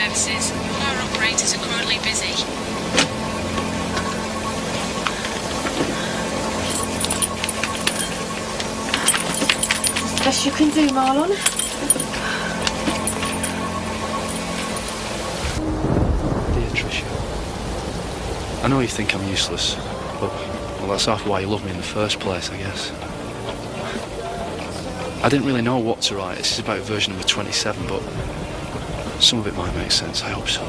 services. All our operators are currently busy. Best you can do, Marlon. Dear Tricia, I know you think I'm useless, but well, that's half why you love me in the first place, I guess. I didn't really know what to write. This is about version number 27, but some of it might make sense. I hope so.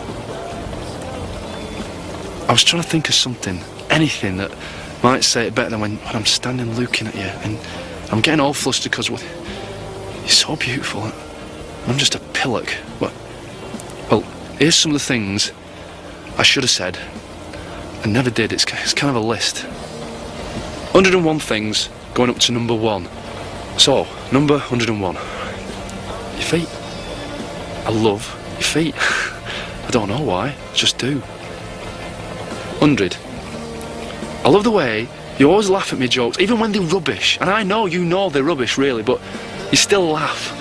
I was trying to think of something, anything that might say it better than when I'm standing looking at you, and I'm getting all flustered because you're so beautiful. I'm just a pillock. Well, here's some of the things I should have said and never did. It's kind of a list. 101 things going up to number 1. So, number 101. Your feet. I love your feet. I don't know why, I just do. 100. I love the way you always laugh at me jokes, even when they're rubbish. And I know you know they're rubbish, really, but you still laugh.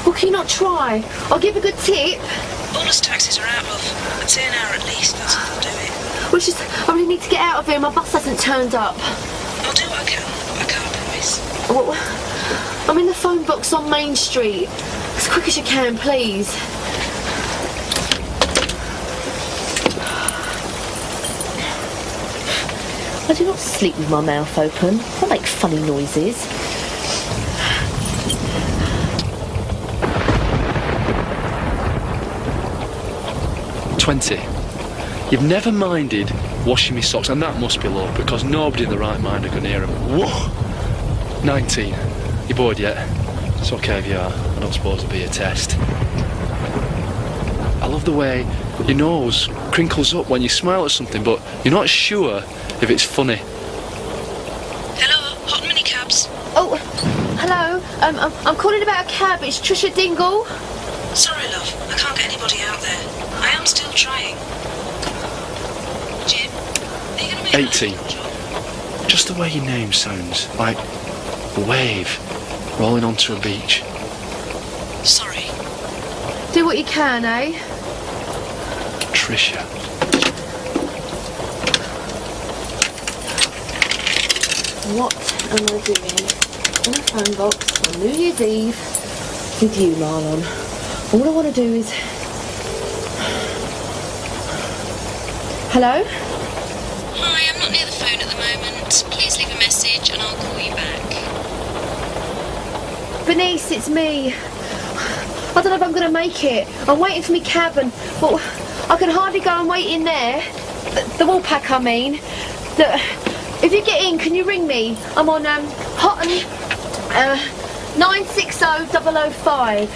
Well, can you not try? I'll give a good tip. Bonus taxis are out, love. I'd say an hour at least, that's if I'll do it. Well, I really need to get out of here. My bus hasn't turned up. I'll do what I can, but I can't promise. Well, I'm in the phone box on Main Street. As quick as you can, please. I do not sleep with my mouth open. I make funny noises. You've never minded washing me socks, and that must be low, because nobody in the right mind are going to hear them. Whoa! 19. You bored yet? It's okay if you are. I don't suppose it'll be a test. I love the way your nose crinkles up when you smile at something, but you're not sure if it's funny. Hello, hot minicabs. Oh, hello. I'm calling about a cab. It's Trisha Dingle. Sorry, love. I can't get anybody out there. I am still trying. Jim, are you going to make 18. Just the way your name sounds, like a wave rolling onto a beach. Sorry. Do what you can, eh? Tricia. What am I doing in a phone box on New Year's Eve with you, Marlon? All I want to do is... Hello? Hi, I'm not near the phone at the moment. Please leave a message and I'll call you back. Bernice, it's me. I don't know if I'm going to make it. I'm waiting for me cab and... Well, I can hardly go and wait in there. The Woolpack, I mean. If you get in, can you ring me? I'm on Hotton 960005.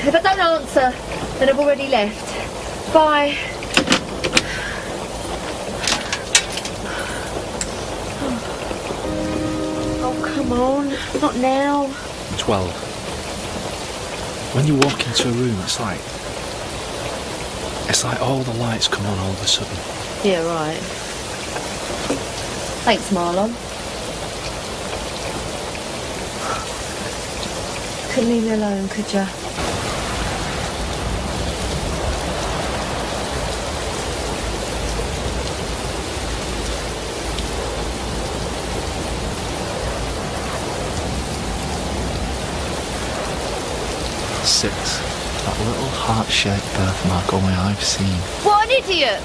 If I don't answer, then I've already left. Bye. Oh, come on. Not now. 12. When you walk into a room, it's like all the lights come on all of a sudden. Yeah, right. Thanks, Marlon. Couldn't leave me alone, could ya? Six. That little heart-shaped birthmark only I've seen. What an idiot!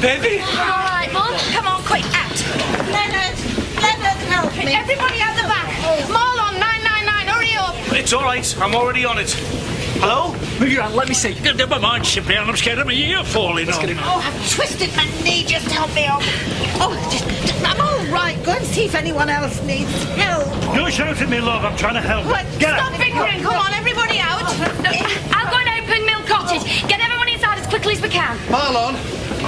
baby. All right, Mum. Come on, quick, out. Leonard, help me. Everybody out the back. Marlon, 999, hurry up. It's all right. I'm already on it. Hello? Move your hand, let me see. Never mind, Cyprian, I'm scared of my ear falling off. Oh, I've twisted my knee. Just help me up. Oh, I'm all right. Go and see if anyone else needs help. Don't shout at me, love. I'm trying to help. What? Get Stop out. fingering. Come on, everybody out. I'll go and open Mill Cottage. Get everyone inside as quickly as we can. Marlon,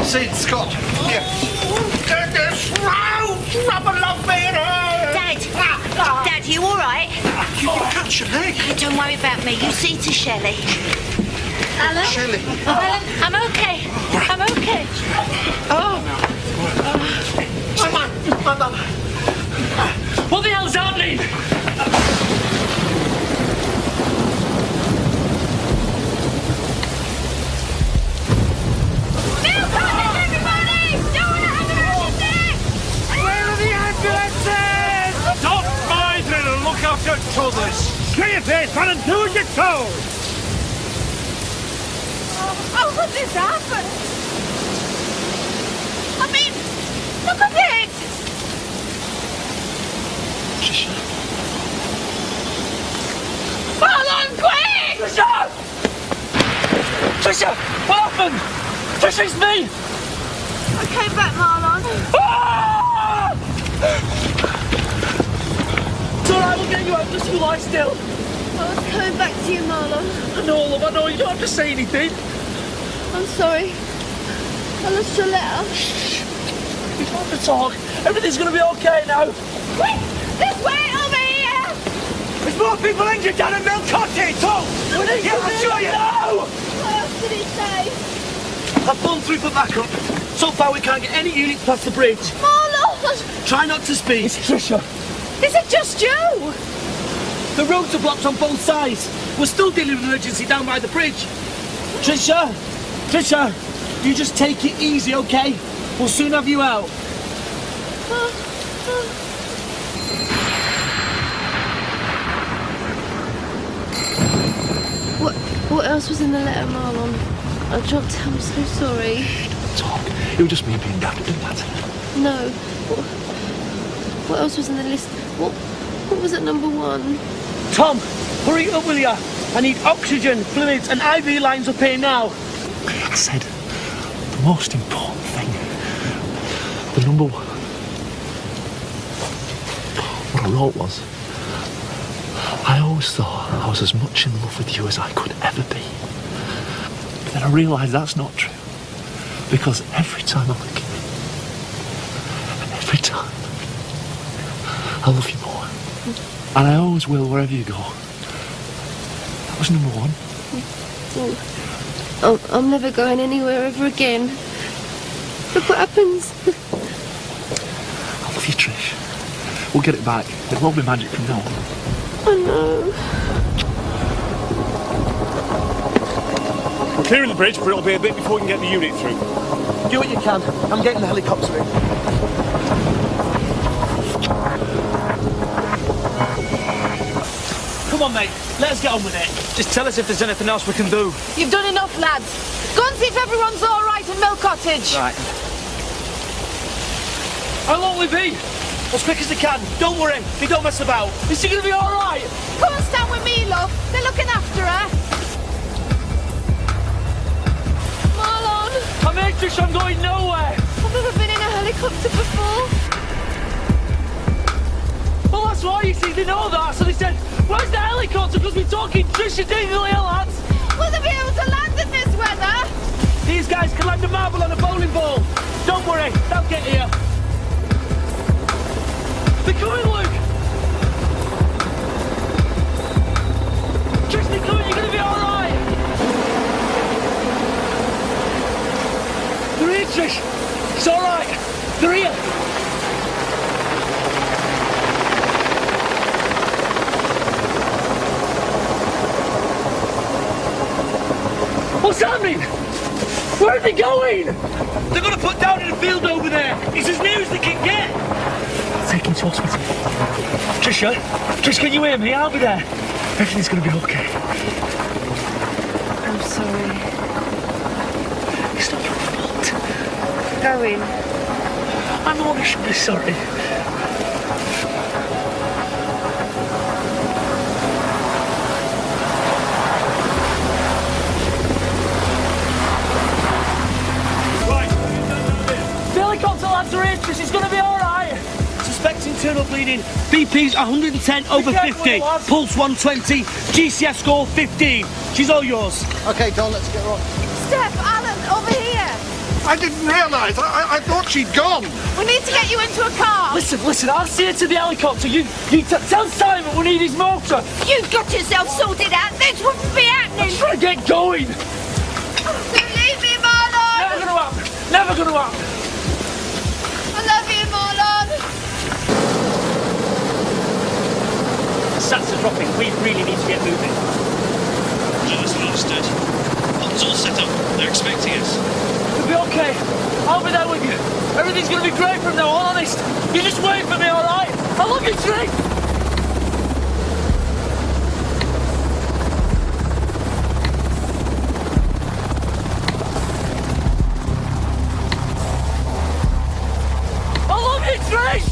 Sid, Scott. Here. Get this round. Rubber love me. Dad, you all right? You catch your leg. Don't worry about me. You see to Shelley. Alan? Shelley. Alan, I'm okay. I'm okay. My mum. What the hell's happening? Mill Cottage, everybody! Don't want to have an emergency! Where are the ambulances? Stop minding and look after others. Get your face on and do as you're told. How could this happen? I mean, look at it! Marlon, quick! Trisha! Trisha! What happened? Trisha, it's me! I came back, Marlon. Ah! It's all right, we'll get you out. Just you lie still. I was coming back to you, Marlon. I know, love, I know. You don't have to say anything. I'm sorry. I lost your letter. You don't have to talk. Everything's going to be okay now. Quick! This way, over here! There's more people injured down at Mill Cottage. Oh! Yeah, I'll show you. No! What else did it say? I've gone through for backup. So far, we can't get any units past the bridge. Marlon! Try not to speak. It's Trisha. Is it just you? The roads are blocked on both sides. We're still dealing with an emergency down by the bridge. Trisha! Trisha! You just take it easy, okay? We'll soon have you out. What else was in the letter, Marlon? I dropped it. I'm so sorry. Talk. It was just me being daft. It didn't matter. No. What else was in the list? What was at number 1? Tom, hurry up, will ya? I need oxygen, fluids, and IV lines up here now. I said the most important thing. The number 1. What I wrote was, I always thought I was as much in love with you as I could ever be. But then I realised that's not true. Because every time I look at you, every time, I love you more. And I always will wherever you go. That was number 1. I'm never going anywhere ever again. Look what happens. I love you, Trish. We'll get it back. It won't be magic from now on. I know. We're clearing the bridge, but it'll be a bit before we can get the unit through. Do what you can. I'm getting the helicopter in. Come on, mate. Let's get on with it. Just tell us if there's anything else we can do. You've done enough, lads. Go and see if everyone's all right in Mill Cottage. Right. How long will we be? As quick as they can. Don't worry. They don't mess about. Is she going to be all right? Come and stand with me, love. They're looking after her. Marlon, I'm anxious. I'm going nowhere. I've never been in a helicopter before. Well, that's why, you see, they know that. So they said, where's the helicopter? Because we're talking Trisha Dingley, lads. Will they be able to land in this weather? These guys can land a marble on a bowling ball. Don't worry. They'll get here. They're coming, Luke! Trish, they're coming, you're gonna be alright! They're here, Trish! It's alright! They're here! What's happening? Where are they going? They're gonna put down in a field over there. It's as near as they can get. Take him to hospital. Trisha, Trish, can you hear me? I'll be there. Everything's gonna be okay. I'm sorry. It's not your fault. going? I'm honestly sorry. Right. The helicopter lads are here, Trish. It's going to be all right. Suspect internal bleeding. BP's 110 over Be careful, 50. lads. Pulse 120. GCS score 15. She's all yours. Okay, Don, let's get her on. Steph, Alan, over here. I didn't realise. I thought she'd gone. We need to get you into a car. Listen, I'll see you to the helicopter. You tell Simon we need his motor. You've got yourself sorted out. This wouldn't be happening. Try to get going. Leave me, Marlon. Never gonna happen. Never gonna happen. I love you, Marlon. Sats are dropping. We really need to get moving. That's understood. It's all set up. They're expecting us. It'll be okay. I'll be there with you. Everything's gonna be great from now on, honest. You just wait for me, all right? I love you, Tree. I love you, Trish!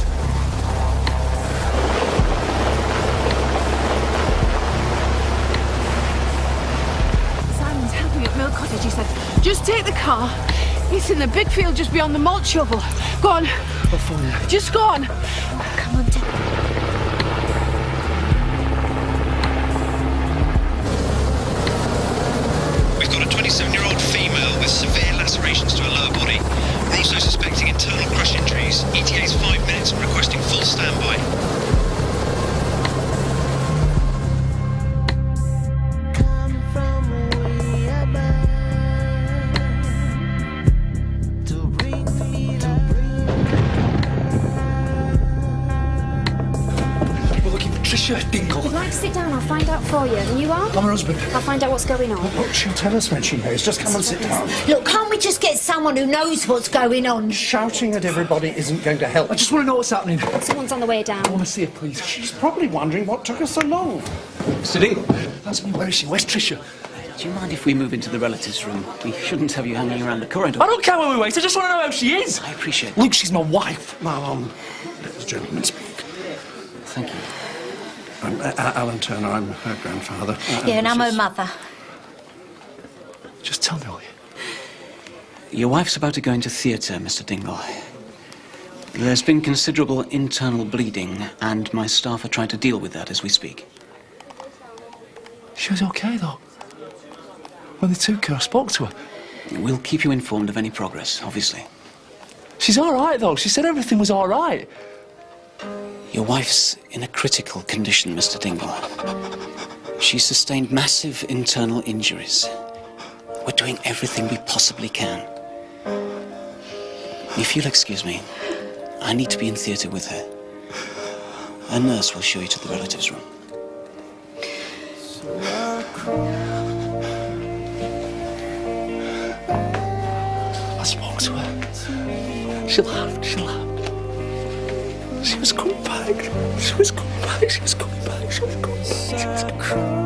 Simon's helping at Mill Cottage, he said. Just take the car. It's in the big field just beyond the malt shovel. Go on. Just go on. Come on, take We've got a 27-year-old female with severe lacerations to her lower body. We're also suspecting internal crush injuries. ETA's 5 minutes and requesting full standby. We're looking for Tricia Dingle. I'd like to sit down, I'll find out for you. And you are? I'm her husband. I'll find out what's going on. Look, she'll tell us when she knows. Just come and sit down. Look, can't we just get someone who knows what's going on? Shouting at everybody isn't going to help. I just want to know what's happening. Someone's on the way down. I want to see her, please. She's probably wondering what took us so long. Mr. Dingle. That's me. Where is she? Where's Tricia? Do you mind if we move into the relatives' room? We shouldn't have you hanging around the corridor. I don't care where we wait. I just want to know how she is. I appreciate it. Luke, she's my wife. Marlon, let the gentleman speak. Thank you. Alan Turner, I'm her grandfather. Yeah, and I'm her Mrs. mother. Just tell me, will you? Your wife's about to go into theatre, Mr. Dingle. There's been considerable internal bleeding, and my staff are trying to deal with that as we speak. She was okay, though. When they took her, I spoke to her. We'll keep you informed of any progress, obviously. She's all right, though. She said everything was all right. Your wife's in a critical condition, Mr. Dingle. She's sustained massive internal injuries. We're doing everything we possibly can. If you'll excuse me, I need to be in theatre with her. A nurse will show you to the relatives' room. I spoke to her. She laughed. She was coming back. She was coming back. She was coming back. She was coming back. She was coming back.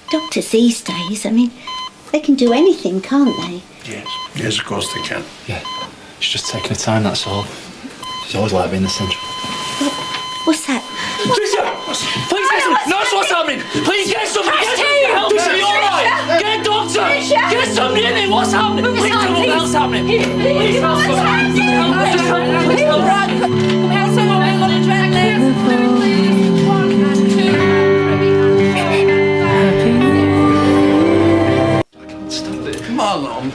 Doctors these days, I mean, they can do anything, can't they? Yes, of course they can. Yeah, she's just taking her time, that's all. She's always like being the centre. What's that? Tricia! Please get something! Nurse, what's happening? Please get something! Get something! Help me! Are you alright? Get a doctor! Get somebody in here! What's happening? Please tell me what's happening! Please help me! Help someone. I've got a drag lift. 1 and 2. I can't stand it. Marlon,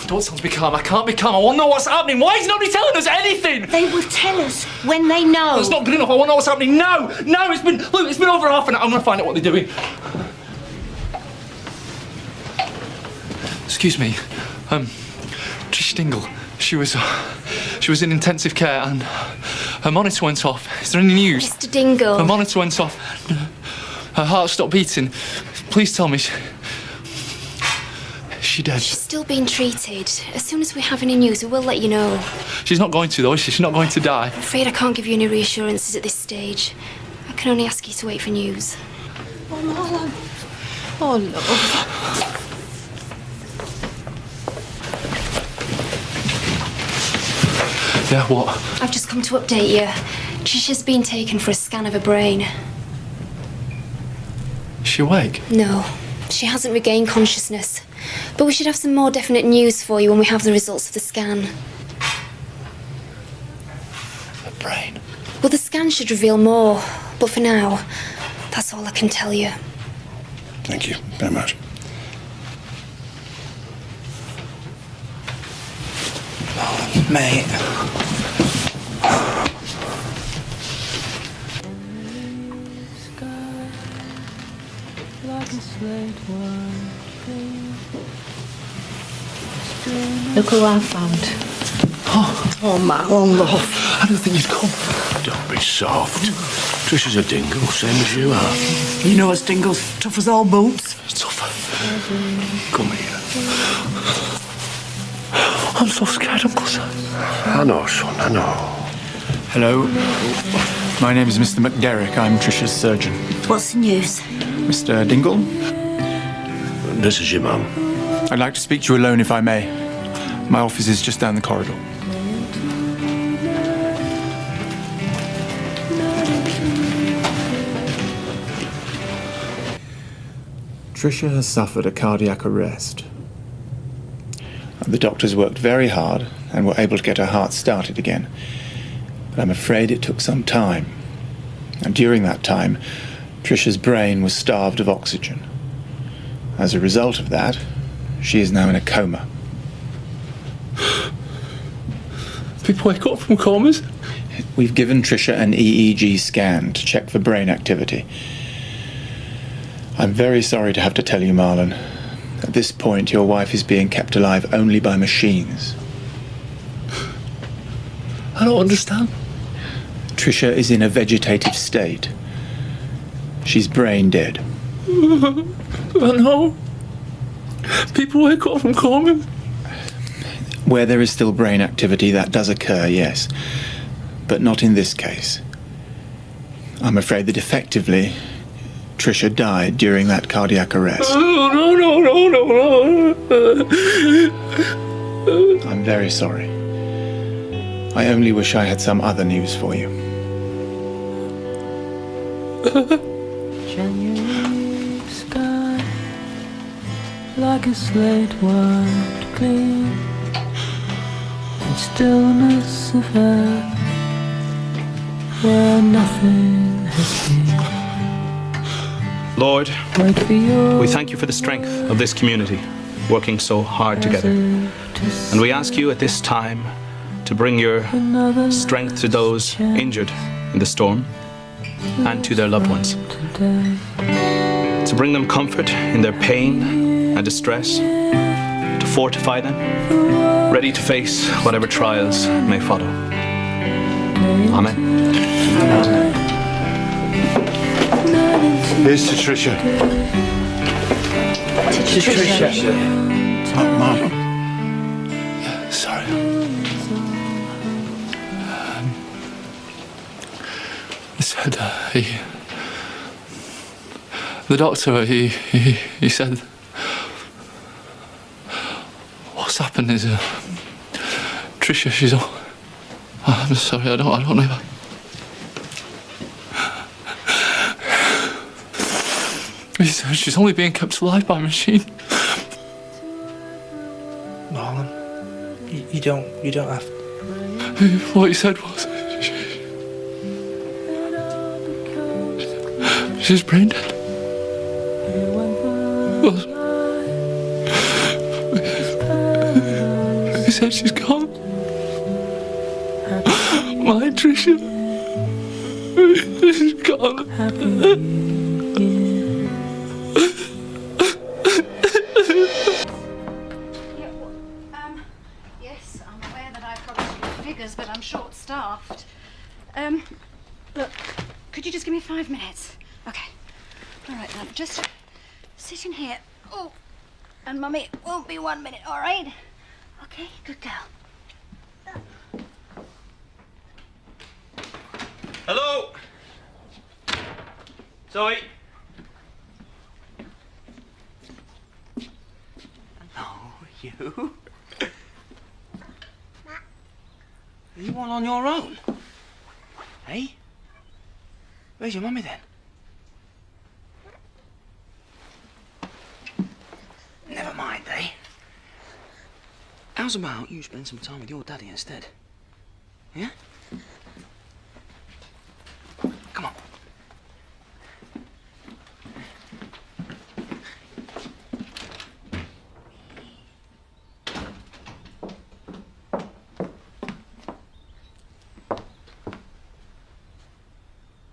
Don't tell me to be calm. I can't be calm. I want to know what's happening. Why is nobody telling us anything? They will tell us when they know. That's not good enough. I want to know what's happening now. Now, it's been over half an hour. I'm going to find out what they're doing. Excuse me. Trish Dingle. She was in intensive care and her monitor went off. Is there any news? Mr. Dingle. Her monitor went off. Her heart stopped beating. Please tell me. Is she dead? She's still being treated. As soon as we have any news, we will let you know. She's not going to, though, is she? She's not going to die. I'm afraid I can't give you any reassurances at this stage. I can only ask you to wait for news. Oh, Marlon. Oh, love. Yeah, what? I've just come to update you. Trisha's been taken for a scan of her brain. Is she awake? No, she hasn't regained consciousness. But we should have some more definite news for you when we have the results of the scan. Her brain? Well, the scan should reveal more. But for now, that's all I can tell you. Thank you very much. Mate. Look who I found. Oh, Marlon, love. I didn't think you'd come. Don't be soft. Trish is a dingle, same as you are. You know us Dingles, tough as all boots. Tough. Come here. I'm so scared, Uncle Sam. I know, son, I know. Hello. My name is Mr. McDerrick. I'm Trisha's surgeon. What's the news? Mr. Dingle? This is your mum. I'd like to speak to you alone if I may. My office is just down the corridor. Trisha has suffered a cardiac arrest. The doctors worked very hard and were able to get her heart started again. But I'm afraid it took some time. And during that time, Trisha's brain was starved of oxygen. As a result of that, she is now in a coma. People wake up from comas? We've given Trisha an EEG scan to check for brain activity. I'm very sorry to have to tell you, Marlon. At this point, your wife is being kept alive only by machines. I don't understand. Trisha is in a vegetative state. She's brain dead. I know. People wake up from comas. Where there is still brain activity, that does occur, yes. But not in this case. I'm afraid that effectively, Trisha died during that cardiac arrest. No. I'm very sorry. I only wish I had some other news for you. January sky, like a slate wiped clean, and stillness of air, where nothing has been. Lord, we thank you for the strength of this community, working so hard together. And we ask you at this time to bring your strength to those injured in the storm and to their loved ones. To bring them comfort in their pain and distress, to fortify them, ready to face whatever trials may follow. Amen. Here's to Trisha. To Trisha. Marlon. Sorry. He said, the doctor, he said, what's happened is, Trisha, she's all, I'm sorry, I don't know if He said she's only being kept alive by a machine. Marlon, you don't have to. What he said was, she's brain dead. said she's gone. My Tricia. She's gone. Yes, I'm aware that I've got a few figures, but I'm short-staffed. Look, could you just give me 5 minutes? Okay. All right, then. Just sit in here. Oh, and Mummy, it won't be 1 minute, all right? Okay, good girl. Hello? Zoe? Hello, you? Are you all on your own? Hey? Where's your mummy then? Never mind, eh? How's about you spend some time with your daddy instead? Yeah? Come on.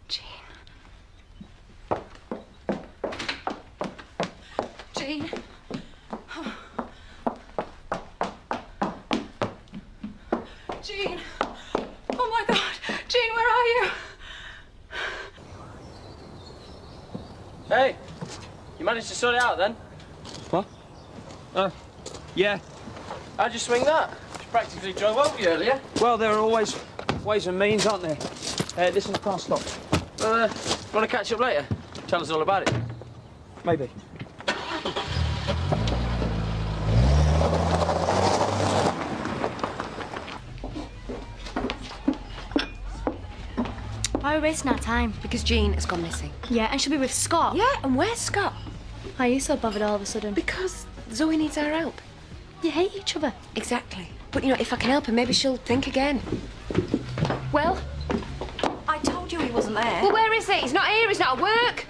Jean. Jean. Oh my God. Jean, where are you? Hey, you managed to sort it out then? What? Yeah. How'd you swing that? You practically drove over you earlier. Well, there are always ways and means, aren't there? Listen, I can't stop. Want to catch up later? Tell us all about it. Maybe. Why are we wasting our time? Because Jean has gone missing. Yeah, and she'll be with Scott. Yeah, and where's Scott? Why are you so bothered all of a sudden? Because Zoe needs our help. You hate each other. Exactly. But, you know, if I can help her, maybe she'll think again. Well? I told you he wasn't there. Well, where is he? He's not here, he's not at work.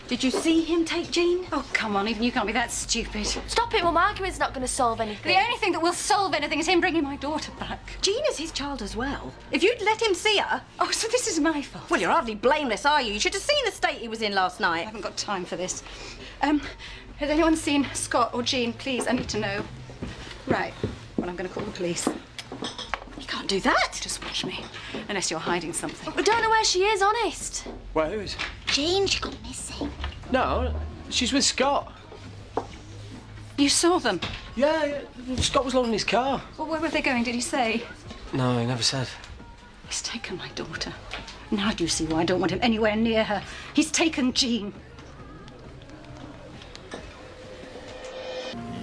Did you see him take Jean? Oh, come on, even you can't be that stupid. Stop it, Mum. Argument's not going to solve anything. The only thing that will solve anything is him bringing my daughter back. Jean is his child as well. If you'd let him see her... Oh, so this is my fault. Well, you're hardly blameless, are you? You should have seen the state he was in last night. I haven't got time for this. Has anyone seen Scott or Jean? Please, I need to know. Right. Well, I'm going to call the police. You can't do that. Just watch me. Unless you're hiding something. We don't know where she is, honest. Well, who is? Jean, she got missing. No, she's with Scott. You saw them? Yeah, Scott was loading his car. Well, where were they going? Did he say? No, he never said. He's taken my daughter. Now do you see why I don't want him anywhere near her? He's taken Jean.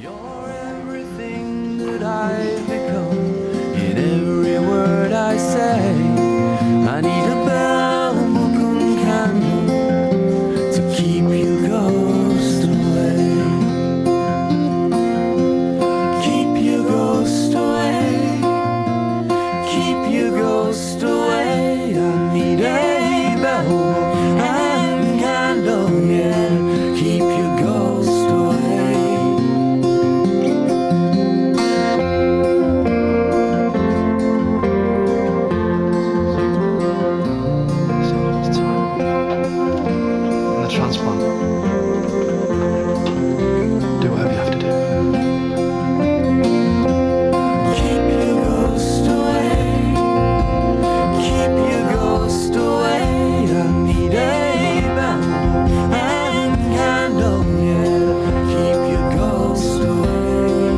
You're everything that I've become. In every word I say, I need a bell, book and candle to keep you ghost away. Keep your ghost away. Keep your ghost away. I need a bell, book and candle, yeah. Keep your ghost away. Transplant. Do whatever you have to do. Keep your ghost away. Keep your ghost away. I need a bell and candle, yeah. Keep your ghost away.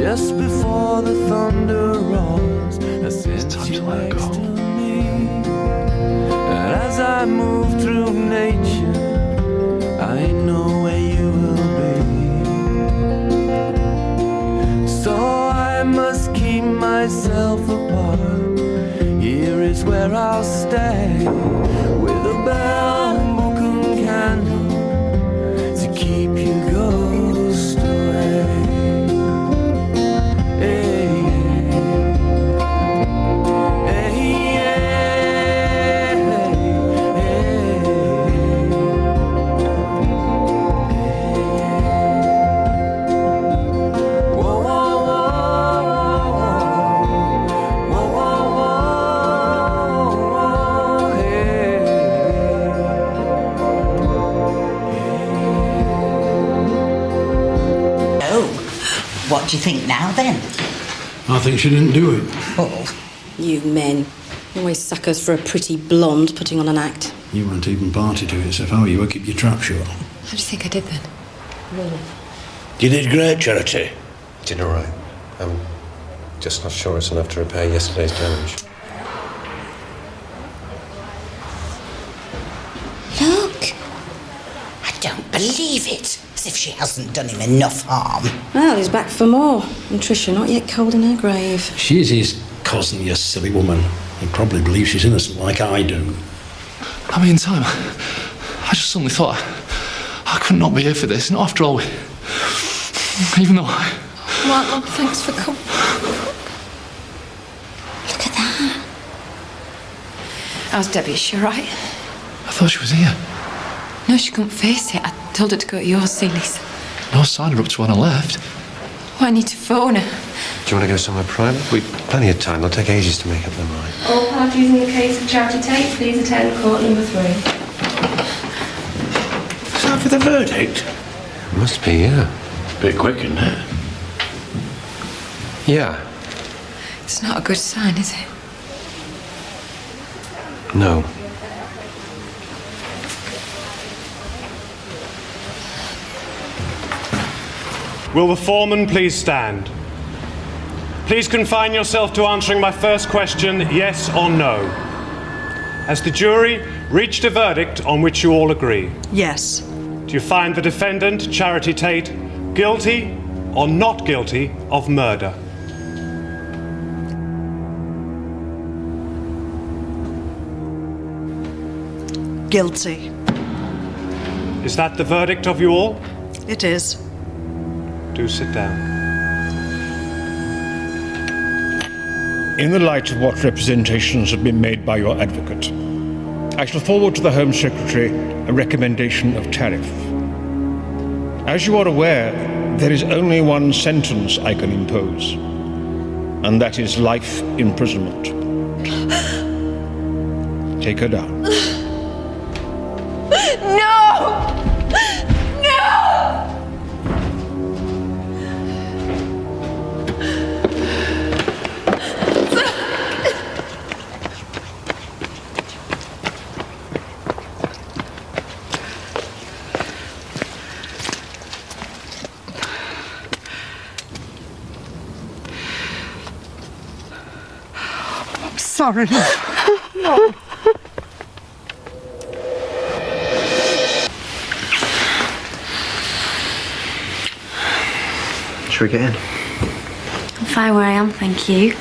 Just before the thunder roars, I sense you next to me. And as I move through nature, I know where you will be. So I must keep myself apart. Here is where I'll stay, with a bell, book and candle to keep you ghost away. Hey, hey, hey. What do you think now, then? I think she didn't do it. Oh. You men. Always suckers for a pretty blonde putting on an act. You weren't even party to it, so if I were you, I'd keep your trap shut. How do you think I did then? Really? You did great, Charity. Did all right. I'm just not sure it's enough to repair yesterday's damage. Look. I don't believe it. As if she hasn't done him enough harm. Well, he's back for more. And Tricia not yet cold in her grave. She is his cousin, you silly woman. He probably believes she's innocent like I do. I mean, Sam, I just suddenly thought I could not be here for this. Not after all, even though Well, thanks for coming. Look at that. How's Debbie? Is she all right? I thought she was here. No, she couldn't face it. I told her to go to your Seeley's. No sign of her up to when I left. Well, I need to phone her. Do you want to go somewhere private? We've plenty of time. They'll take ages to make up their mind. All parties in the case of Charity Tate, please attend court number 3. Is that for the verdict? Must be, yeah. Bit quick, isn't it? Yeah. It's not a good sign, is it? No. Will the foreman please stand? Please confine yourself to answering my first question, yes or no. Has the jury reached a verdict on which you all agree? Yes. Do you find the defendant, Charity Tate, guilty or not guilty of murder? Guilty. Is that the verdict of you all? It is. Do sit down. In the light of what representations have been made by your advocate, I shall forward to the Home Secretary a recommendation of tariff. As you are aware, there is only one sentence I can impose, and that is life imprisonment. Take her down. No! No! Sorry, love. No. Should we get in? I'm fine where I am, thank you.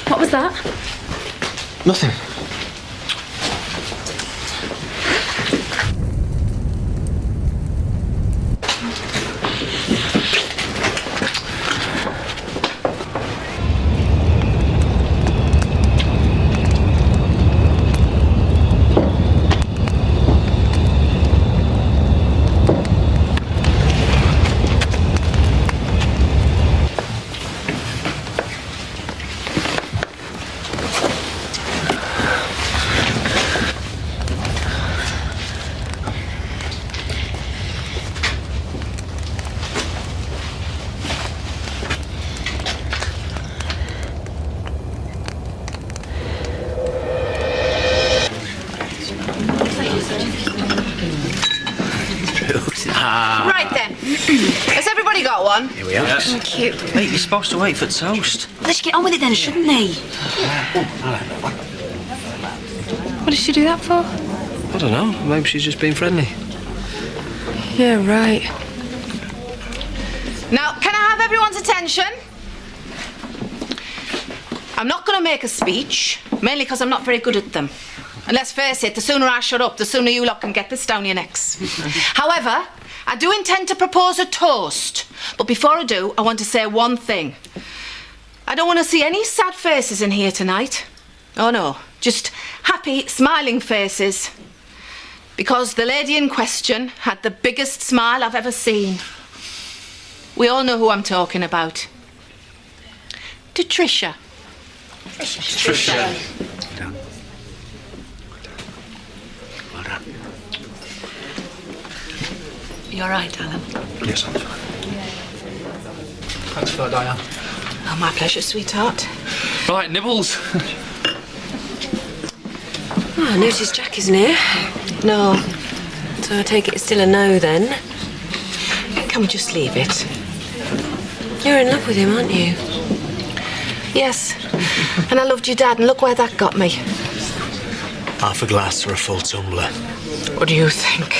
What was that? Nothing. Right then. Has everybody got one? Here we are. Yes. Thank you. Mate, you're supposed to wait for toast. They should get on with it then, shouldn't they? What did she do that for? I don't know. Maybe she's just being friendly. Yeah, right. Now, can I have everyone's attention? I'm not going to make a speech, mainly because I'm not very good at them. And let's face it, the sooner I shut up, the sooner you lot can get this down your necks. However, I do intend to propose a toast. But before I do, I want to say one thing. I don't want to see any sad faces in here tonight. Oh no, just happy, smiling faces. Because the lady in question had the biggest smile I've ever seen. We all know who I'm talking about. To Tricia. Tricia. Well done. You all right, Alan? Yes, I'm fine. Thanks for that, Diane. Oh, my pleasure, sweetheart. Right, Nibbles. Oh, I noticed Jack isn't here. No. So I take it it's still a no then. Can we just leave it? You're in love with him, aren't you? Yes. And I loved your dad, and look where that got me. Half a glass or a full tumbler? What do you think?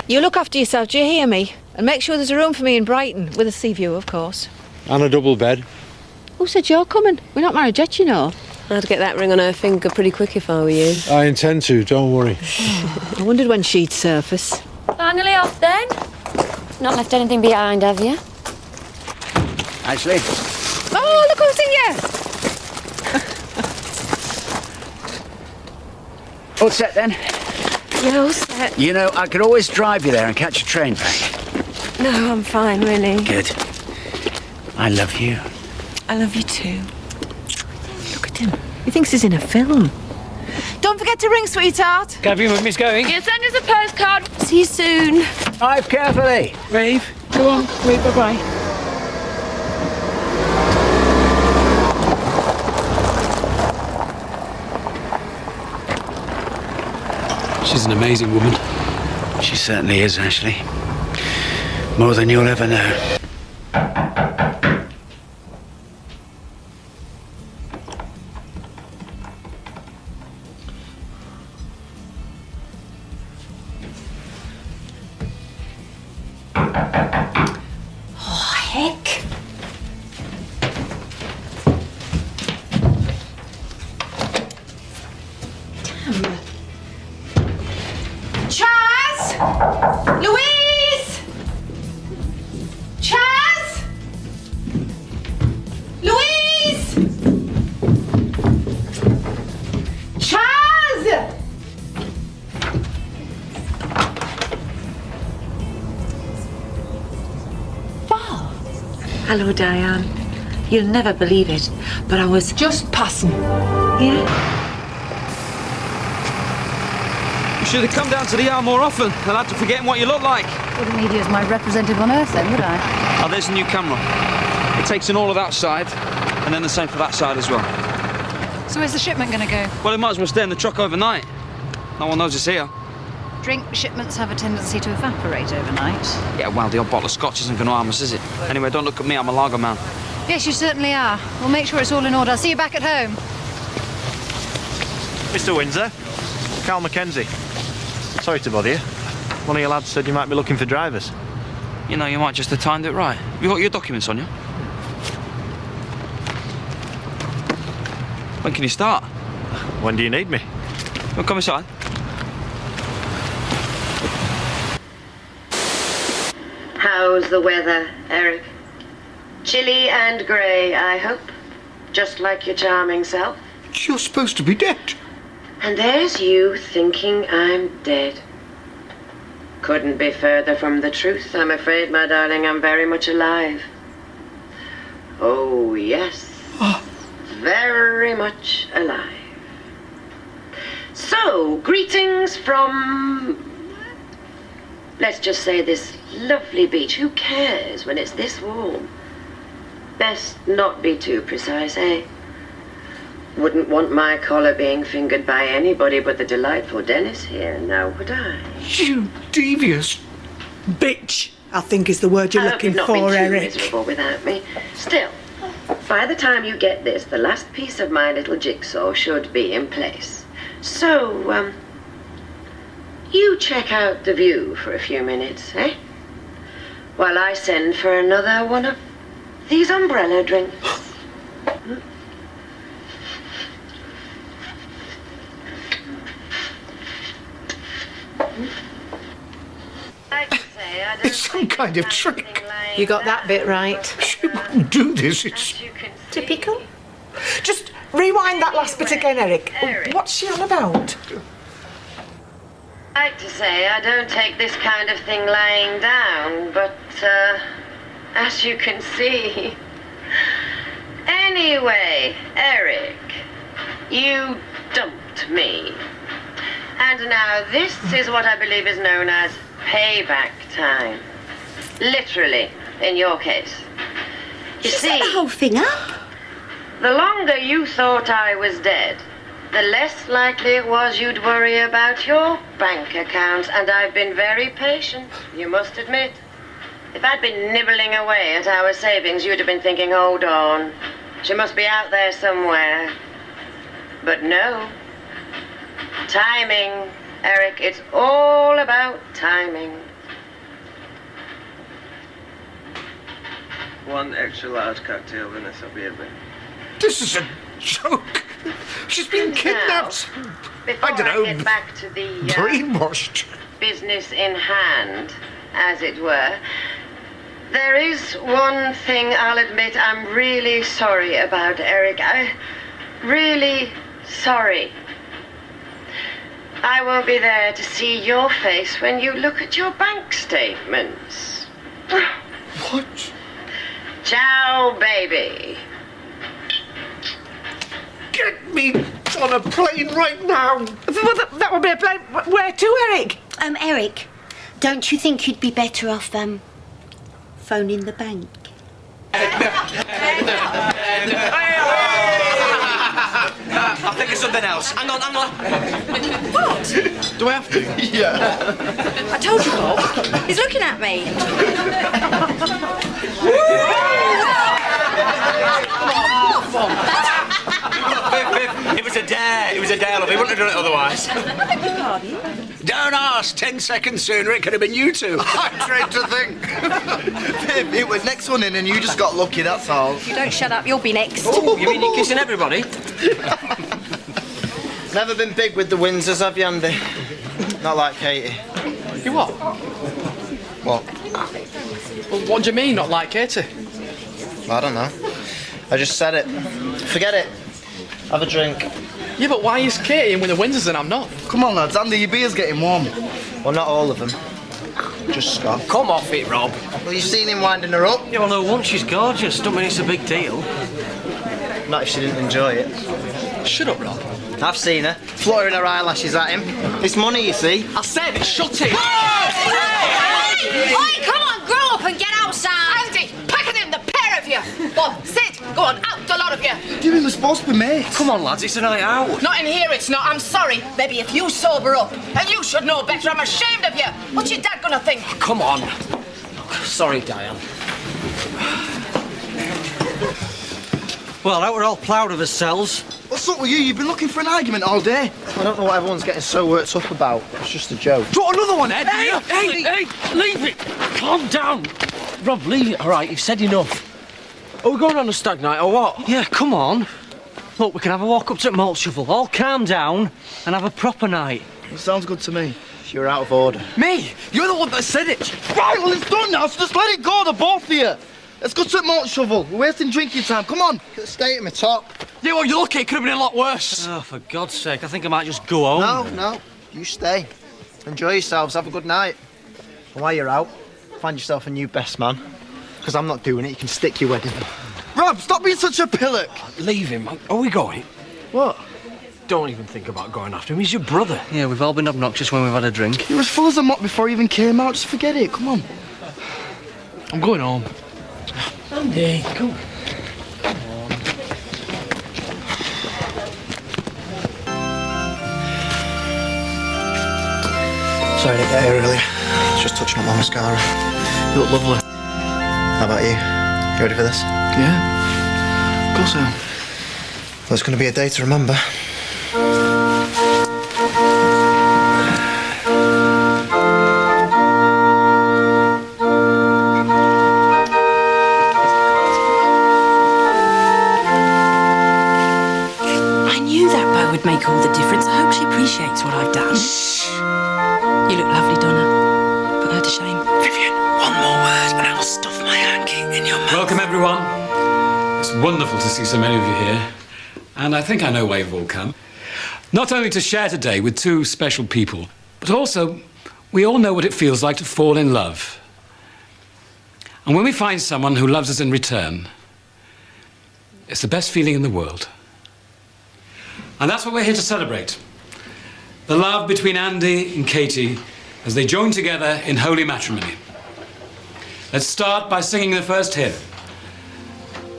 You look after yourself, do you hear me? And make sure there's a room for me in Brighton, with a sea view, of course. And a double bed. Who said you're coming? We're not married yet, you know. I'd get that ring on her finger pretty quick if I were you. I intend to, don't worry. I wondered when she'd surface. Finally off then? Not left anything behind, have you? Ashley? Oh, look who's here! All set then? Yeah, all set. You know, I could always drive you there and catch a train back. No, I'm fine, really. Good. I love you. I love you too. Look at him. He thinks he's in a film. Don't forget to ring, sweetheart. Gavin, with Miss Going? Yeah, send us a postcard. See you soon. Drive carefully. Rave, go on. Rave, bye-bye. She's an amazing woman. She certainly is, Ashley. More than you'll ever know. Oh, heck. Damn. Chaz! Louise! Chaz! Louise! Chaz! Hello, Diane. You'll never believe it, but I was just passing. Yeah? You should have come down to the yard more often. I'll have to forget what you look like. Wouldn't need you as my representative on Earth then, would I? Oh, there's a new camera. It takes in all of that side, and then the same for that side as well. So where's the shipment going to go? Well, it might as well stay in the truck overnight. No one knows it's here. Drink shipments have a tendency to evaporate overnight. Yeah, well, the odd bottle of scotch isn't going to harm us, is it? Anyway, don't look at me, I'm a lager man. Yes, you certainly are. We'll make sure it's all in order. I'll see you back at home. Mr. Windsor, Carl Mackenzie. Sorry to bother you. One of your lads said you might be looking for drivers. You know, you might just have timed it right. Have you got your documents on you? When can you start? When do you need me? Well, come inside. How's the weather, Eric? Chilly and grey, I hope. Just like your charming self. You're supposed to be dead. And there's you thinking I'm dead. Couldn't be further from the truth, I'm afraid, my darling. I'm very much alive. Oh, yes. Very much alive. So, greetings from... let's just say this lovely beach. Who cares when it's this warm? Best not be too precise, eh? Wouldn't want my collar being fingered by anybody but the delightful Dennis here, now would I? You devious bitch, I think is the word you're looking I hope for, you've not been too Eric. miserable without me. Still, by the time you get this, the last piece of my little jigsaw should be in place. So, you check out the view for a few minutes, eh? While I send for another one of these umbrella drinks. It's some kind of trick. You got that bit right. She wouldn't do this. It's Typical. Just rewind that last bit again, Eric. What's she on about? I like to say I don't take this kind of thing lying down, but as you can see. Anyway, Eric, you dumped me. And now this is what I believe is known as payback time. Literally, in your case. You see, set the whole thing up. The longer you thought I was dead, the less likely it was you'd worry about your bank account. And I've been very patient, you must admit. If I'd been nibbling away at our savings, you'd have been thinking, hold on, she must be out there somewhere. But no. Timing, Eric, it's all about timing. One extra large cocktail, Vanessa, be it, mate. This is a joke. She's been kidnapped. Before I don't know. Get back to the brainwashed. Business in hand, as it were. There is one thing I'll admit I'm really sorry about, Eric. Really sorry. I won't be there to see your face when you look at your bank statements. What? Ciao, baby. Get me on a plane right now. That would be a plane. Where to, Eric? Eric, don't you think you'd be better off, phoning the bank? I'll think of something else. Hang on. What? Do I have to? Yeah. I told you, Bob. He's looking at me. It was a dare. It was a dare, love. He wouldn't have done it otherwise. Don't ask. 10 seconds sooner, it could have been you two. I dread to think. It was next one in and you just got lucky, that's all. If you don't shut up, you'll be next. Oh, you mean you're kissing everybody? Never been big with the Windsors, have you, Andy? Not like Katie. You what? What? Well, what do you mean, not like Katie? I don't know. I just said it. Forget it. Have a drink. Yeah, but why is Katie in with the Windsors and I'm not? Come on, lads. Andy, your beer's getting warm. Well, not all of them. Just Scott. Come off it, Rob. Well, you've seen him winding her up. Yeah, well, no one. She's gorgeous. Don't mean it's a big deal. Not if she didn't enjoy it. Shut up, Rob. I've seen her. Fluttering her eyelashes at him. It's money, you see. I said, shut it! Oi, come on, grow up and get outside! Andy, pack it in, the pair of you! Bob, sit! Go on, out, the lot of you! You we were supposed to be mates. Come on, lads, it's a night out. Not in here, it's not. I'm sorry. Maybe if you sober up. And you should know better. I'm ashamed of you. What's your dad gonna think? Come on. Sorry, Diane. Well, now we're all proud of ourselves. What's up with you? You've been looking for an argument all day. I don't know what everyone's getting so worked up about. It's just a joke. Do you want another one, Ed? Hey, leave it. Calm down. Rob, leave it. All right, you've said enough. Are we going on a stag night or what? Yeah, come on. Look, we can have a walk up to Malt Shovel. All calm down and have a proper night. It sounds good to me. You're out of order. Me? You're the one that said it. Right, well, it's done now, so just let it go, the both of you. Let's go to Malt Shovel. We're wasting drinking time. Come on. Stay at my top. Yeah, well, you're lucky. It could have been a lot worse. Oh, for God's sake, I think I might just go home. No. You stay. Enjoy yourselves. Have a good night. And while you're out, find yourself a new best man. Because I'm not doing it. You can stick your wedding. Rob, stop being such a pillock. Leave him. Are we going? What? Don't even think about going after him. He's your brother. Yeah, we've all been obnoxious when we've had a drink. You were as full as a mop before you even came out. Just forget it. Come on. I'm going home. Andy, come on. Sorry to get here earlier. Just touching up my mascara. You look lovely. How about you? You ready for this? Yeah. Of course I am. Well, it's going to be a day to remember. One more word and I'll stuff my hanky in your mouth. Welcome, everyone. It's wonderful to see so many of you here. And I think I know why you've all come. Not only to share today with two special people, but also we all know what it feels like to fall in love. And when we find someone who loves us in return, it's the best feeling in the world. And that's what we're here to celebrate. The love between Andy and Katie as they join together in holy matrimony. Let's start by singing the first hymn.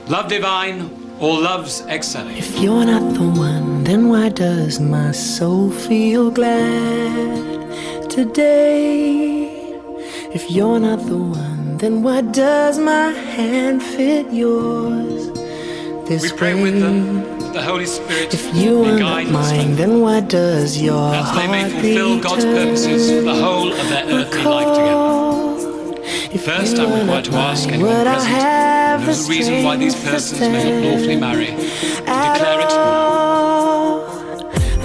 Love divine, all loves excelling. If you're not the one, then why does my soul feel glad today? If you're not the one, then why does my hand fit yours this We pray way? with them that the Holy Spirit If you may are guide not and strengthen mine, then why does your as they may heart fulfill God's return? purposes for the whole of their earthly life together. First, I'm required to ask anyone Would I present have who knows the reason why these persons may not lawfully marry to declare it.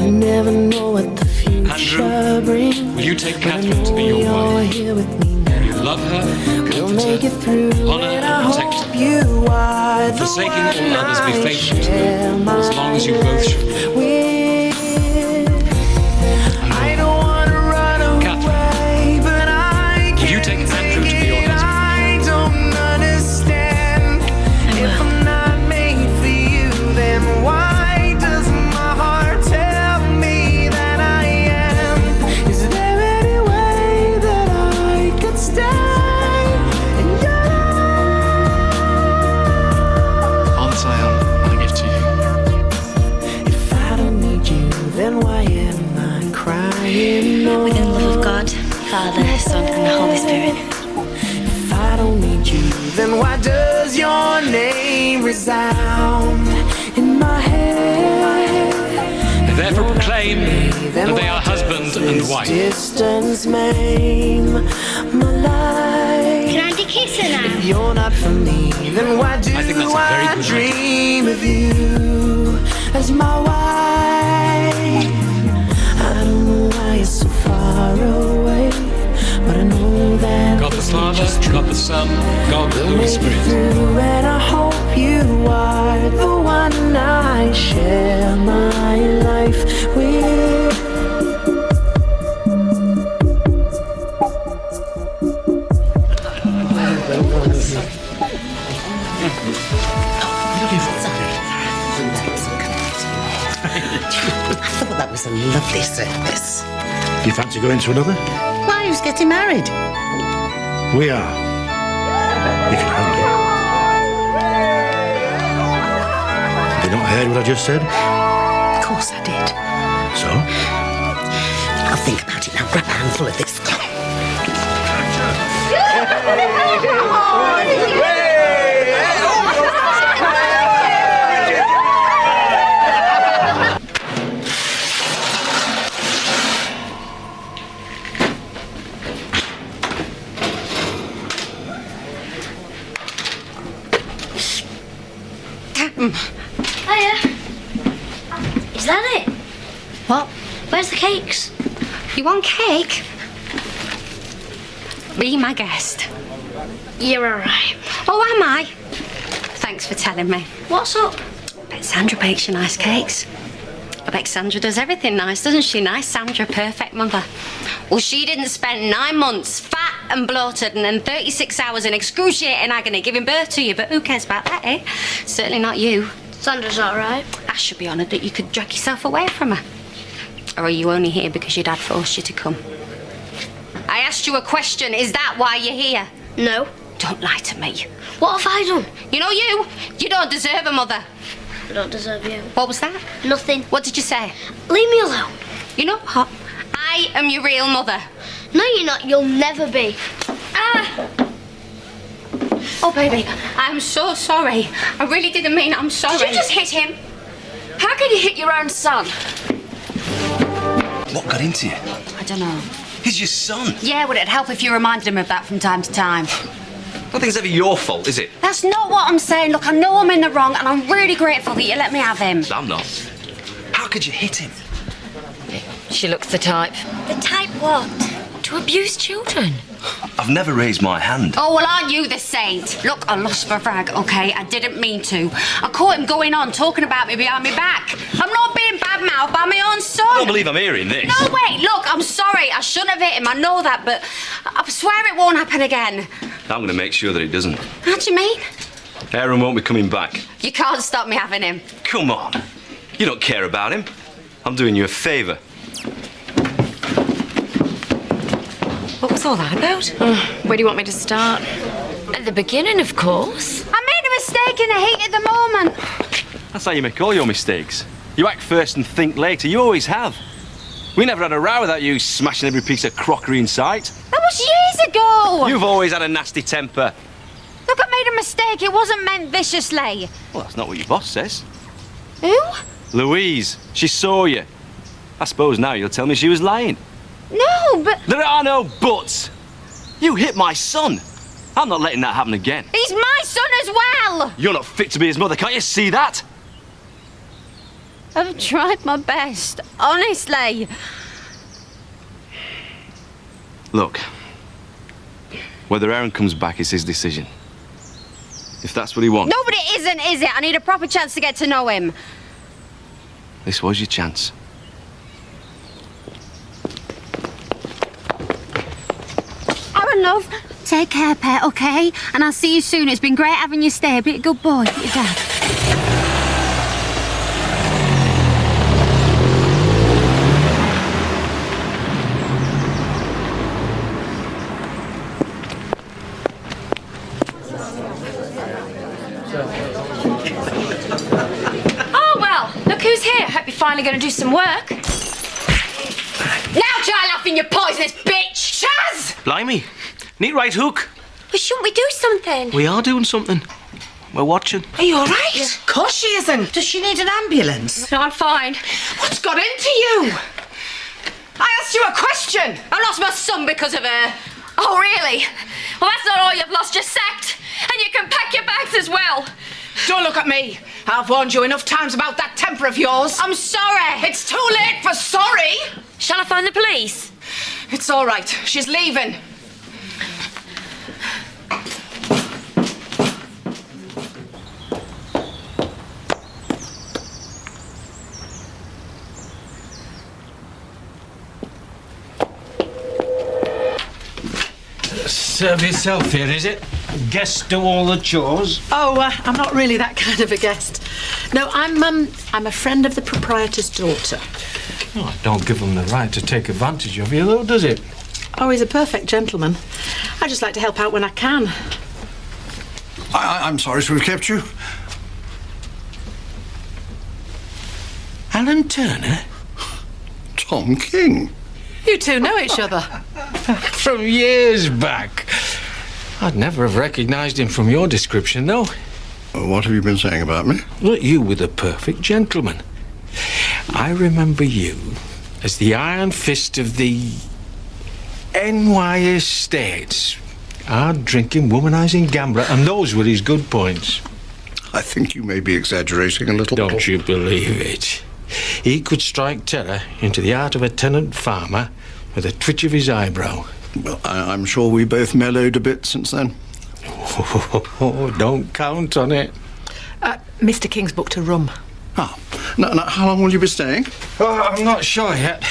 I never know what the future Andrew, brings. will you take Catherine to be your wife? Here with me Will you love her, we'll make it through, honour and I and protect hope her? you are the Forsaking all others, be one faithful to I her, as long as you both shall live. I don't want to run away, but I Will you take Andrew to be your husband? I don't understand. If I'm not made for you, then why does my heart tell me that I am? Is there any way that I could stay in your life? All that I am, I give to you. If I don't need you, then why am I crying? Within the love of God, Father, Son, and the Holy Spirit. If I don't need you, then why does your name resound in my head? Therefore proclaim that they are husband and wife. Distance maim my life. Can Andy kiss her now? If you're not for me, then why do I think that's a very good dream of you as my wife? I don't know why you're so far away, but I know that God the Father, God the Son, God the Holy Spirit. through, and I hope you are the one I share my life with. I thought that was a lovely service. You fancy going to another? Why, who's getting married? We are. If you're hungry. Have you not heard what I just said? Of course I did. So? I'll think about it now. Grab a handful of this. Hiya. Is that it? What? Where's the cakes? You want cake? Be my guest. You're alright. Oh, am I? Thanks for telling me. What's up? I bet Sandra bakes you nice cakes. I bet Sandra does everything nice, doesn't she? Nice Sandra, perfect mother. Well, she didn't spend 9 months fat and bloated and then 36 hours in excruciating agony giving birth to you, but who cares about that, eh? Certainly not you. Sandra's alright. I should be honoured that you could drag yourself away from her. Or are you only here because your dad forced you to come? I asked you a question. Is that why you're here? No. Don't lie to me. What have I done? You know you don't deserve a mother. I don't deserve you. What was that? Nothing. What did you say? Leave me alone. You know what? I am your real mother. No, you're not. You'll never be. Ah! Oh, baby, I'm so sorry. I really didn't mean it. I'm sorry. Did you just hit him? How can you hit your own son? What got into you? I don't know. He's your son. Yeah, would it help if you reminded him of that from time to time? Nothing's ever your fault, is it? That's not what I'm saying. Look, I know I'm in the wrong, and I'm really grateful that you let me have him. I'm not. How could you hit him? She looks the type. The type what? to abuse children. I've never raised my hand. Oh, well, aren't you the saint? Look, I lost my rag, OK? I didn't mean to. I caught him going on, talking about me behind my back. I'm not being bad-mouthed by my own son. I don't believe I'm hearing this. No, wait, look, I'm sorry. I shouldn't have hit him, I know that, but I swear it won't happen again. I'm going to make sure that it doesn't. What do you mean? Aaron won't be coming back. You can't stop me having him. Come on. You don't care about him. I'm doing you a favour. What was all that about? Where do you want me to start? At the beginning, of course. I made a mistake in the heat of the moment. That's how you make all your mistakes. You act first and think later. You always have. We never had a row without you smashing every piece of crockery in sight. That was years ago. You've always had a nasty temper. Look, I made a mistake. It wasn't meant viciously. Well, that's not what your boss says. Who? Louise. She saw you. I suppose now you'll tell me she was lying. No, but... There are no buts. You hit my son. I'm not letting that happen again. He's my son as well. You're not fit to be his mother. Can't you see that? I've tried my best, honestly. Look, whether Aaron comes back is his decision. If that's what he wants. No, but it isn't, is it? I need a proper chance to get to know him. This was your chance. Aaron, love, take care, pet, OK? And I'll see you soon. It's been great having you stay. Be a good boy, your dad. Oh, well, look who's here. Hope you're finally going to do some work. Now try laughing, you poisonous bitch! Chaz! Blimey. Neat right hook. Well, shouldn't we do something? We are doing something. We're watching. Are you all right? Of course she isn't. Does she need an ambulance? No, I'm fine. What's got into you? I asked you a question. I lost my son because of her. Oh, really? Well, that's not all you've lost, you're sacked. And you can pack your bags as well. Don't look at me. I've warned you enough times about that temper of yours. I'm sorry. It's too late for sorry. Shall I phone the police? It's all right. She's leaving. Serve yourself here, is it? Guest do all the chores? Oh, I'm not really that kind of a guest. No, I'm a friend of the proprietor's daughter. Oh, don't give him the right to take advantage of you, though, does it? Oh, he's a perfect gentleman. I just like to help out when I can. I'm sorry to have kept you. Alan Turner? Tom King? You two know each other. From years back. I'd never have recognised him from your description, though. What have you been saying about me? Look, you were the perfect gentleman. I remember you as the iron fist of the NY estates. Hard-drinking, womanising gambler, and those were his good points. I think you may be exaggerating a little. Don't you believe it? He could strike terror into the heart of a tenant farmer with a twitch of his eyebrow. Well, I'm sure we both mellowed a bit since then. Oh, don't count on it. Mr. King's booked a room. Ah, now, how long will you be staying? Oh, I'm not sure yet.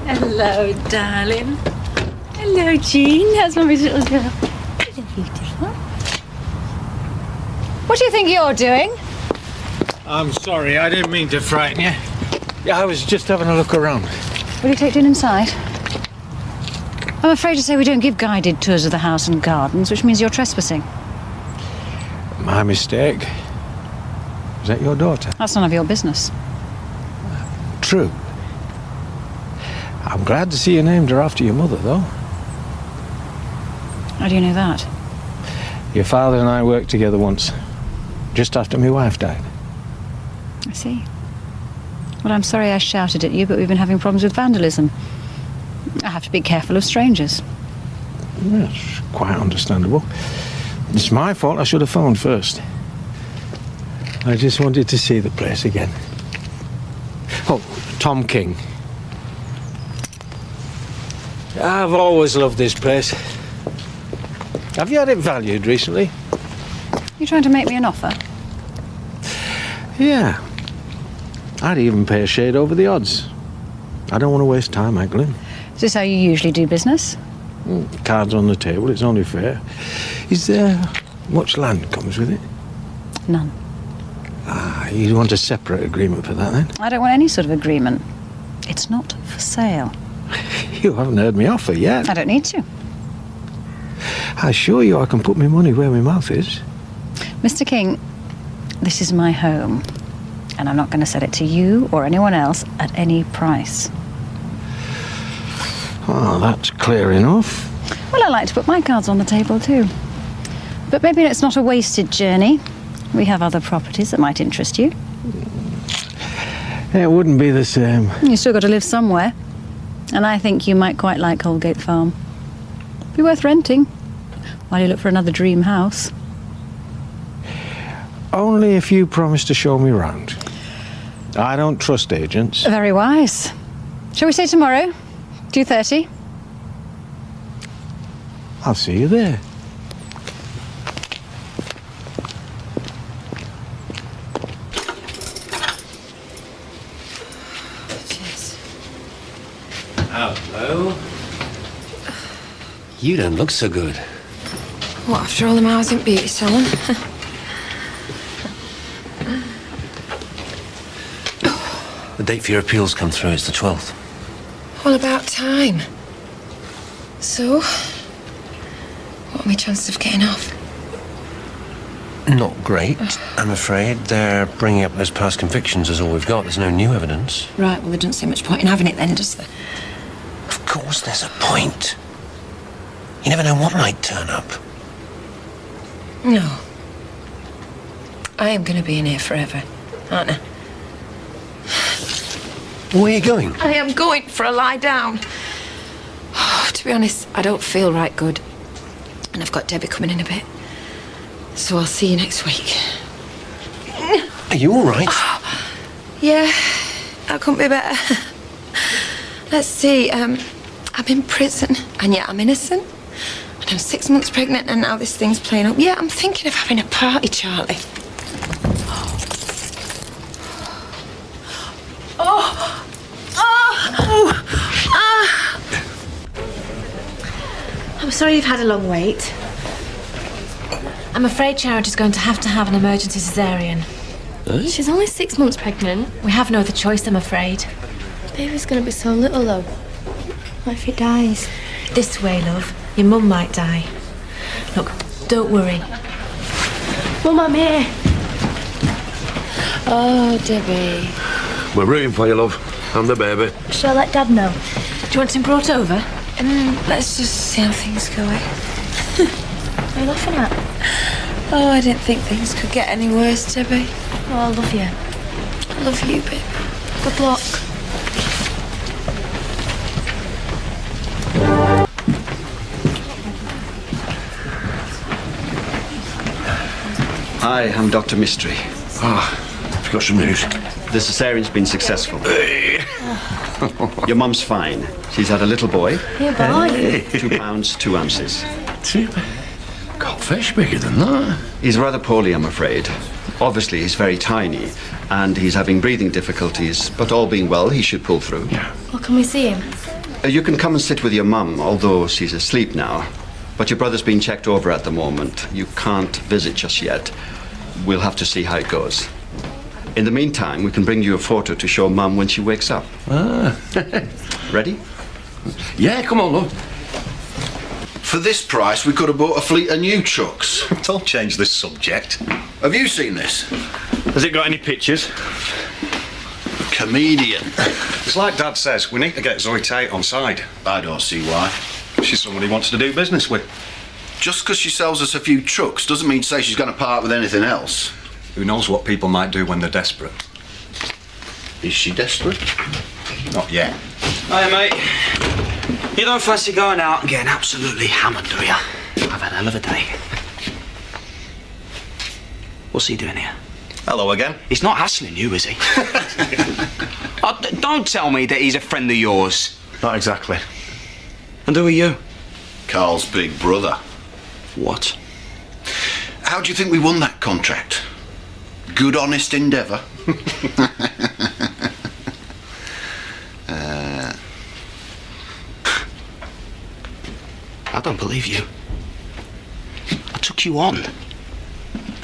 Hello, darling. Hello, Jean. How's my little girl? Hello, beautiful. What do you think you're doing? I'm sorry, I didn't mean to frighten you. Yeah, I was just having a look around. Will you take Jean inside? I'm afraid to say we don't give guided tours of the house and gardens, which means you're trespassing. My mistake. Was that your daughter? That's none of your business. True. I'm glad to see you named her after your mother, though. How do you know that? Your father and I worked together once, just after my wife died. I see. Well, I'm sorry I shouted at you, but we've been having problems with vandalism. I have to be careful of strangers. That's quite understandable. It's my fault. I should have phoned first. I just wanted to see the place again. Oh, Tom King. I've always loved this place. Have you had it valued recently? You trying to make me an offer? Yeah. I'd even pay a shade over the odds. I don't want to waste time haggling. Is this how you usually do business? Cards on the table, it's only fair. Is there much land comes with it? None. Ah, you want a separate agreement for that then? I don't want any sort of agreement. It's not for sale. You haven't heard me offer yet. I don't need to. I assure you I can put my money where my mouth is. Mr. King, this is my home. And I'm not going to sell it to you or anyone else at any price. Oh, that's clear enough. Well, I like to put my cards on the table too. But maybe it's not a wasted journey. We have other properties that might interest you. It wouldn't be the same. You still got to live somewhere. And I think you might quite like Holgate Farm. Be worth renting while you look for another dream house. Only if you promise to show me round. I don't trust agents. Very wise. Shall we say tomorrow? 2:30? I'll see you there. Hello. You don't look so good. What, after all them hours in beauty salon? The date for your appeals come through. It's the 12th. Well, about time. So, what are my chances of getting off? Not great, I'm afraid. They're bringing up those past convictions as all we've got. There's no new evidence. Right, well, there doesn't seem much point in having it then, does there? Of course there's a point. You never know what might turn up. No. I am going to be in here forever, aren't I? Where are you going? I am going for a lie down. To be honest, I don't feel right good. And I've got Debbie coming in a bit. So I'll see you next week. Are you all right? Yeah, that couldn't be better. Let's see, I'm in prison, and yet I'm innocent. And I'm 6 months pregnant, and now this thing's playing up. Yeah, I'm thinking of having a party, Charlie. I'm sorry you've had a long wait. I'm afraid Charity's going to have an emergency cesarean. She's only 6 months pregnant. We have no other choice, I'm afraid. Baby's going to be so little, though. What if it dies? This way, love. Your mum might die. Look, don't worry. Mum, I'm here. Oh, Debbie. We're rooting for you, love. And the baby. Shall I let Dad know? Do you want him brought over? Let's just see how things go. What are you laughing at? Oh, I didn't think things could get any worse, Debbie. Oh, I love you. I love you, babe. Good luck. Hi, I'm Dr. Mystery. I've got some news. The cesarean's been successful. Your mum's fine. She's had a little boy. Yeah, boy. 2 pounds, 2 ounces. God, fish bigger than that. He's rather poorly, I'm afraid. Obviously, he's very tiny, and he's having breathing difficulties, but all being well, he should pull through. Well, can we see him? You can come and sit with your mum, although she's asleep now. But your brother's being checked over at the moment. You can't visit just yet. We'll have to see how it goes. In the meantime, we can bring you a photo to show Mum when she wakes up. Ready? Yeah, come on, love. For this price, we could have bought a fleet of new trucks. Don't change this subject. Have you seen this? Has it got any pictures? Comedian. It's like Dad says, we need to get Zoe Tate on side. I don't see why. She's somebody he wants to do business with. Just because she sells us a few trucks doesn't mean to say she's going to part with anything else. Who knows what people might do when they're desperate? Is she desperate? Not yet. Hey, mate. You don't fancy going out and getting absolutely hammered, do you? I've had a hell of a day. What's he doing here? Hello again. He's not hassling you, is he? Don't tell me that he's a friend of yours. Not exactly. And who are you? Carl's big brother. What? How do you think we won that contract? Good, honest endeavour. I don't believe you. I took you on.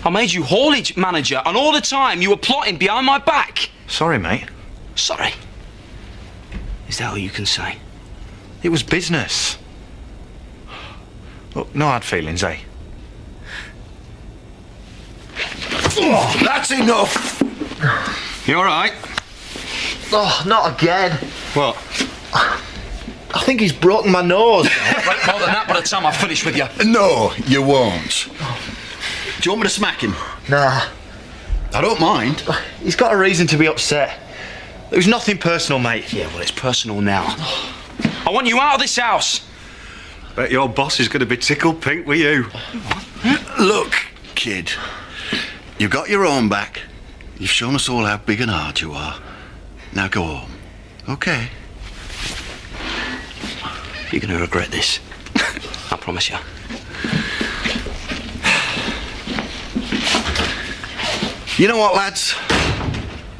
I made you haulage manager, and all the time you were plotting behind my back. Sorry, mate. Sorry? Is that all you can say? It was business. Look, no hard feelings, eh? Oh, that's enough! You all right? Oh, not again. What? I think he's broken my nose. Right, more than that by the time I finish with you. No, you won't. Do you want me to smack him? Nah. I don't mind. He's got a reason to be upset. It was nothing personal, mate. Yeah, well, it's personal now. I want you out of this house. Bet your boss is going to be tickled pink with you. Look, kid. You've got your own back. You've shown us all how big and hard you are. Now go home. Okay? You're going to regret this. I promise you. You know what, lads?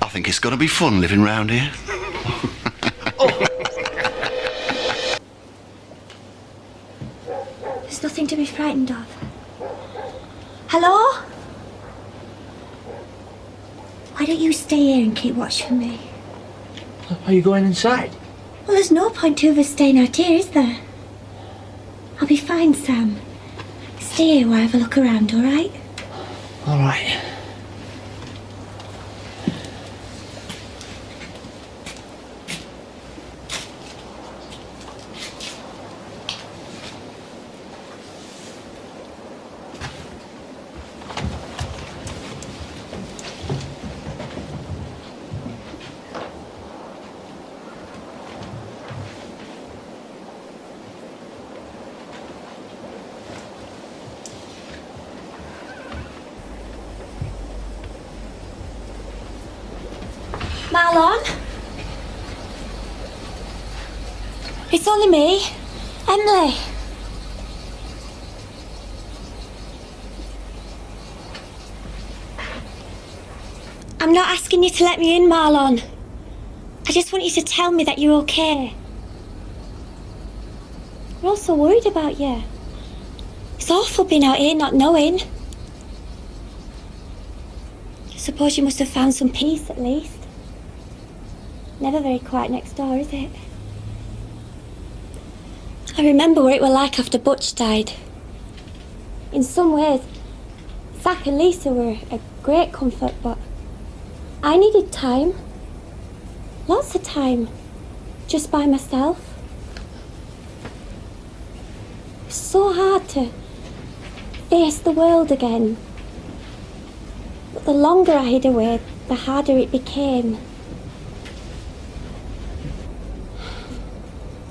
I think it's going to be fun living round here. There's nothing to be frightened of. Hello? Why don't you stay here and keep watch for me? Are you going inside? Well, there's no point to us staying out here, is there? I'll be fine, Sam. Stay here while I have a look around, all right? All right. Marlon? It's only me, Emily. I'm not asking you to let me in, Marlon. I just want you to tell me that you're okay. We're all so worried about you. It's awful being out here not knowing. Suppose you must have found some peace at least. Never very quiet next door, is it? I remember what it was like after Butch died. In some ways, Zach and Lisa were a great comfort, but I needed time. Lots of time. Just by myself. It's so hard to face the world again. But the longer I hid away, the harder it became.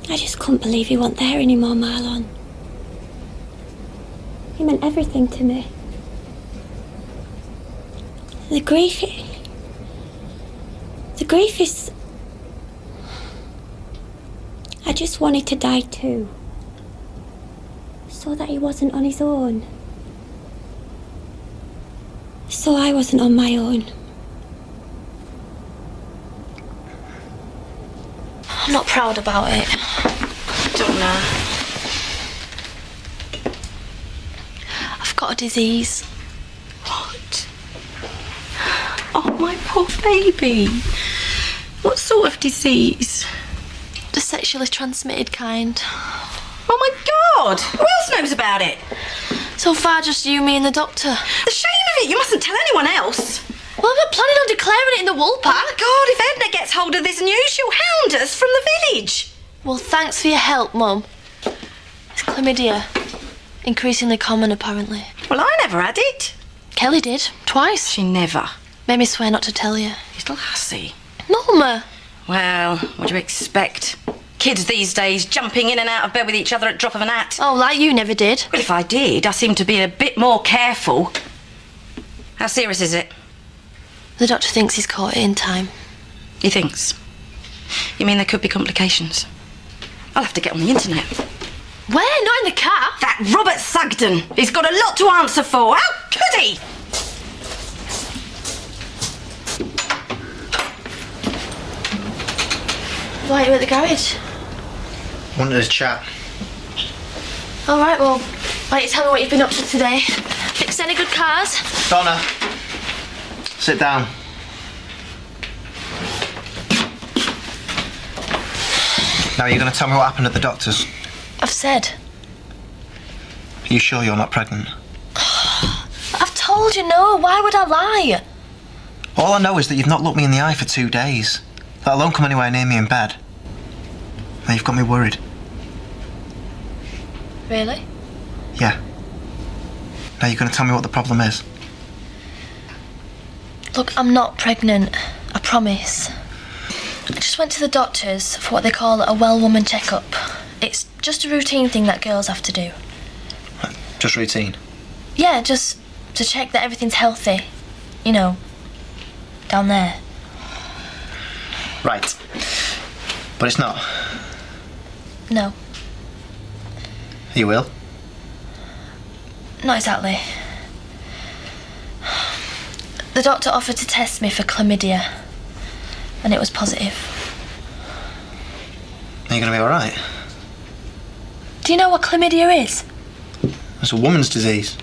I just couldn't believe he wasn't there anymore, Marlon. He meant everything to me. The grief is... I just wanted to die too. So that he wasn't on his own. So I wasn't on my own. I'm not proud about it. I don't know. I've got a disease. What? Oh, my poor baby. What sort of disease? The sexually transmitted kind. Oh my God! Who else knows about it? So far, just you, me and the doctor. The shame of it! You mustn't tell anyone else. Well, I'm not planning on declaring it in the wool pack. Oh my God, if Edna gets hold of this news, she'll hound us from the village. Well, thanks for your help, Mum. It's chlamydia. Increasingly common, apparently. Well, I never had it. Kelly did. Twice. She never. Made me swear not to tell you. Little hussy. Mum! Well, what do you expect? Kids these days jumping in and out of bed with each other at drop of an hat. Oh, like you never did. Well, if I did, I seem to be a bit more careful. How serious is it? The doctor thinks he's caught it in time. He thinks? You mean there could be complications? I'll have to get on the internet. Where? Not in the car? That Robert Sugden! He's got a lot to answer for. How could he? Why are you at the garage? Wanted to chat. All right, well, why don't you tell me what you've been up to today? Fixed any good cars? Donna, sit down. Now you're going to tell me what happened at the doctor's. I've said. Are you sure you're not pregnant? I've told you no. Why would I lie? All I know is that you've not looked me in the eye for 2 days, let alone come anywhere near me in bed. Now you've got me worried. Really? Yeah. Now you're going to tell me what the problem is. Look, I'm not pregnant. I promise. I just went to the doctors for what they call a well woman checkup. It's just a routine thing that girls have to do. Just routine? Yeah, just to check that everything's healthy. You know, down there. Right. But it's not. No, You will? not exactly. The doctor offered to test me for chlamydia, and it was positive. Are you going to be alright? Do you know what chlamydia is? It's a woman's disease.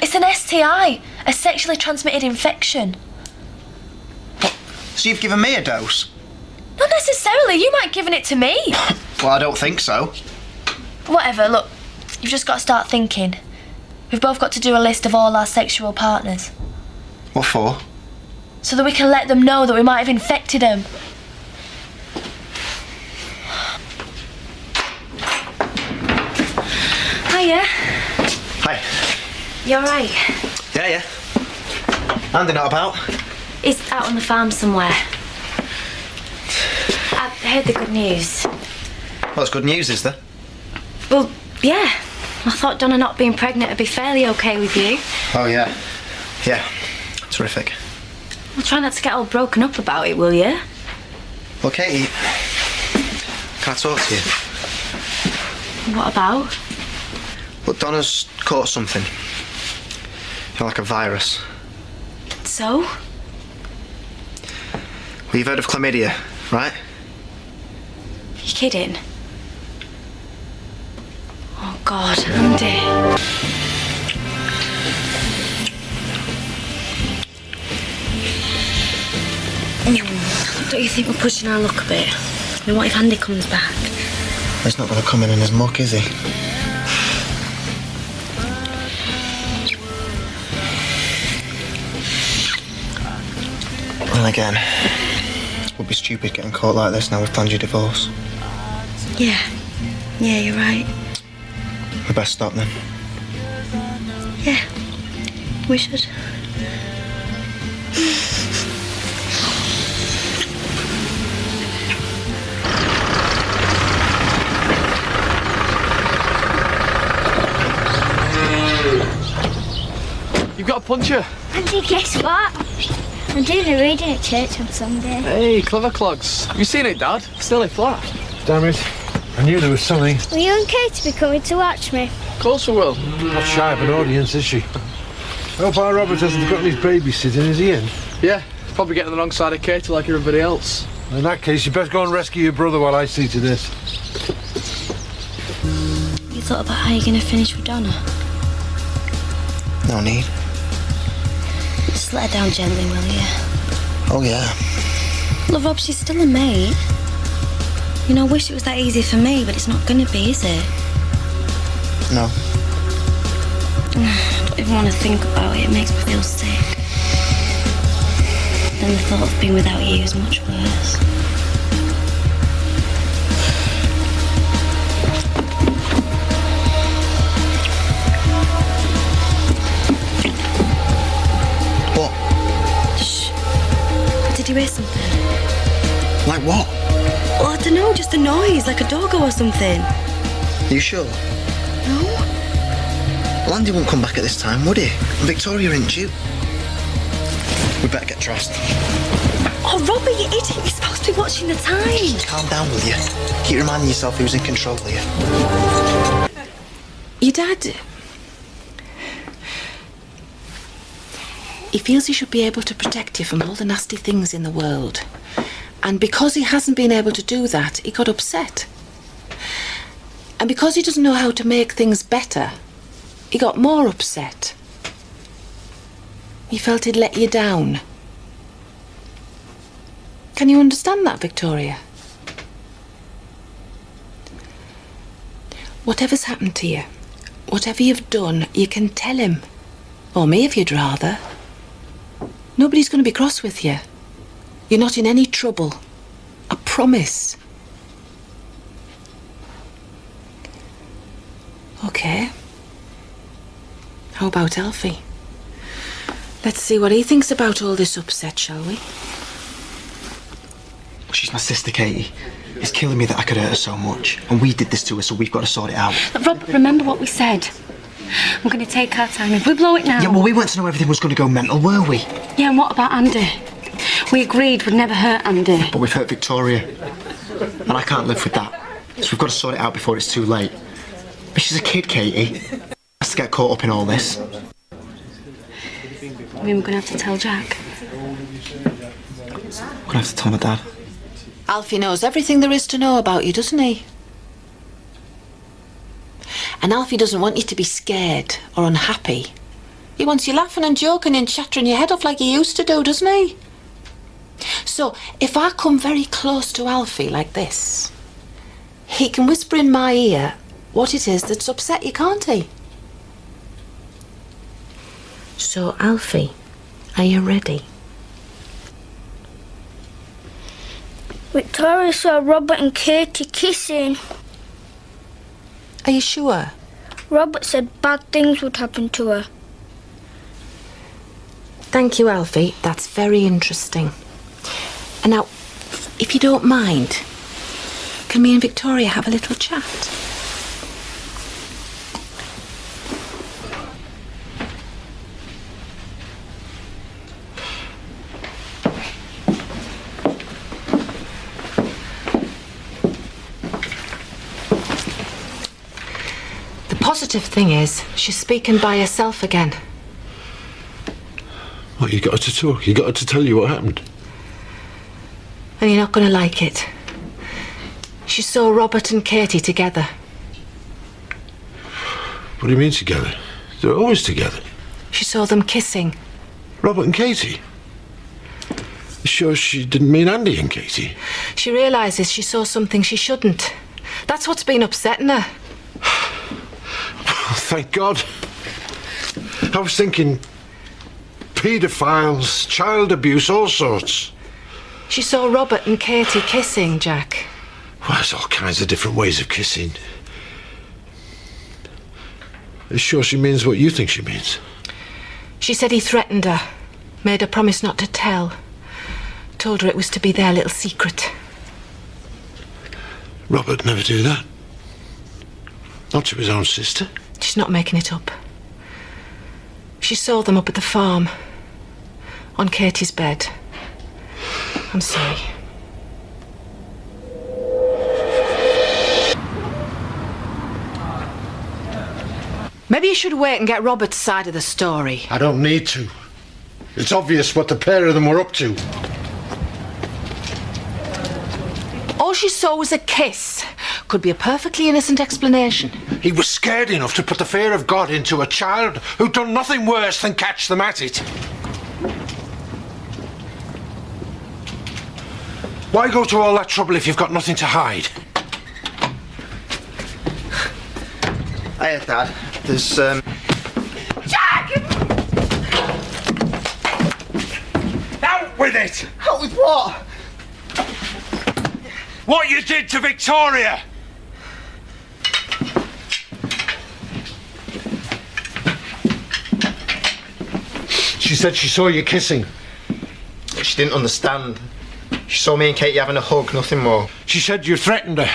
It's an STI, a sexually transmitted infection. So you've given me a dose? Not necessarily, you might have given it to me. Well, I don't think so. Whatever, look, you've just got to start thinking. We've both got to do a list of all our sexual partners, What for? so that we can let them know that we might have infected them. Hiya. Hi. You alright? Yeah. Andy not about? He's out on the farm somewhere. I've heard the good news. Well, it's good news, is there? Well, yeah. I thought Donna not being pregnant would be fairly okay with you. Oh, yeah. Yeah. Terrific. Well, try not to get all broken up about it, will you? Well, Katie, can I talk to you? What about? Look, Donna's caught something. You know, like a virus. So? Well, you've heard of chlamydia, right? You kidding? Oh, God, Andy. Don't you think we're pushing our luck a bit? I mean, what if Andy comes back? He's not going to come in his muck, is he? And again, it would be stupid getting caught like this now we've planned your divorce. Yeah, you're right. We best stop then. Yeah, we should. You've got a puncher. Andy, guess what? I'm doing a reading at church on Sunday. Hey, clever clogs. Have you seen it, Dad? Still a flat. Damn it. I knew there was something. Will you and Katie be coming to watch me? Of course we will. Not shy of an audience, is she? I hope our Robert hasn't forgotten his babysitting, is he in? Yeah, he's probably getting the wrong side of Katie like everybody else. In that case, you best go and rescue your brother while I see to this. You thought about how you're going to finish with Donna? No need. Just let her down gently, will you? Oh, yeah. Look, Rob, she's still a mate. You know, I wish it was that easy for me, but it's not going to be, is it? No. I don't even want to think about it. It makes me feel sick. Then the thought of being without you is much worse. What? Shh. Did you hear something? Like what? Well, I don't know, just a noise, like a dog or something. Are you sure? No? Well, Andy won't come back at this time, would he? And Victoria ain't due. We better get dressed. Oh, Robert, you idiot. You're supposed to be watching the time. Calm down, will you? Keep reminding yourself who's in control here. Your dad... He feels he should be able to protect you from all the nasty things in the world. And because he hasn't been able to do that, he got upset. And because he doesn't know how to make things better, he got more upset. He felt he'd let you down. Can you understand that, Victoria? Whatever's happened to you, whatever you've done, you can tell him. Or me, if you'd rather. Nobody's going to be cross with you. You're not in any trouble. I promise. Okay. How about Alfie? Let's see what he thinks about all this upset, shall we? She's my sister, Katie. It's killing me that I could hurt her so much. And we did this to her, so we've got to sort it out. Rob, remember what we said. We're going to take our time. If we blow it now... Yeah, well, we weren't to know everything was going to go mental, were we? Yeah, and what about Andy? We agreed we'd never hurt Andy. But we've hurt Victoria. And I can't live with that. So we've got to sort it out before it's too late. But she's a kid, Katie. Has to get caught up in all this. I mean, we're going to have to tell Jack. I'm going to have to tell my dad. Alfie knows everything there is to know about you, doesn't he? And Alfie doesn't want you to be scared or unhappy. He wants you laughing and joking and chattering your head off like he used to do, doesn't he? So, if I come very close to Alfie like this, he can whisper in my ear what it is that's upset you, can't he? So, Alfie, are you ready? Victoria saw Robert and Katie kissing. Are you sure? Robert said bad things would happen to her. Thank you, Alfie. That's very interesting. And now, if you don't mind, can me and Victoria have a little chat? The positive thing is, she's speaking by herself again. What, you got her to talk? You got her to tell you what happened? And you're not going to like it. She saw Robert and Katie together. What do you mean together? They're always together. She saw them kissing. Robert and Katie? You sure she didn't mean Andy and Katie? She realises she saw something she shouldn't. That's what's been upsetting her. Oh, thank God. I was thinking paedophiles, child abuse, all sorts. She saw Robert and Katie kissing, Jack. Well, there's all kinds of different ways of kissing. Are you sure she means what you think she means? She said he threatened her, made her promise not to tell. Told her it was to be their little secret. Robert never do that. Not to his own sister. She's not making it up. She saw them up at the farm, on Katie's bed. I'm sorry. Maybe you should wait and get Robert's side of the story. I don't need to. It's obvious what the pair of them were up to. All she saw was a kiss. Could be a perfectly innocent explanation. He was scared enough to put the fear of God into a child who'd done nothing worse than catch them at it. Why go to all that trouble if you've got nothing to hide? Hiya, Dad. There's, Jack! Out with it! Out with what? What you did to Victoria! She said she saw you kissing. She didn't understand. She saw me and Katie having a hug, nothing more. She said you threatened her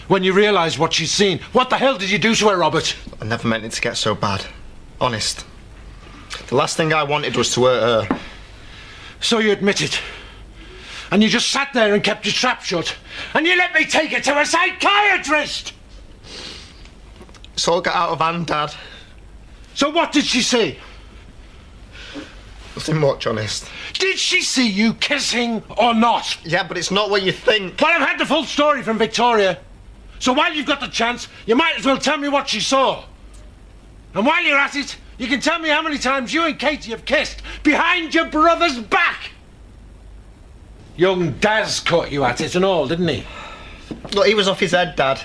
when you realised what she'd seen. What the hell did you do to her, Robert? I never meant it to get so bad. Honest. The last thing I wanted was to hurt her. So you admit it. And you just sat there and kept your trap shut. And you let me take her to a psychiatrist! It's all got out of hand, Dad. So what did she say? Nothing much, honest. Did she see you kissing or not? Yeah, but it's not what you think. Well, I've had the full story from Victoria. So while you've got the chance, you might as well tell me what she saw. And while you're at it, you can tell me how many times you and Katie have kissed behind your brother's back. Young Daz caught you at it and all, didn't he? Look, he was off his head, Dad.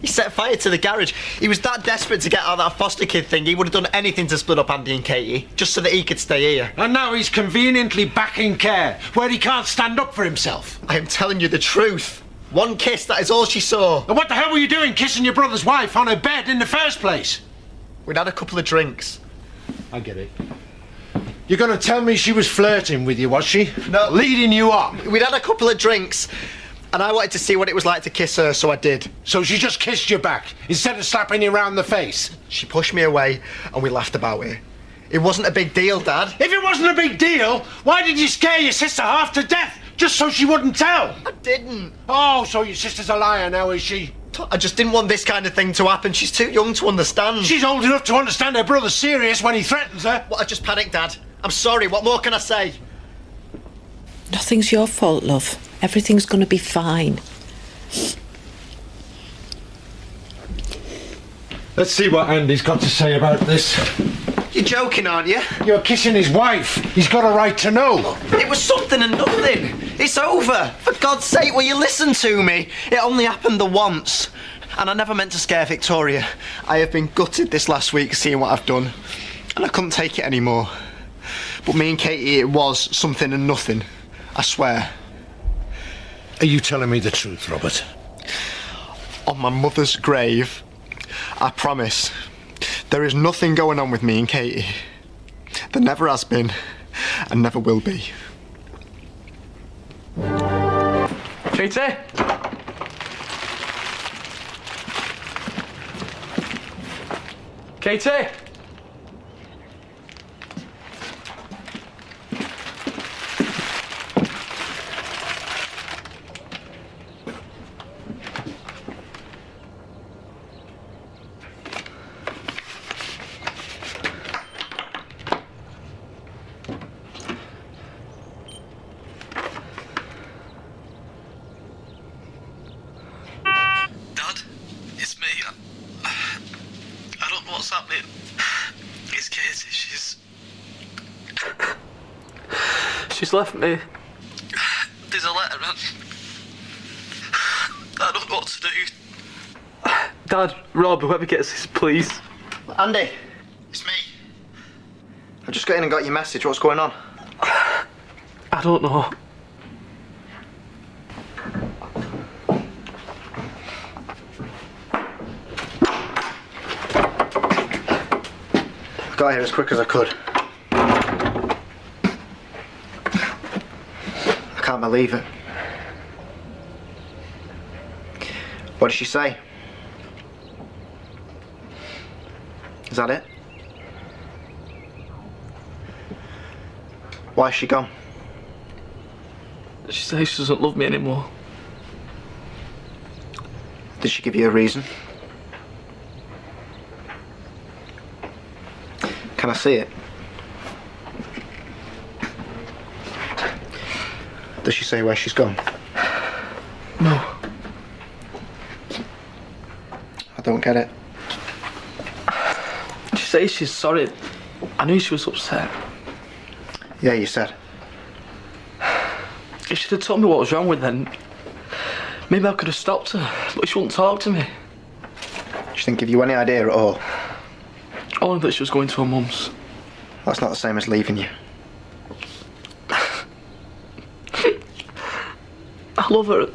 He set fire to the garage. He was that desperate to get out of that foster kid thing, he would have done anything to split up Andy and Katie, just so that he could stay here. And now he's conveniently back in care, where he can't stand up for himself. I am telling you the truth. One kiss, that is all she saw. And what the hell were you doing kissing your brother's wife on her bed in the first place? We'd had a couple of drinks. I get it. You're going to tell me she was flirting with you, was she? No. Leading you on? We'd had a couple of drinks, and I wanted to see what it was like to kiss her, so I did. So she just kissed you back, instead of slapping you round the face? She pushed me away, and we laughed about it. It wasn't a big deal, Dad. If it wasn't a big deal, why did you scare your sister half to death, just so she wouldn't tell? I didn't. Oh, so your sister's a liar now, is she? I just didn't want this kind of thing to happen. She's too young to understand. She's old enough to understand her brother's serious when he threatens her. Well, I just panicked, Dad. I'm sorry. What more can I say? Nothing's your fault, love. Everything's going to be fine. Let's see what Andy's got to say about this. You're joking, aren't you? You're kissing his wife. He's got a right to know. It was something and nothing. It's over. For God's sake, will you listen to me? It only happened the once. And I never meant to scare Victoria. I have been gutted this last week seeing what I've done. And I couldn't take it anymore. But me and Katie, it was something and nothing. I swear. Are you telling me the truth, Robert? On my mother's grave, I promise, there is nothing going on with me and Katie. There never has been, and never will be. Katie? Katie? Dad, it's me. I don't know what's happening. It's Katie, She's left me. There's a letter and I don't know what to do. Dad, Rob, whoever gets this, please. Andy, it's me. I just got in and got your message. What's going on? I don't know. I got here as quick as I could. I can't believe it. What did she say? Is that it? Why is she gone? She says she doesn't love me anymore. Did she give you a reason? Can I see it? Does she say where she's gone? No. I don't get it. She says she's sorry. I knew she was upset. Yeah, you said. If she'd have told me what was wrong with her, then maybe I could have stopped her, but she wouldn't talk to me. She didn't give you any idea at all? Only that she was going to her mum's. That's not the same as leaving you. I love her.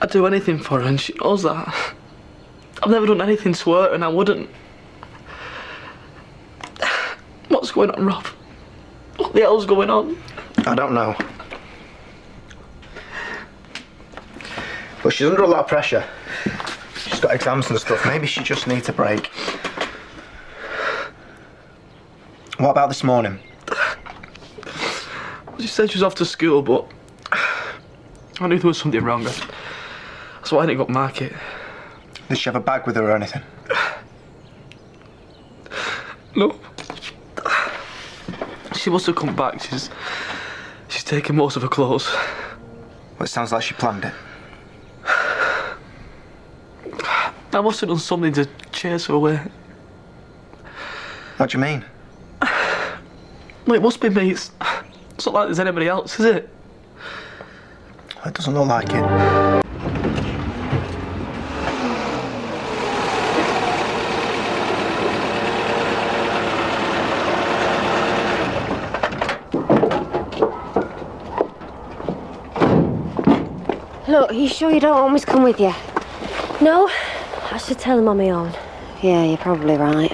I'd do anything for her and she knows that. I've never done anything to her and I wouldn't. What's going on, Rob? What the hell's going on? I don't know. But she's under a lot of pressure. She's got exams and stuff. Maybe she just needs a break. What about this morning? She said she was off to school, but I knew there was something wrong. That's why I didn't go up market. Did she have a bag with her or anything? No. She must have come back. She's taken most of her clothes. Well, it sounds like she planned it. I must have done something to chase her away. What do you mean? Well, it must be me. It's not like there's anybody else, is it? Well, it doesn't look like it. Look, are you sure you don't want me to come with you? No, I should tell him on my own. Yeah, you're probably right.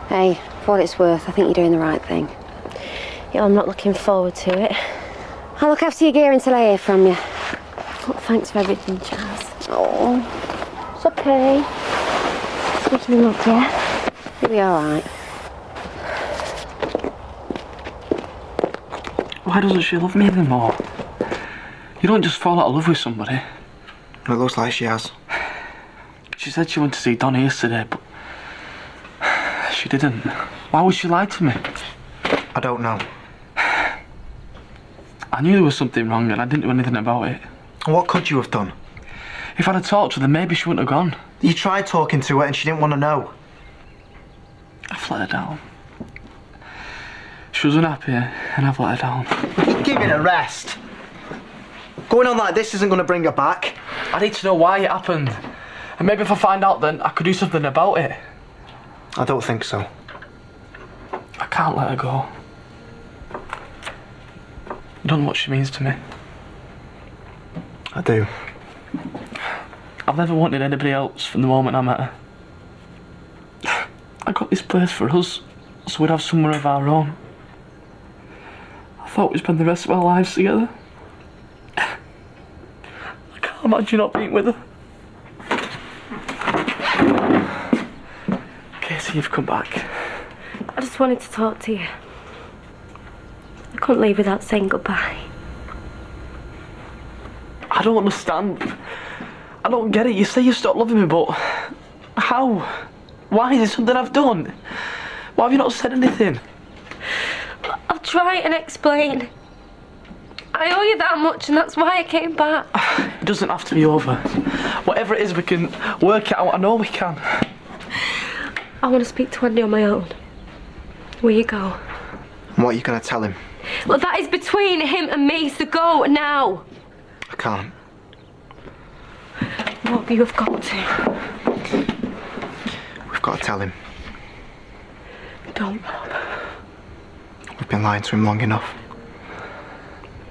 Hey, for what it's worth, I think you're doing the right thing. Yeah, I'm not looking forward to it. I'll look after your gear until I hear from you. Well, thanks for everything, Charles. Oh, it's okay. Speaking of luck, yeah? You'll be all right. Why doesn't she love me anymore? You don't just fall out of love with somebody. It looks like she has. She said she went to see Donnie yesterday, but she didn't. Why would she lie to me? I don't know. I knew there was something wrong and I didn't do anything about it. What could you have done? If I'd have talked to her, then maybe she wouldn't have gone. You tried talking to her and she didn't want to know. I've let her down. She was unhappy and I've let her down. Give it a rest. Going on like this isn't going to bring her back. I need to know why it happened. And maybe if I find out, then I could do something about it. I don't think so. I can't let her go. You don't know what she means to me. I do. I've never wanted anybody else from the moment I met her. I got this place for us, so we'd have somewhere of our own. I thought we'd spend the rest of our lives together. I can't imagine not being with her. Katie, you've come back. I just wanted to talk to you. I couldn't leave without saying goodbye. I don't understand. I don't get it. You say you stopped loving me, but how? Why? Is it something I've done? Why have you not said anything? I'll try and explain. I owe you that much, and that's why I came back. It doesn't have to be over. Whatever it is, we can work it out. I know we can. I want to speak to Andy on my own. Will you go? And what are you going to tell him? Well, that is between him and me, so go now. I can't. Rob, you have got to. We've got to tell him. Don't, Rob. We've been lying to him long enough.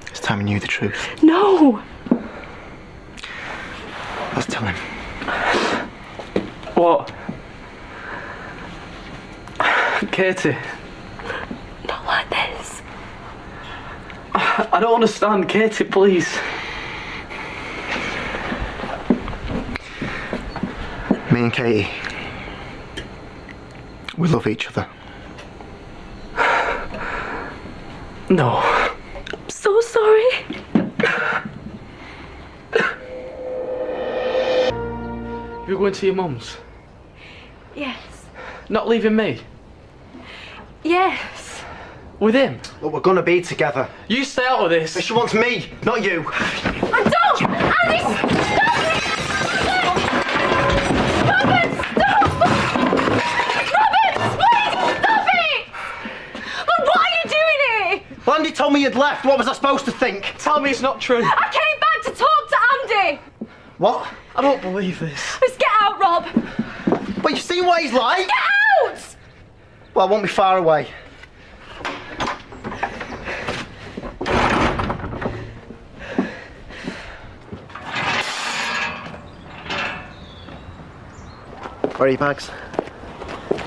It's time he knew the truth. No! Let's tell him. What? Katie. Not like this. I don't understand. Katie, please. Me and Katie, we love each other. No. I'm so sorry. You're going to your mum's? Yes. Not leaving me? Yes. With him? Look, we're gonna be together. You stay out of this. She wants me, not you. I don't! Andy, stop it! Robert, stop! Robert, please, stop it! But why are you doing it? Well, Andy told me you'd left. What was I supposed to think? Tell me it's not true. I came back to talk to Andy. What? I don't believe this. Let's get out, Rob. But you've seen what he's like. Get out! Well, I won't be far away. Where are your bags?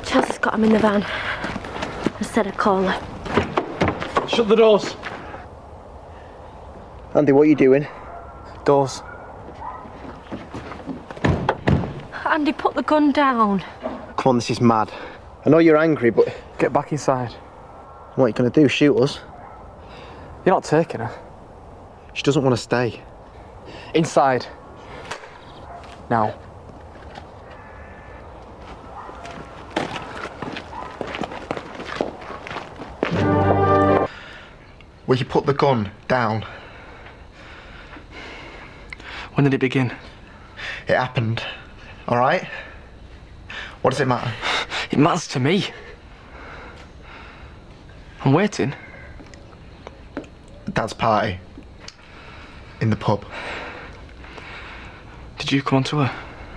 Chelsea's got them in the van. I said I'd call her. Shut the doors. Andy, what are you doing? Doors. Andy, put the gun down. Come on, this is mad. I know you're angry, but... Get back inside. What are you going to do, shoot us? You're not taking her. She doesn't want to stay. Inside. Now. Will you put the gun down? When did it begin? It happened. All right? What does it matter? It matters to me. I'm waiting. Dad's party. In the pub. Did you come on to her?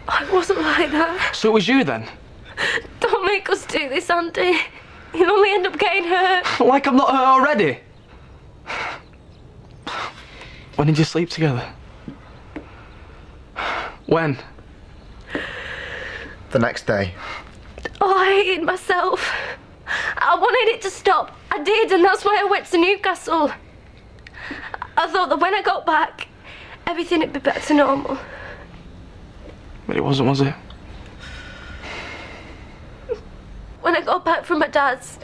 I wasn't like that. So it was you then? Don't make us do this, Andy. You'll only end up getting hurt. Like I'm not hurt already? When did you sleep together? When? The next day. Oh, I hated myself. I wanted it to stop. I did, and that's why I went to Newcastle. I thought that when I got back, everything would be back to normal. But it wasn't, was it? When I got back from my dad's,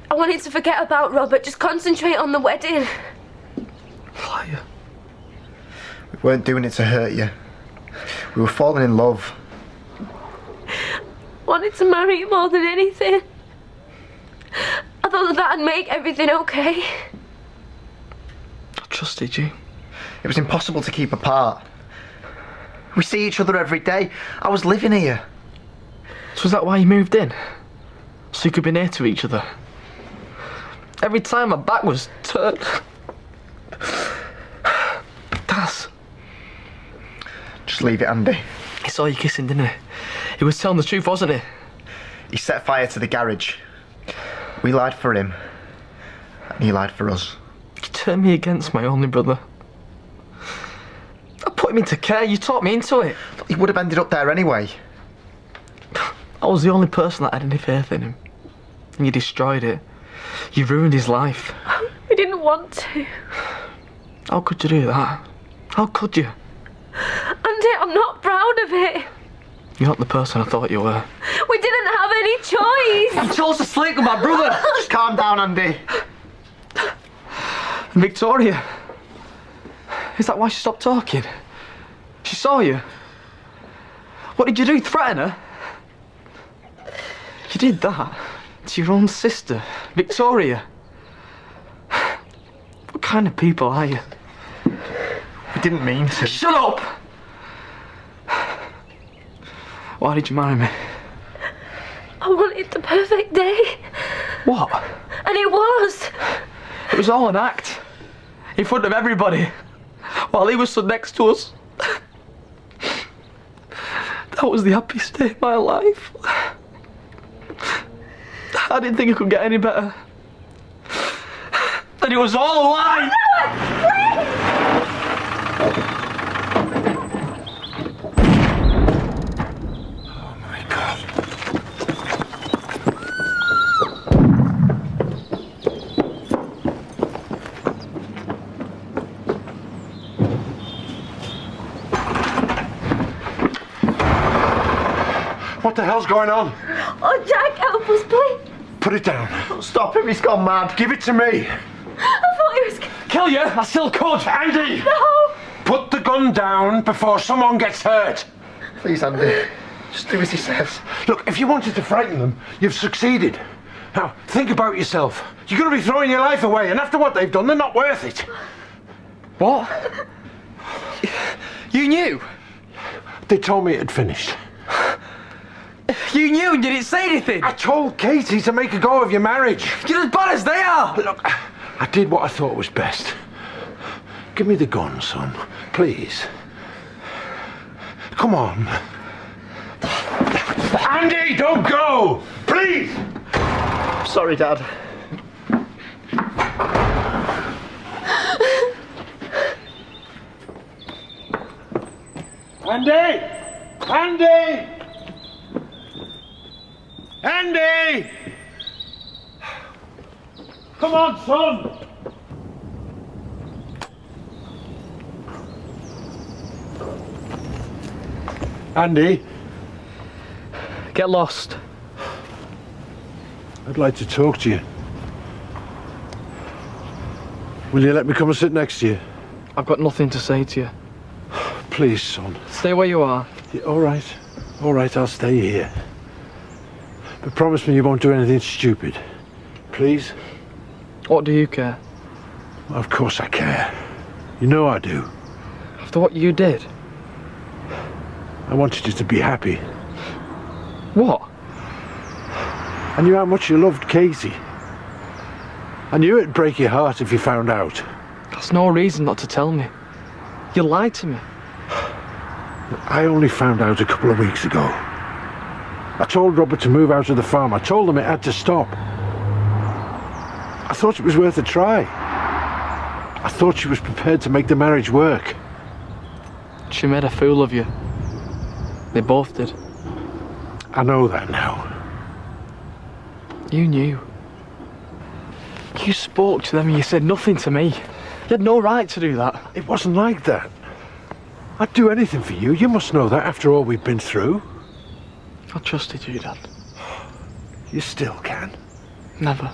I wanted to forget about Robert, just concentrate on the wedding. Liar. We weren't doing it to hurt you. We were falling in love. Wanted to marry you more than anything. I thought that that'd make everything okay. I trusted you. It was impossible to keep apart. We see each other every day. I was living here. So was that why you moved in? So you could be near to each other? Every time my back was turned. Daz. Just leave it, Andy. He saw you kissing, didn't he? He was telling the truth, wasn't he? He set fire to the garage. We lied for him. And he lied for us. You turned me against my only brother. I put him into care, you talked me into it. He would have ended up there anyway. I was the only person that had any faith in him. And you destroyed it. You ruined his life. We didn't want to. How could you do that? How could you? Andy, I'm not proud of it. You're not the person I thought you were. We didn't have any choice. You chose to sleep with my brother. Just calm down, Andy. And Victoria. Is that why she stopped talking? She saw you. What did you do? Threaten her? You did that to your own sister, Victoria. What kind of people are you? We didn't mean to. Shut up! Why did you marry me? I wanted the perfect day. What? And it was. It was all an act. In front of everybody. While he was stood next to us. That was the happiest day of my life. I didn't think it could get any better. And it was all a lie! Oh my God. What the hell's going on? Oh, Jack, help us, please. Put it down. Stop him, he's gone mad. Give it to me. I thought he was... Kill you? I still could. Andy! No! Put the gun down before someone gets hurt. Please, Andy. Just do as he says. Look, if you wanted to frighten them, you've succeeded. Now, think about yourself. You're going to be throwing your life away, and after what they've done, they're not worth it. What? You knew? They told me it had finished. You knew and you didn't say anything? I told Katie to make a go of your marriage. You're as bad as they are! Look, I did what I thought was best. Give me the gun, son. Please. Come on. Andy, don't go! Please! Sorry, Dad. Andy! Andy! Andy! Come on, son! Andy? Get lost. I'd like to talk to you. Will you let me come and sit next to you? I've got nothing to say to you. Please, son. Stay where you are. Yeah, all right, I'll stay here. But promise me you won't do anything stupid. Please? What do you care? Of course I care. You know I do. After what you did? I wanted you to be happy. What? I knew how much you loved Katie. I knew it'd break your heart if you found out. That's no reason not to tell me. You lied to me. I only found out a couple of weeks ago. I told Robert to move out of the farm. I told him it had to stop. I thought it was worth a try. I thought she was prepared to make the marriage work. She made a fool of you. They both did. I know that now. You knew. You spoke to them and you said nothing to me. You had no right to do that. It wasn't like that. I'd do anything for you. You must know that after all we've been through. I trusted you, Dad. You still can. Never.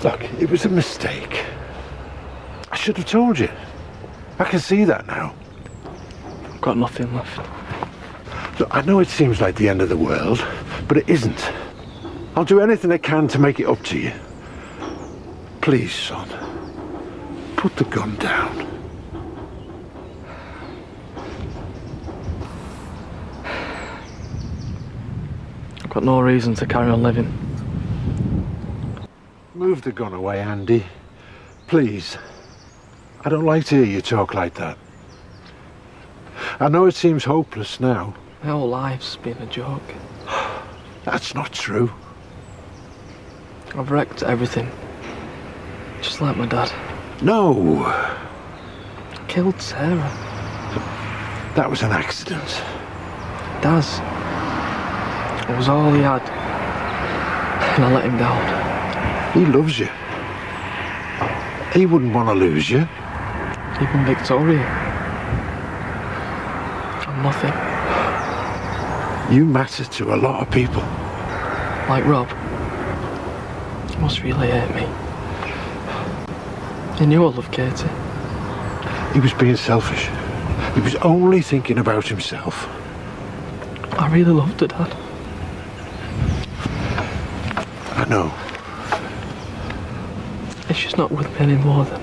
Look, it was a mistake. I should have told you. I can see that now. I've got nothing left. Look, I know it seems like the end of the world, but it isn't. I'll do anything I can to make it up to you. Please, son. Put the gun down. I've got no reason to carry on living. Move the gun away, Andy. Please. I don't like to hear you talk like that. I know it seems hopeless now. My whole life's been a joke. That's not true. I've wrecked everything. Just like my dad. No. I killed Sarah. That was an accident. Daz. It was all he had. And I let him down. He loves you. He wouldn't want to lose you. Even Victoria. I'm nothing. You matter to a lot of people. Like Rob. He must really hate me. He knew I loved Katie. He was being selfish. He was only thinking about himself. I really loved her, Dad. I know. If she's not with me anymore, then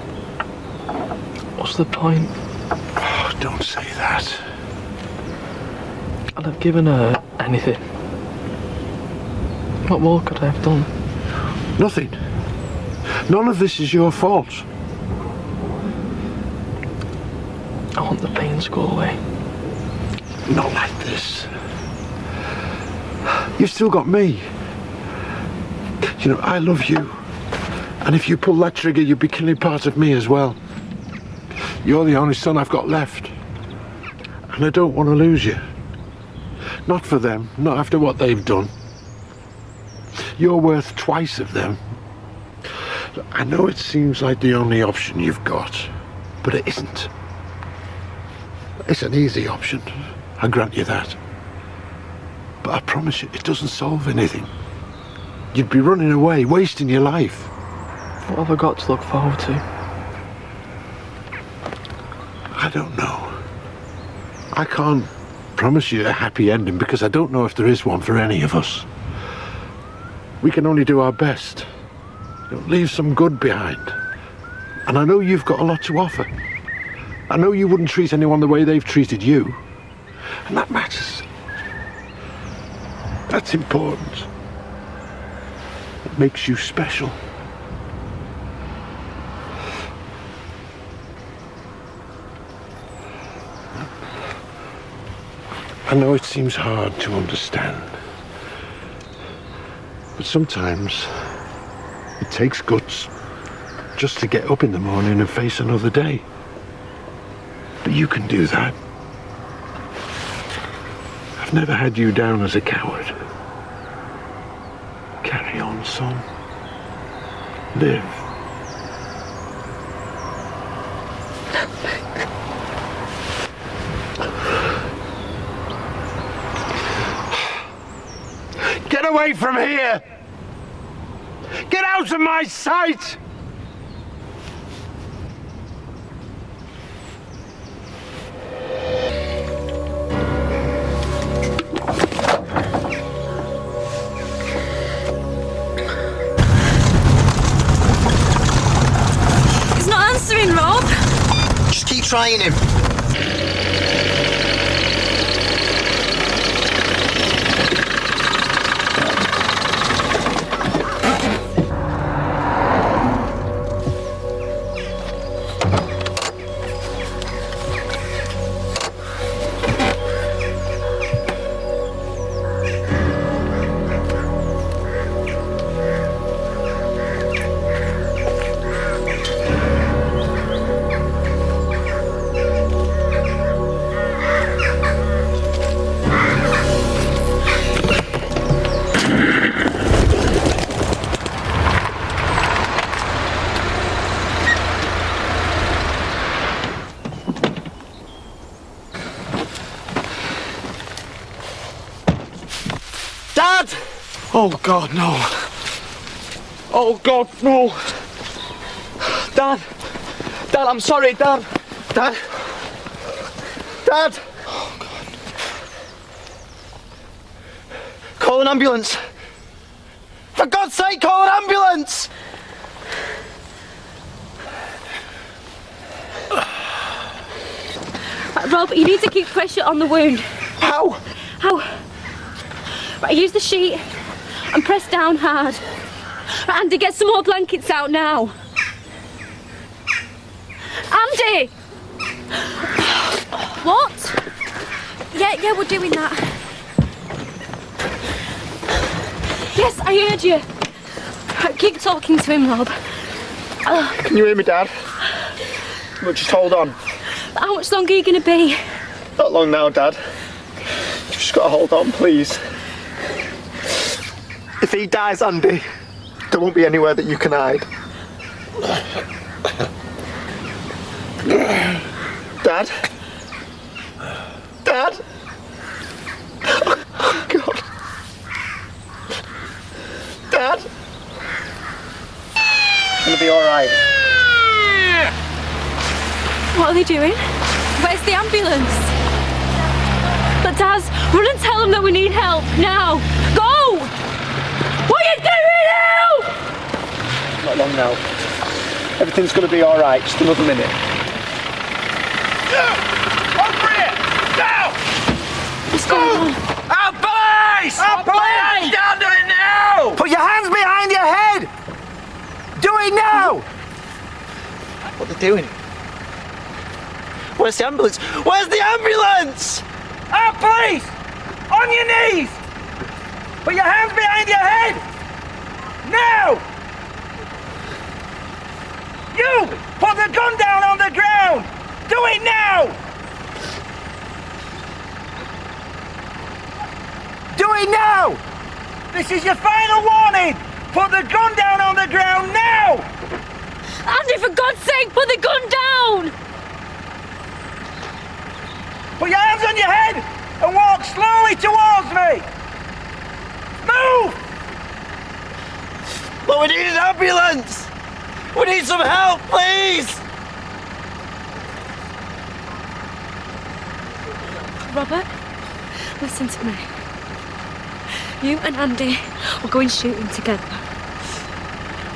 what's the point? Oh, don't say that. I'd have given her anything. What more could I have done? Nothing. None of this is your fault. I want the pain to go away. Not like this. You've still got me. You know, I love you. And if you pull that trigger, you'll be killing part of me as well. You're the only son I've got left. And I don't want to lose you. Not for them, not after what they've done. You're worth twice of them. I know it seems like the only option you've got, but it isn't. It's an easy option, I grant you that. But I promise you, it doesn't solve anything. You'd be running away, wasting your life. What have I got to look forward to? I don't know. I can't promise you a happy ending because I don't know if there is one for any of us. We can only do our best. Leave some good behind. And I know you've got a lot to offer. I know you wouldn't treat anyone the way they've treated you. And that matters. That's important. It makes you special. I know it seems hard to understand, but sometimes it takes guts just to get up in the morning and face another day. But you can do that. I've never had you down as a coward. Carry on, son. Live. Get away from here! Get out of my sight! trying him. Dad! Oh, God, no. Oh, God, no. Dad. Dad, I'm sorry, Dad. Dad. Dad. Oh, God. Call an ambulance. For God's sake, call an ambulance! Right, Rob, you need to keep pressure on the wound. How? How? Right, use the sheet and press down hard. Right, Andy, get some more blankets out now. Andy! What? Yeah, we're doing that. Yes, I heard you. Right, keep talking to him, Rob. Can you hear me, Dad? Look, just hold on. How much longer are you going to be? Not long now, Dad. Just gotta hold on, please. If he dies, Andy, there won't be anywhere that you can hide. Dad? Dad? Oh, God. Dad? It's gonna be alright. What are they doing? Where's the ambulance? But Daz, run and tell them that we need help, now! Go! What are you doing now? Not long now. Everything's gonna be alright, just another minute. Over here! Now! What's going on? Our police! Our police! Down to it now! Put your hands behind your head! Do it now! What are they doing? Where's the ambulance? Where's the ambulance? Our police! On your knees! Put your hands behind your head! Now! You! Put the gun down on the ground! Do it now! Do it now! This is your final warning! Put the gun down on the ground now! Andy, for God's sake, put the gun down! Put your hands on your head and walk slowly towards me! Move! But we need an ambulance! We need some help, please! Robert, listen to me. You and Andy are going shooting together.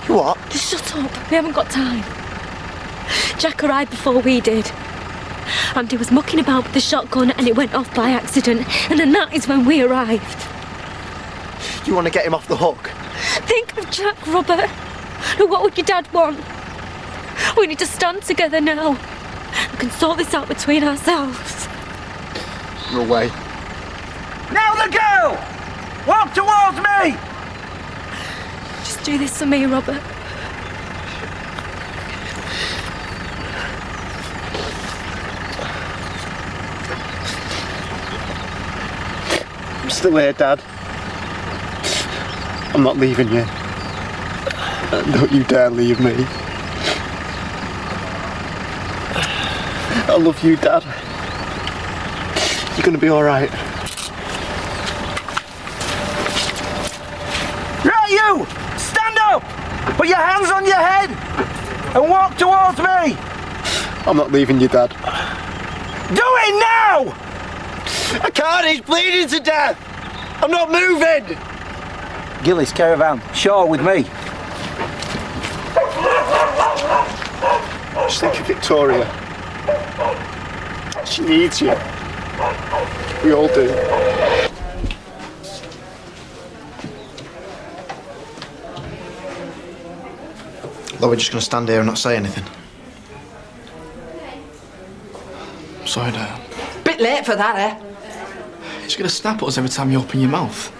You what? Just shut up. We haven't got time. Jack arrived before we did. Andy was mucking about with the shotgun and it went off by accident. And then that is when we arrived. You want to get him off the hook? Think of Jack, Robert. Now, what would your dad want? We need to stand together now. We can sort this out between ourselves. You're away. Now the girl! Walk towards me! Just do this for me, Robert. I'm still here, Dad. I'm not leaving you. Don't you dare leave me. I love you, Dad. You're gonna be alright. Right, you! Stand up! Put your hands on your head and walk towards me! I'm not leaving you, Dad. Do it now! I can't, he's bleeding to death! I'm not moving! Gillis, caravan, shore with me. Just think of Victoria. She needs you. We all do. Though we're just going to stand here and not say anything. Sorry, Dad. Bit late for that, eh? He's going to snap at us every time you open your mouth.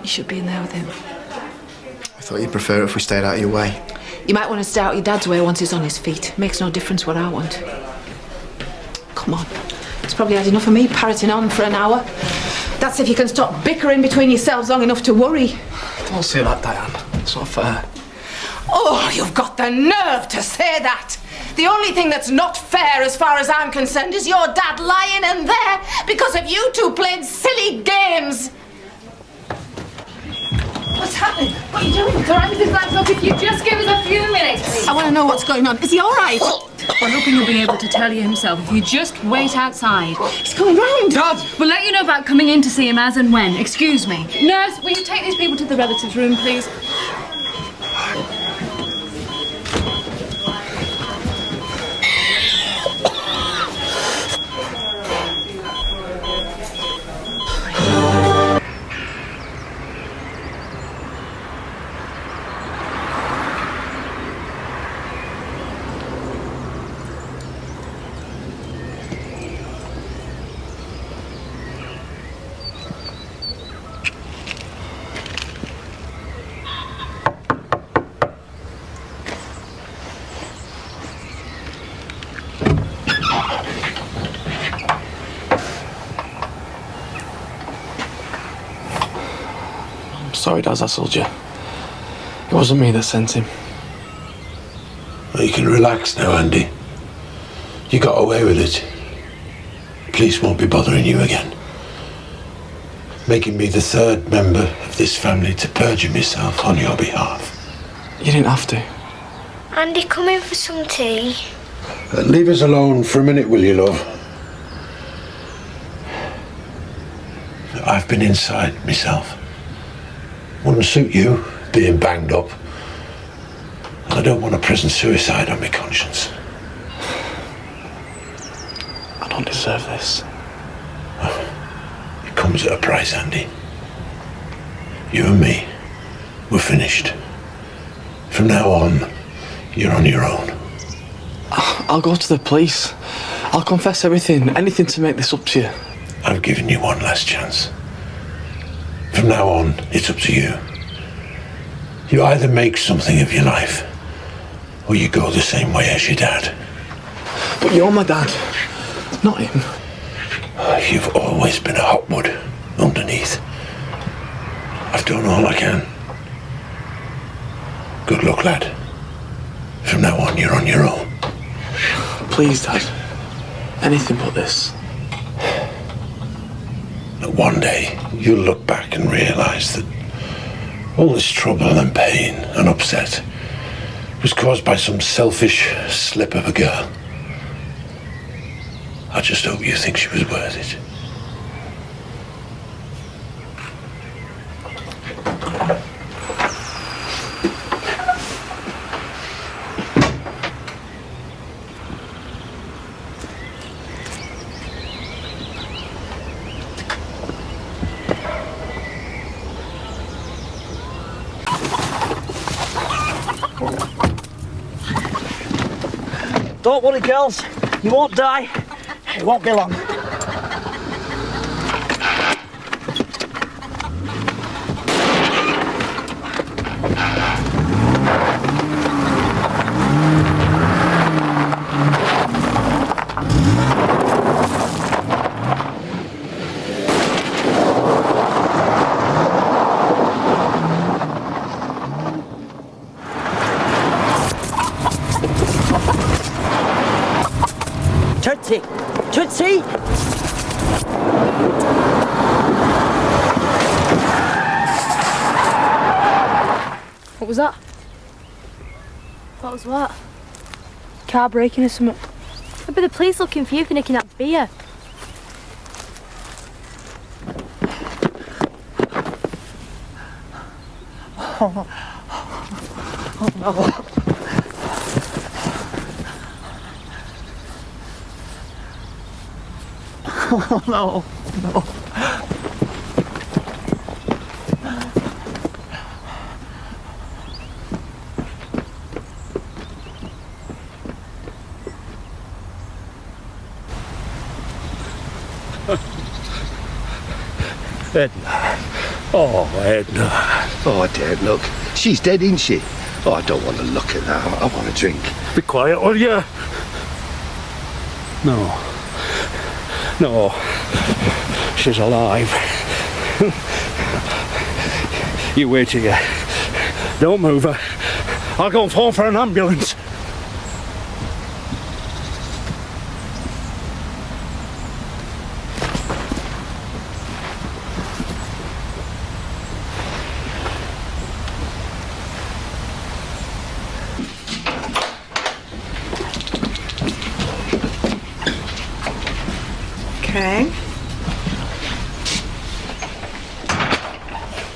You should be in there with him. I thought you'd prefer it if we stayed out of your way. You might want to stay out your dad's way once he's on his feet. Makes no difference what I want. Come on. It's probably had enough of me parroting on for an hour. That's if you can stop bickering between yourselves long enough to worry. Don't say that, Diane. It's not fair. Oh, you've got the nerve to say that! The only thing that's not fair as far as I'm concerned is your dad lying in there because of you two playing silly games! What's happening? What are you doing? It's all right, Mrs. Blackstock, if you just give us a few minutes, please. I want to know what's going on. Is he all right? I'm hoping he'll be able to tell you himself if you just wait outside. He's coming round! Dad! We'll let you know about coming in to see him as and when. Excuse me. Nurse, will you take these people to the relatives' room, please? Sorry, Daz, I told you. It wasn't me that sent him. Well, you can relax now, Andy. You got away with it. Police won't be bothering you again. Making me the third member of this family to perjure myself on your behalf. You didn't have to. Andy, come in for some tea. Leave us alone for a minute, will you, love? I've been inside myself. Wouldn't suit you, being banged up. And I don't want a prison suicide on my conscience. I don't deserve this. It comes at a price, Andy. You and me, we're finished. From now on, you're on your own. I'll go to the police. I'll confess everything, anything to make this up to you. I've given you one last chance. From now on, it's up to you. You either make something of your life, or you go the same way as your dad. But you're my dad, not him. You've always been a hotwood underneath. I've done all I can. Good luck, lad. From now on, you're on your own. Please, Dad. Anything but this. One day, you'll look back and realise that all this trouble and pain and upset was caused by some selfish slip of a girl. I just hope you think she was worth it. Don't worry, girls. You won't die. It won't be long. Tootsie! Tootsie! What was that? What was what? Car braking or something. Maybe the police looking for you for nicking that beer. Oh no. No, no. Edna. Oh, Edna. Oh, I daren't look. She's dead, isn't she? Oh, I don't want to look at that. I want a drink. Be quiet, will you? No. No. She's alive. You wait here. Don't move her. I'll go and phone for an ambulance. Okay.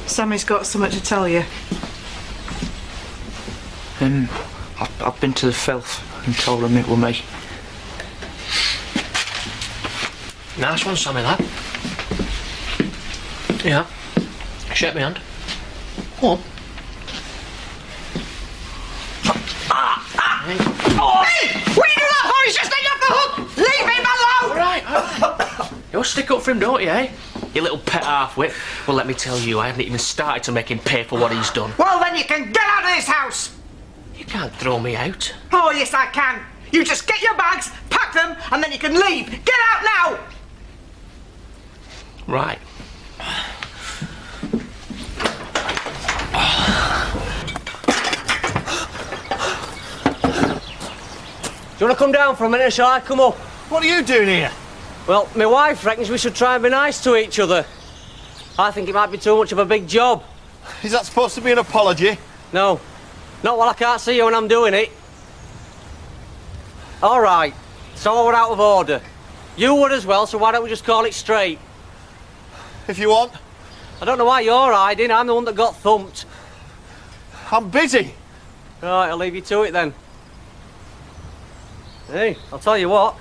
Sammy's got something to tell you. I've been to the filth and told them it were me. Nice one, Sammy, that. Yeah. Shake my hand. Go on. Hey! What are you doing that for? He's just letting you off the hook! Leave him alone! Alright. You'll stick up for him, don't you, eh? You little pet half-wit. Well, let me tell you, I haven't even started to make him pay for what he's done. Well, then you can get out of this house! You can't throw me out. Oh, yes, I can. You just get your bags, pack them, and then you can leave. Get out now! Right. Do you want to come down for a minute, or shall I come up? What are you doing here? Well, my wife reckons we should try and be nice to each other. I think it might be too much of a big job. Is that supposed to be an apology? No. Not while I can't see you when I'm doing it. All right. So we're out of order. You would as well, so why don't we just call it straight? If you want. I don't know why you're hiding. I'm the one that got thumped. I'm busy. Right, I'll leave you to it then. Hey, I'll tell you what.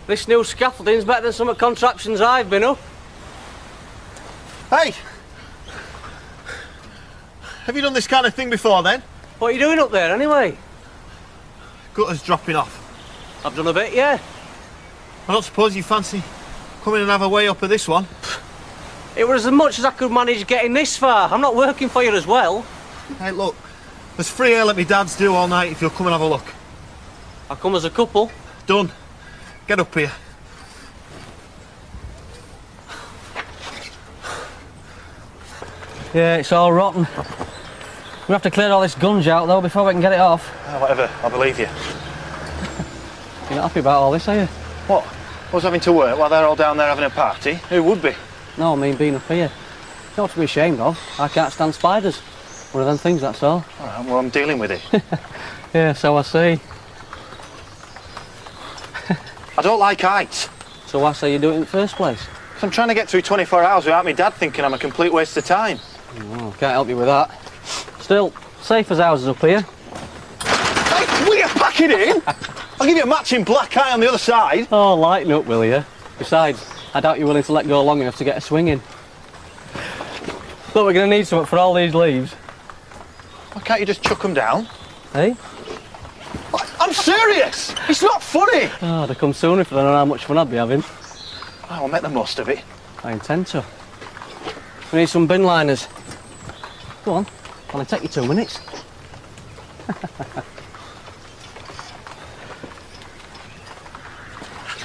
This new scaffolding's better than some of the contraptions I've been up. Hey! Have you done this kind of thing before then? What are you doing up there anyway? Gutter's dropping off. I've done a bit, yeah. I don't suppose you fancy coming and have a way up of this one? It was as much as I could manage getting this far. I'm not working for you as well. Hey, look. There's free ale at my dad's do all night if you'll come and have a look. I'll come as a couple. Done. Get up here. Yeah, it's all rotten. We have to clear all this gunge out though before we can get it off. Oh, whatever, I believe you. You're not happy about all this, are you? What? Us having to work while they're all down there having a party? Who would be? No, I mean being up here. Not to be ashamed of. I can't stand spiders. One of them things, that's all. All right, well, I'm dealing with it. Yeah, so I see. I don't like heights. So why say you do it in the first place? I'm trying to get through 24 hours without my dad thinking I'm a complete waste of time. Oh, can't help you with that. Still, safe as houses up here. Hey, will you pack it in? I'll give you a matching black eye on the other side. Oh, lighten up, will you? Besides, I doubt you're willing to let go long enough to get a swing in. Look, we're going to need something for all these leaves. Why can't you just chuck them down? Hey? I'm serious! It's not funny! Oh, they'll come sooner if I don't know how much fun I'd be having. I'll make the most of it. I intend to. We need some bin liners. Go on, only take you 2 minutes.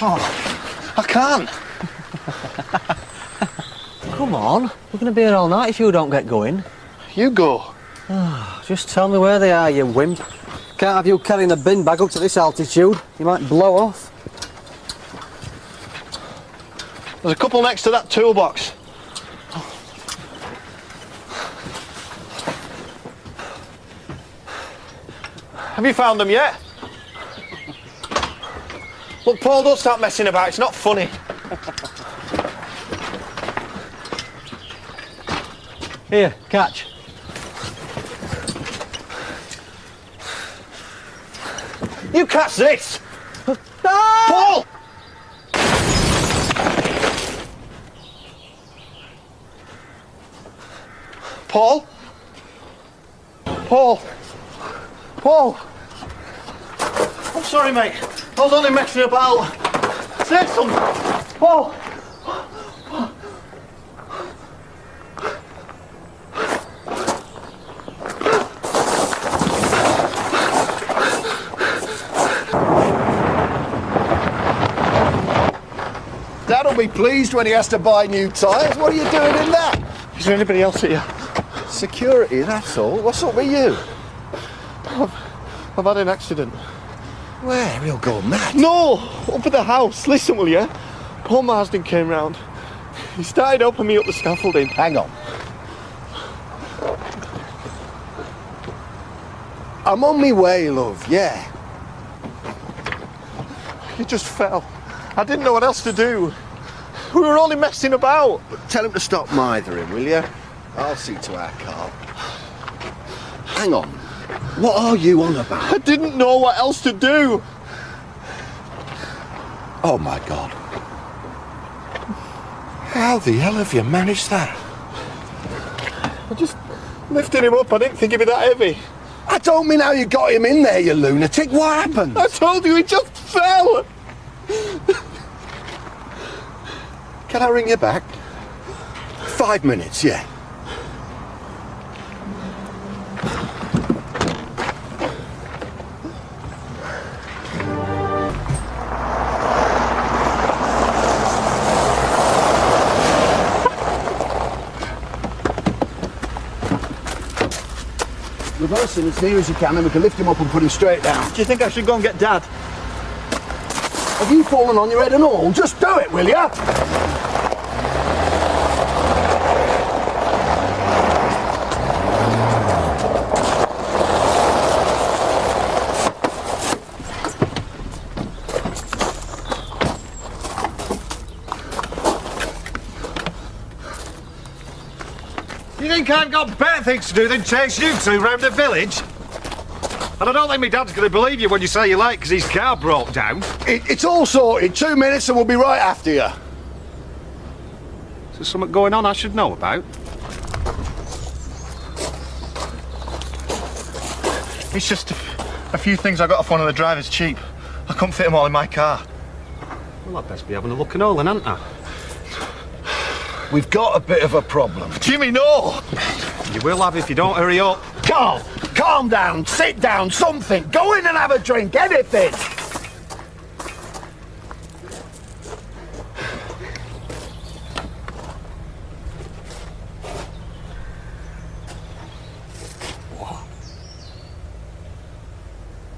Oh, I can't. Come on, we're going to be here all night if you don't get going. You go. Oh, just tell me where they are, you wimp. Can't have you carrying a bin bag up to this altitude. You might blow off. There's a couple next to that toolbox. Have you found them yet? Look, Paul, don't start messing about. It's not funny. Here, catch. You catch this! Paul! Paul? Paul? Paul? I'm sorry, mate. I was only messing about. Say something. Paul? Dad'll be pleased when he has to buy new tyres. What are you doing in that? Is there anybody else here? Security, that's all. What's up with you? I've had an accident. Where? He'll go mad. No! Up at the house. Listen, will you? Paul Marsden came round. He started helping me up the scaffolding. Hang on. I'm on my way, love, yeah. He just fell. I didn't know what else to do. We were only messing about. Tell him to stop mithering, will you? I'll see to our car. Hang on. What are you on about? I didn't know what else to do. Oh, my God. How the hell have you managed that? I just lifted him up. I didn't think he'd be that heavy. I don't mean how you got him in there, you lunatic. What happened? I told you, he just fell. Can I ring you back? 5 minutes, yeah. Reverse him as near as you can, and we can lift him up and put him straight down. Do you think I should go and get Dad? Have you fallen on your head and all? Just do it, will ya? You think I've got better things to do than chase you two round the village? And I don't think my dad's going to believe you when you say you're late because his car broke down. It's all sorted. 2 minutes and we'll be right after you. Is there something going on I should know about? It's just a few things I got off one of the drivers cheap. I couldn't fit them all in my car. Well, I'd best be having a look and all then, hadn't I? We've got a bit of a problem. Jimmy, no! You will have if you don't hurry up. Carl, calm down, sit down, something. Go in and have a drink, anything.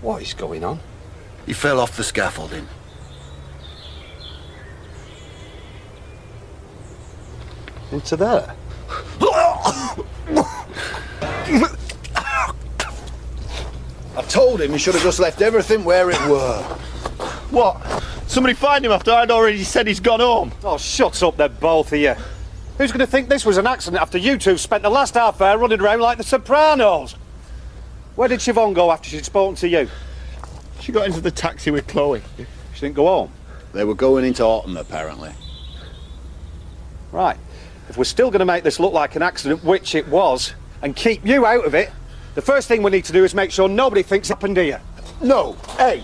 What is going on? He fell off the scaffolding. Into there? I told him he should have just left everything where it were. What? Somebody find him after I'd already said he's gone home? Oh, shut up then, both of you. Who's going to think this was an accident after you two spent the last half hour running around like the Sopranos? Where did Siobhan go after she'd spoken to you? She got into the taxi with Chloe. She didn't go home? They were going into Autumn, apparently. Right. If we're still going to make this look like an accident, which it was, and keep you out of it, the first thing we need to do is make sure nobody thinks it happened here. No. Hey,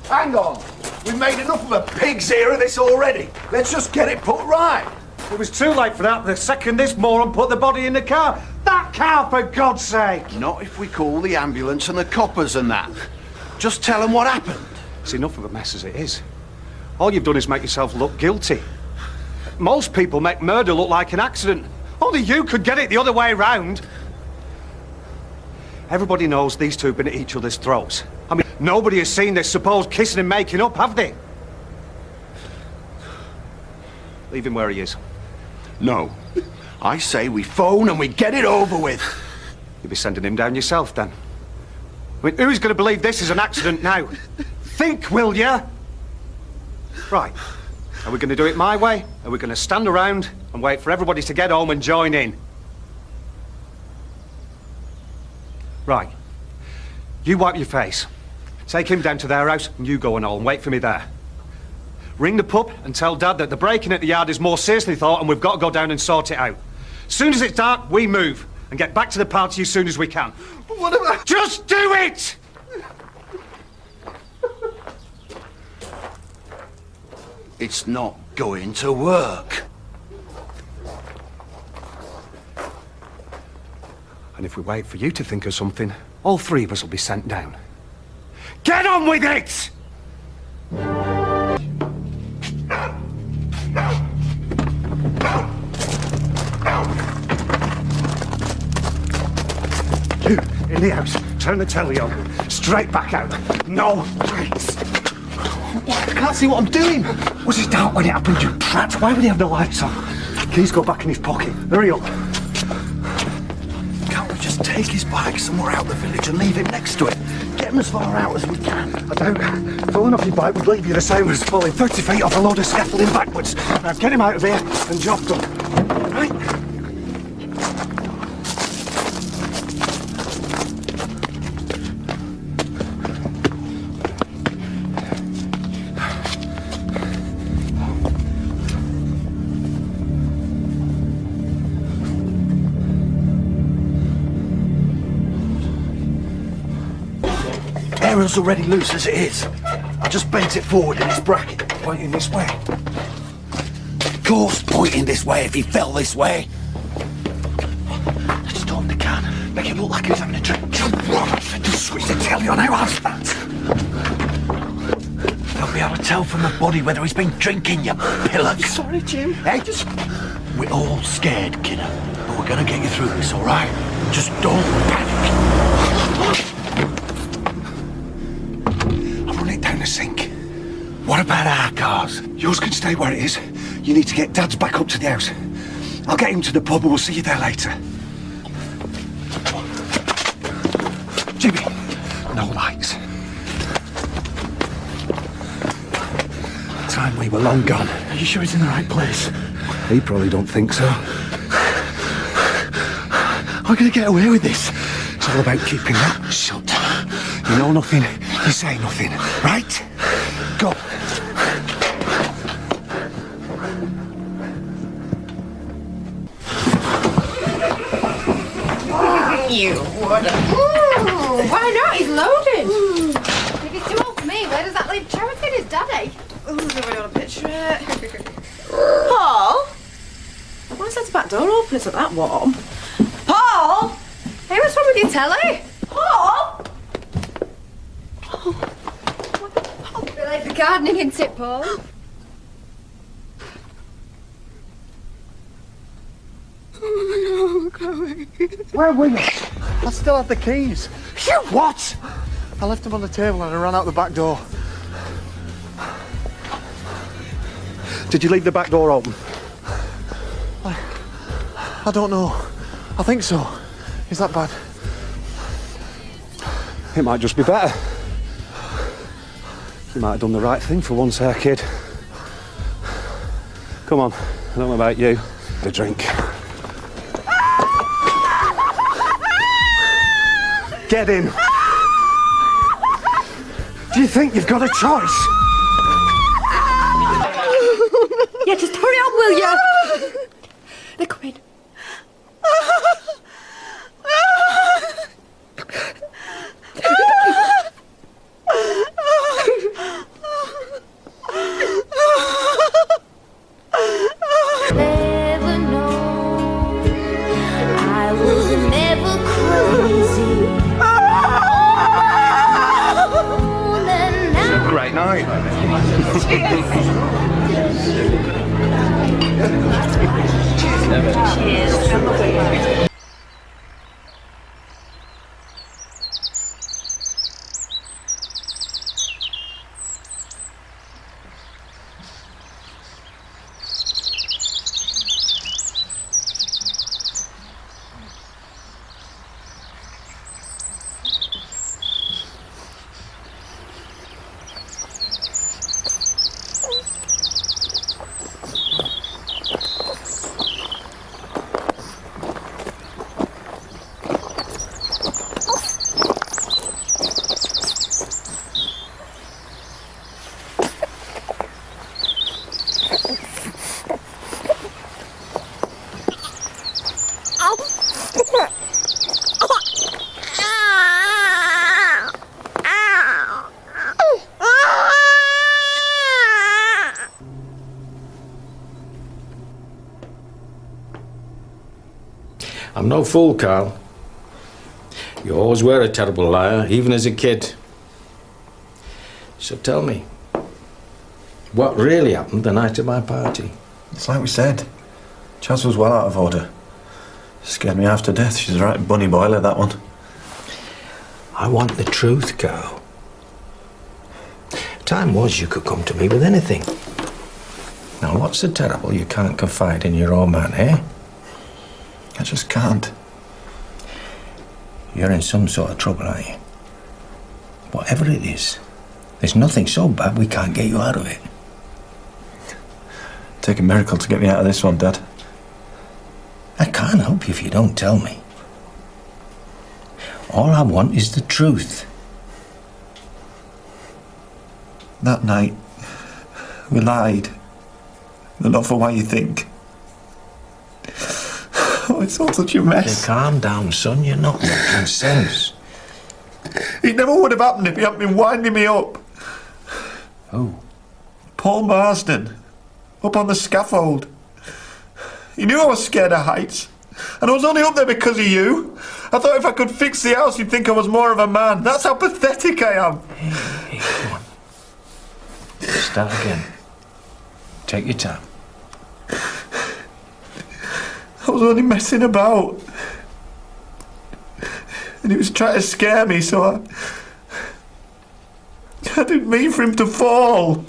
hang on. We've made enough of a pig's ear of this already. Let's just get it put right. It was too late for that the second this moron put the body in the car. That car, for God's sake! Not if we call the ambulance and the coppers and that. Just tell them what happened. It's enough of a mess as it is. All you've done is make yourself look guilty. Most people make murder look like an accident. Only you could get it the other way round. Everybody knows these two have been at each other's throats. I mean, nobody has seen this supposed kissing and making up, have they? Leave him where he is. No. I say we phone and we get it over with. You'll be sending him down yourself, then. I mean, who's going to believe this is an accident now? Think, will ya? Right. Are we going to do it my way? Are we going to stand around and wait for everybody to get home and join in? Right. You wipe your face. Take him down to their house and you go and all and wait for me there. Ring the pub and tell Dad that the break-in at the yard is more seriously thought and we've got to go down and sort it out. As soon as it's dark, we move. and get back to the party as soon as we can. What about... Just do it! It's not going to work. And if we wait for you to think of something, all three of us will be sent down. Get on with it! You, in the house, turn the telly on. Straight back out. No lights. I can't see what I'm doing. Was it dark when it happened, you prat? Why would he have the lights on? Keys go back in his pocket. Hurry up. Can't we just take his bike somewhere out the village and leave him next to it? Get him as far out as we can. I doubt falling off your bike would leave you the same as falling 30 feet off a load of scaffolding backwards. Now get him out of here and job done. Right? Aerial's already loose as it is. I just bent it forward in its bracket, pointing this way. Of course, pointing this way if he fell this way. Just open the can, make it look like he was having a drink. Just switch the telly on, how hard's that? They'll be able to tell from the body whether he's been drinking, you pillock. Sorry, Jim. Hey, we're all scared, kiddo, but we're gonna get you through this, all right? Just don't panic. Down the sink. What about our cars? Yours can stay where it is. You need to get Dad's back up to the house. I'll get him to the pub and we'll see you there later. Jimmy, no lights. Time we were long gone. Are you sure he's in the right place? He probably don't think so. I'm gonna get away with this. It's all about keeping that shut. You know nothing, you say nothing, right? Go. You would. Why not? He's loaded. If he's too old for me, where does that leave Charity and his daddy? Oh, nobody want to picture it. Paul? Why is that back door open? It's not that warm. Paul! Hey, what's wrong with your telly? Paul! Bit late for gardening, isn't it, Paul? Where were you? I still had the keys. You what? I left them on the table and I ran out the back door. Did you leave the back door open? I don't know. I think so. Is that bad? It might just be better. You might have done the right thing for once there, kid. Come on, I don't know about you. The drink. Get in. Do you think you've got a choice? Yeah, just hurry on, will you? They're coming. Never know. I was never crazy. It's a great night. Cheers. I'm no fool, Carl. You always were a terrible liar, even as a kid. So tell me, what really happened the night of my party? It's like we said. Chaz was well out of order. Scared me half to death. She's a right bunny boiler, that one. I want the truth, Carl. Time was you could come to me with anything. Now, what's so terrible you can't confide in your own man, eh? I just can't. You're in some sort of trouble, aren't you? Whatever it is, there's nothing so bad we can't get you out of it. Take a miracle to get me out of this one, Dad. I can't help you if you don't tell me. All I want is the truth. That night, we lied. But not for what you think. Oh, it's all such a mess. Calm down, son. You're not making sense. It never would have happened if he hadn't been winding me up. Who? Paul Marsden. Up on the scaffold. He knew I was scared of heights. And I was only up there because of you. I thought if I could fix the house, you'd think I was more of a man. That's how pathetic I am. Hey, come on. Start again. Take your time. I was only messing about. And he was trying to scare me, so I didn't mean for him to fall.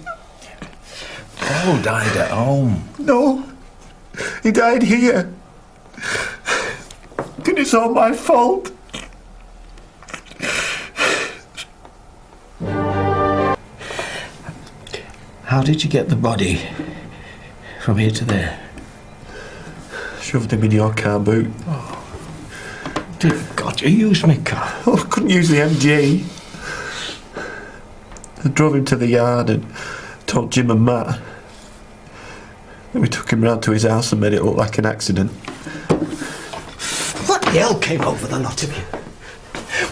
Paul died at home. No. He died here. And it's all my fault. How did you get the body from here to there? Shoved him in your car boot. Oh, dear God, you used my car. Oh, I couldn't use the MG. I drove him to the yard and told Jim and Matt. Then we took him round to his house and made it look like an accident. What the hell came over the lot of you?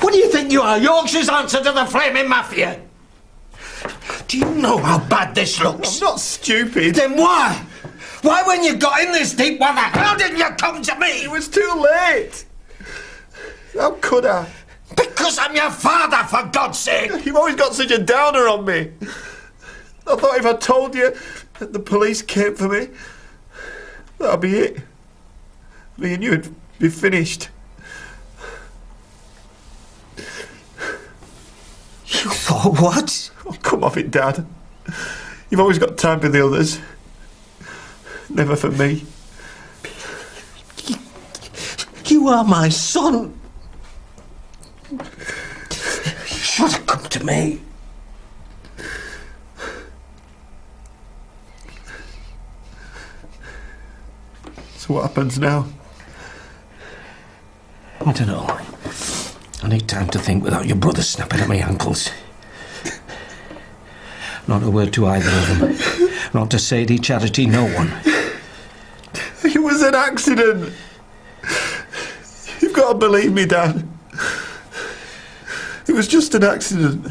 What do you think you are, Yorkshire's answer to the flaming mafia? Do you know how bad this looks? I'm not stupid. Then why? Why, when you got in this deep, why the hell didn't you come to me? It was too late. How could I? Because I'm your father, for God's sake! You've always got such a downer on me. I thought if I told you that the police came for me, that'd be it. Me and you'd be finished. You thought what? Oh, come off it, Dad. You've always got time for the others. Never for me. You are my son. You should have come to me. So what happens now? I don't know. I need time to think without your brother snapping at my ankles. Not a word to either of them. Not to Sadie, Charity, no one. It was an accident. You've got to believe me, Dad. It was just an accident.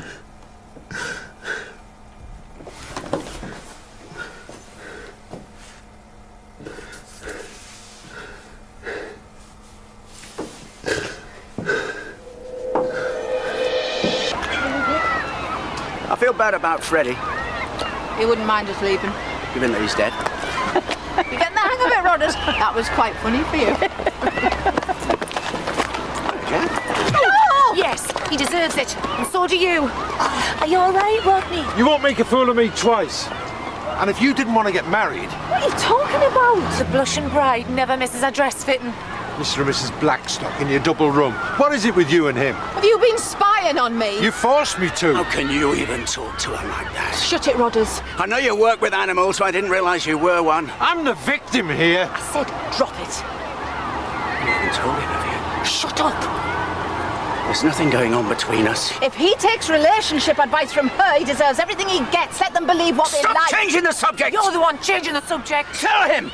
I feel bad about Freddie, You wouldn't mind us leaving. given that he's dead. You're getting the hang of it, Rodders. That was quite funny for you. Oh! Yes, he deserves it, and so do you. Are you all right, Rodney? You won't make a fool of me twice. And if you didn't want to get married, What are you talking about? The blushing bride never misses a dress fitting. Mr. and Mrs. Blackstock in your double room, what is it with you and him? Have you been spying on me? You forced me to. How can you even talk to her like that? Shut it, Rodders. I know you work with animals, so I didn't realise you were one. I'm the victim here. I said drop it. You haven't told him, have you? Shut up. There's nothing going on between us. If he takes relationship advice from her, he deserves everything he gets. Let them believe what they Stop like. changing the subject! You're the one changing the subject. Tell him!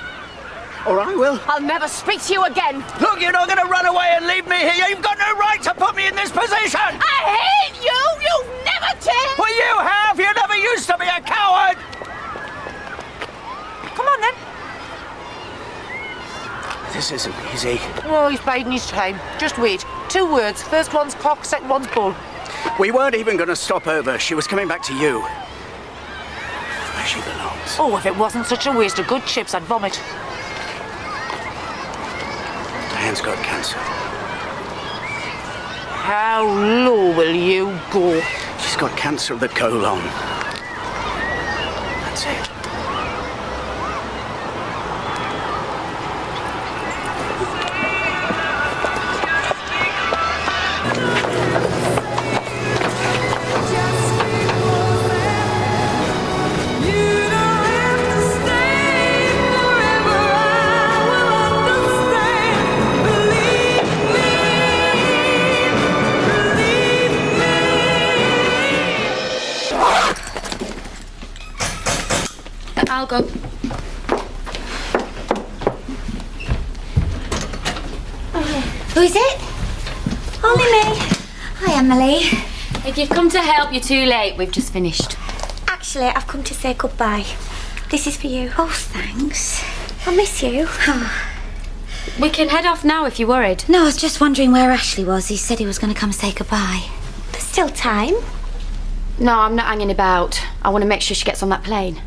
Or I will. I'll never speak to you again. Look, you're not going to run away and leave me here. You've got no right to put me in this position. I hate you. You've never changed. Well, you have. You never used to be a coward. Come on, then. This isn't, is he? Oh, he's biding his time. Just wait. 2 words. First one's cock, second one's bull. We weren't even going to stop over. She was coming back to you. Where she belongs. Oh, if it wasn't such a waste of good chips, I'd vomit. Diane's got cancer. How low will you go? She's got cancer of the colon. That's it. I'll go. Who is it? Only me. Hi, Emily. If you've come to help, you're too late. We've just finished. Actually, I've come to say goodbye. This is for you. Oh, thanks. I miss you. We can head off now if you're worried. No, I was just wondering where Ashley was. He said he was going to come say goodbye. There's still time. No, I'm not hanging about. I want to make sure she gets on that plane.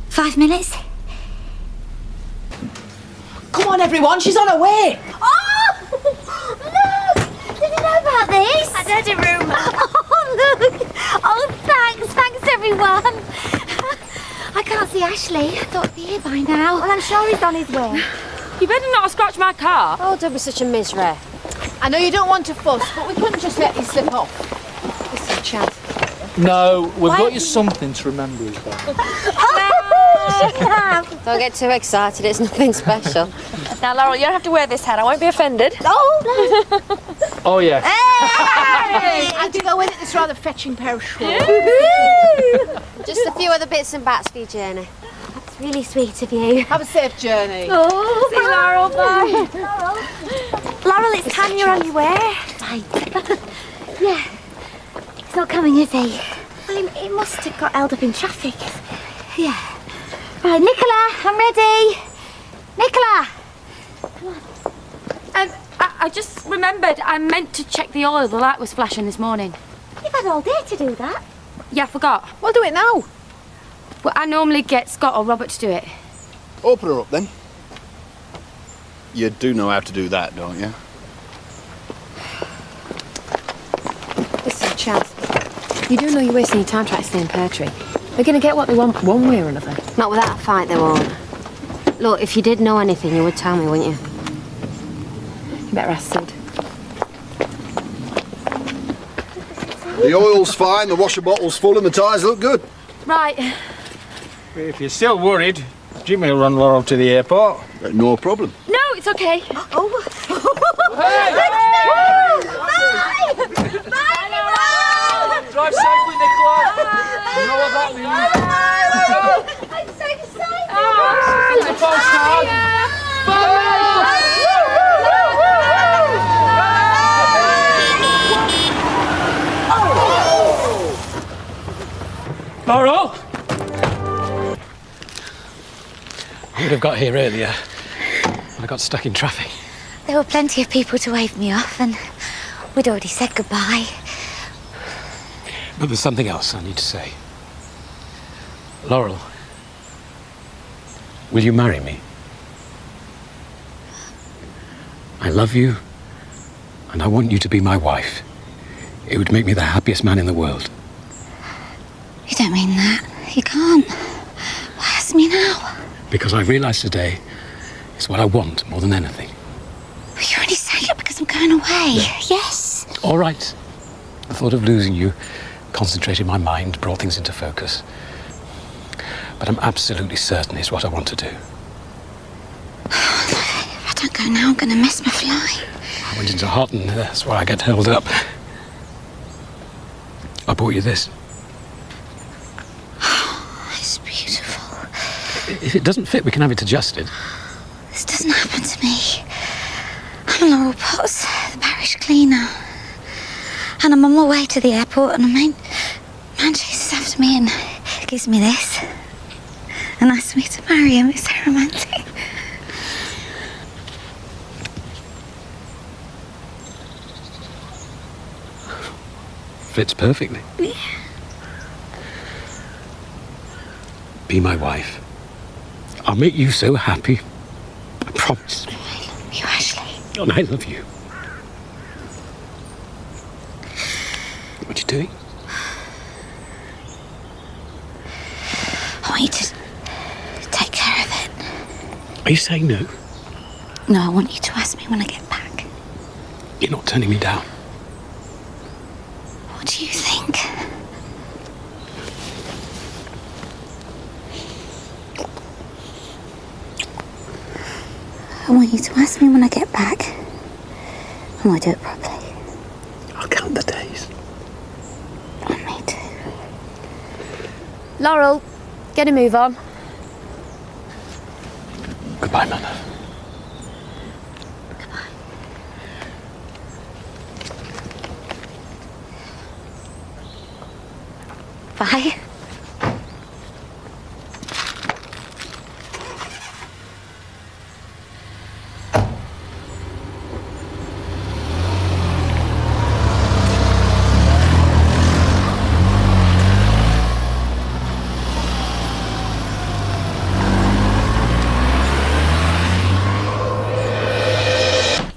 5 minutes? Come on, everyone, she's on her way. Oh! Look! Did you know about this? I heard a rumour. Oh, look! Oh, thanks, everyone. I can't see Ashley. I thought he'd be here by now. Well, I'm sure he's on his way. You better not scratch my car. Oh, don't be such a misery. I know you don't want to fuss, but we couldn't just let you slip off. This is a chance. No, we've got you something to remember as well. Don't get too excited, it's nothing special. Now, Laurel, you don't have to wear this hat. I won't be offended. Oh! Oh, yeah. Hey! And to go with it, this rather fetching pair of shorts. Just a few other bits and bats for your journey. That's really sweet of you. Have a safe journey. Oh, See Laurel, bye. Laurel, it's time you're on your way. Right. Yeah. He's not coming, is he? Well, he must have got held up in traffic. Yeah. Right, Nicola, I'm ready. Nicola! Come on. I just remembered I meant to check the oil. The light was flashing this morning. You've had all day to do that. Yeah, I forgot. We'll do it now. Well, I normally get Scott or Robert to do it. Open her up then. You do know how to do that, don't you? This is a chance. You do know you're wasting your time trying to stay in Pear Tree. They're going to get what they want one way or another. Not without a fight, they won't. Look, if you did know anything, you would tell me, wouldn't you? You better ask Sid. The oil's fine, the washer bottle's full, and the tyres look good. Right. If you're still worried, Jimmy will run Laurel to the airport. No problem. No, it's okay. Oh. Hey! Bye! Bye! Drive safely, Nicola. You know what that means. I'm so excited! It's a postcard. Laurel! I would have got here earlier, but I got stuck in traffic. There were plenty of people to wave me off, and we'd already said goodbye. But there's something else I need to say. Laurel, will you marry me? I love you, and I want you to be my wife. It would make me the happiest man in the world. You don't mean that. You can't. Why ask me now? Because I realised today it's what I want more than anything. Well, you're only saying it because I'm going away. Yes. All right. The thought of losing you concentrated my mind, brought things into focus. But I'm absolutely certain it's what I want to do. If I don't go now, I'm going to miss my flight. I went into hot and that's why I get held up. I bought you this. It's beautiful. If it doesn't fit, we can have it adjusted. This doesn't happen to me. I'm Laurel Potts, the parish cleaner. And I'm on my way to the airport, and a man chases after me and gives me this. And asks me to marry him. It's so romantic. Fits perfectly. Be my wife. I'll make you so happy. I promise. I love you, Ashley. And I love you. What are you doing? I want you to take care of it. Are you saying no? No, I want you to ask me when I get back. You're not turning me down. What do you think? I want you to ask me when I get back. And I do it properly. I'll count the days. And me too. Laurel, get a move on. Goodbye, Mother. Bye.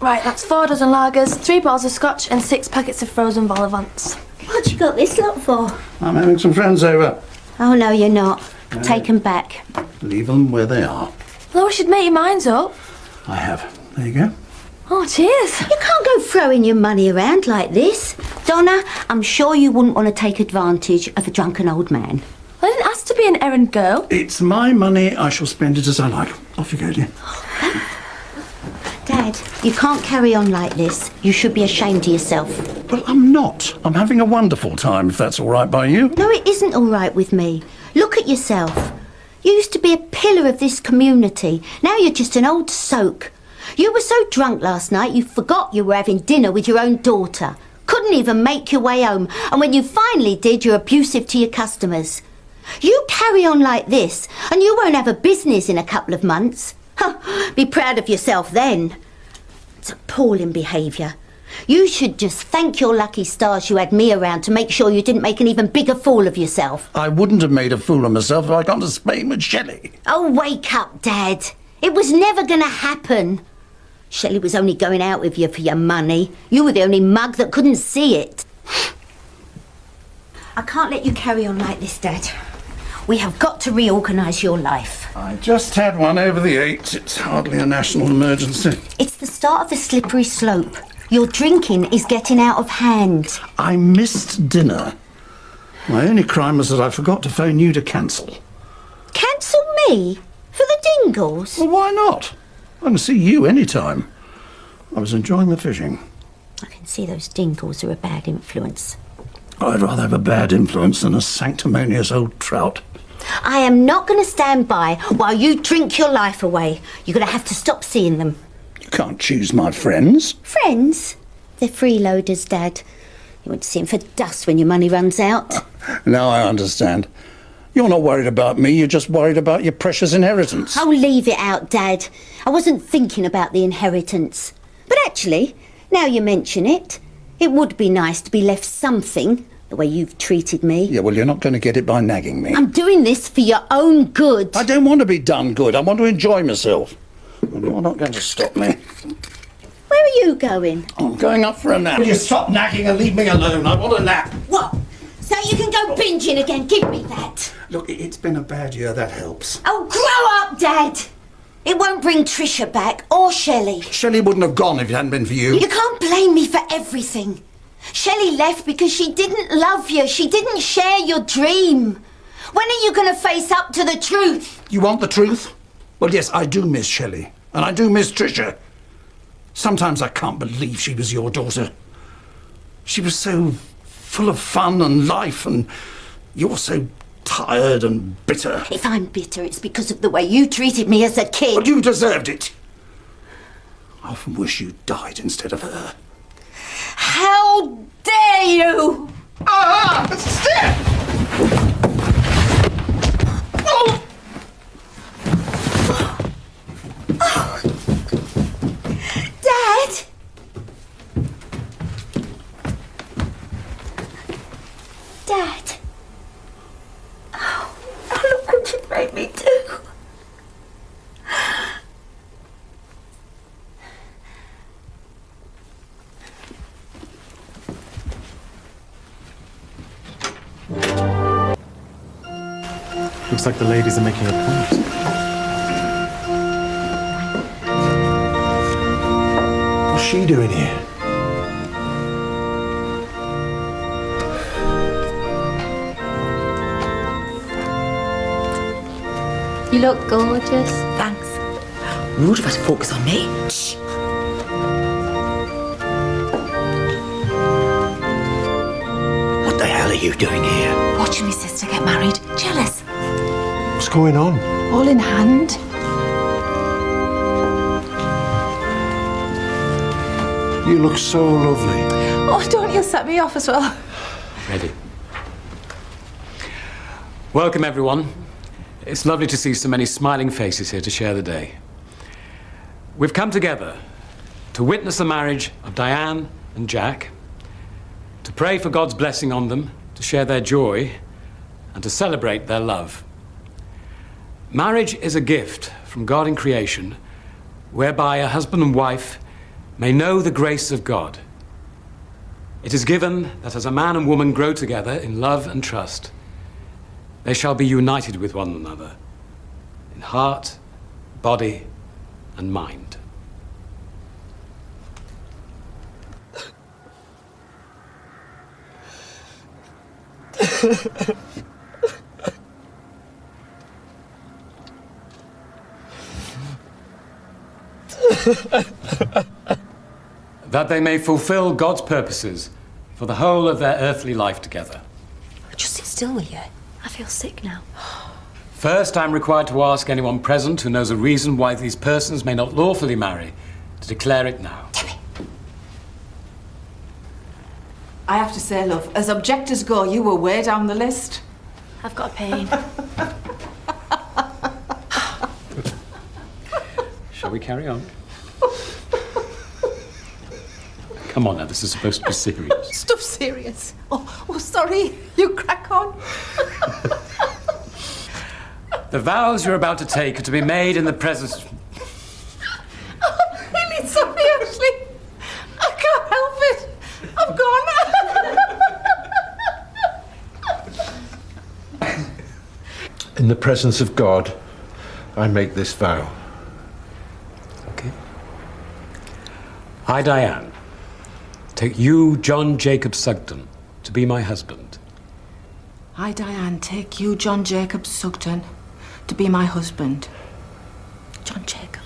Right, that's 4 dozen lagers, 3 bottles of scotch and 6 packets of frozen vol au vents. What you got this lot for? I'm having some friends over. Oh, no, you're not. Take them back. Leave them where they are. Laura should make your minds up. I have. There you go. Oh, cheers. You can't go throwing your money around like this. Donna, I'm sure you wouldn't want to take advantage of a drunken old man. I didn't ask to be an errand girl. It's my money. I shall spend it as I like. Off you go, dear. Dad, you can't carry on like this. You should be ashamed of yourself. Well, I'm not. I'm having a wonderful time, if that's all right by you. No, it isn't all right with me. Look at yourself. You used to be a pillar of this community. Now you're just an old soak. You were so drunk last night you forgot you were having dinner with your own daughter. Couldn't even make your way home. And when you finally did, you're abusive to your customers. You carry on like this and you won't have a business in a couple of months. Be proud of yourself then. It's appalling behaviour. You should just thank your lucky stars you had me around to make sure you didn't make an even bigger fool of yourself. I wouldn't have made a fool of myself if I'd gone to Spain with Shelley. Oh, wake up, Dad. It was never going to happen. Shelley was only going out with you for your money. You were the only mug that couldn't see it. I can't let you carry on like this, Dad. We have got to reorganise your life. I just had one over the 8. It's hardly a national emergency. It's the start of a slippery slope. Your drinking is getting out of hand. I missed dinner. My only crime was that I forgot to phone you to cancel. Cancel me? For the Dingles? Well, why not? I can see you any time. I was enjoying the fishing. I can see those Dingles are a bad influence. I'd rather have a bad influence than a sanctimonious old trout. I am not going to stand by while you drink your life away. You're going to have to stop seeing them. You can't choose my friends. Friends? They're freeloaders, Dad. You won't see them for dust when your money runs out. Now I understand. You're not worried about me, you're just worried about your precious inheritance. Oh, leave it out, Dad. I wasn't thinking about the inheritance. But actually, now you mention it, it would be nice to be left something, the way you've treated me. Yeah, well, you're not going to get it by nagging me. I'm doing this for your own good. I don't want to be done good. I want to enjoy myself. And you're not going to stop me. Where are you going? I'm going up for a nap. Will you stop nagging and leave me alone? I want a nap. What? So you can go binging again? Give me that. Look, it's been a bad year, that helps. Oh, grow up, Dad. It won't bring Trisha back, or Shelley. Shelley wouldn't have gone if it hadn't been for you. You can't blame me for everything. Shelley left because she didn't love you. She didn't share your dream. When are you going to face up to the truth? You want the truth? Well, yes, I do miss Shelley. And I do miss Trisha. Sometimes I can't believe she was your daughter. She was so full of fun and life, and you're so tired and bitter. If I'm bitter, it's because of the way you treated me as a kid. Well, you deserved it. I often wish you died instead of her. How dare you! Ah! Step! Oh! Dad! Dad. Oh, look what you've made me do. Looks like the ladies are making a point. What's she doing here? You look gorgeous. Thanks. Rude of her to focus on me. Shh. What the hell are you doing here? Watching my sister get married. Jealous. What's going on? All in hand. You look so lovely. Oh, don't you set me off as well. Ready. Welcome, everyone. It's lovely to see so many smiling faces here to share the day. We've come together to witness the marriage of Diane and Jack, to pray for God's blessing on them, to share their joy, and to celebrate their love. Marriage is a gift from God in creation, whereby a husband and wife may know the grace of God. It is given that as a man and woman grow together in love and trust, they shall be united with one another in heart, body, and mind. That they may fulfill God's purposes for the whole of their earthly life together. Just sit still, will you? I feel sick now. First, I'm required to ask anyone present who knows a reason why these persons may not lawfully marry to declare it now. I have to say, love, as objectors go, you were way down the list. I've got a pain. Shall we carry on? Come on now, this is supposed to be serious. Stuff serious. Oh, sorry. You crack on. The vows you're about to take are to be made in the presence... I'm really sorry, Ashley. I can't help it. I'm gone. In the presence of God, I make this vow. Okay. I, Diane, take you, John Jacob Sugden, to be my husband. I, Diane, take you, John Jacob Sugden, to be my husband. John Jacob.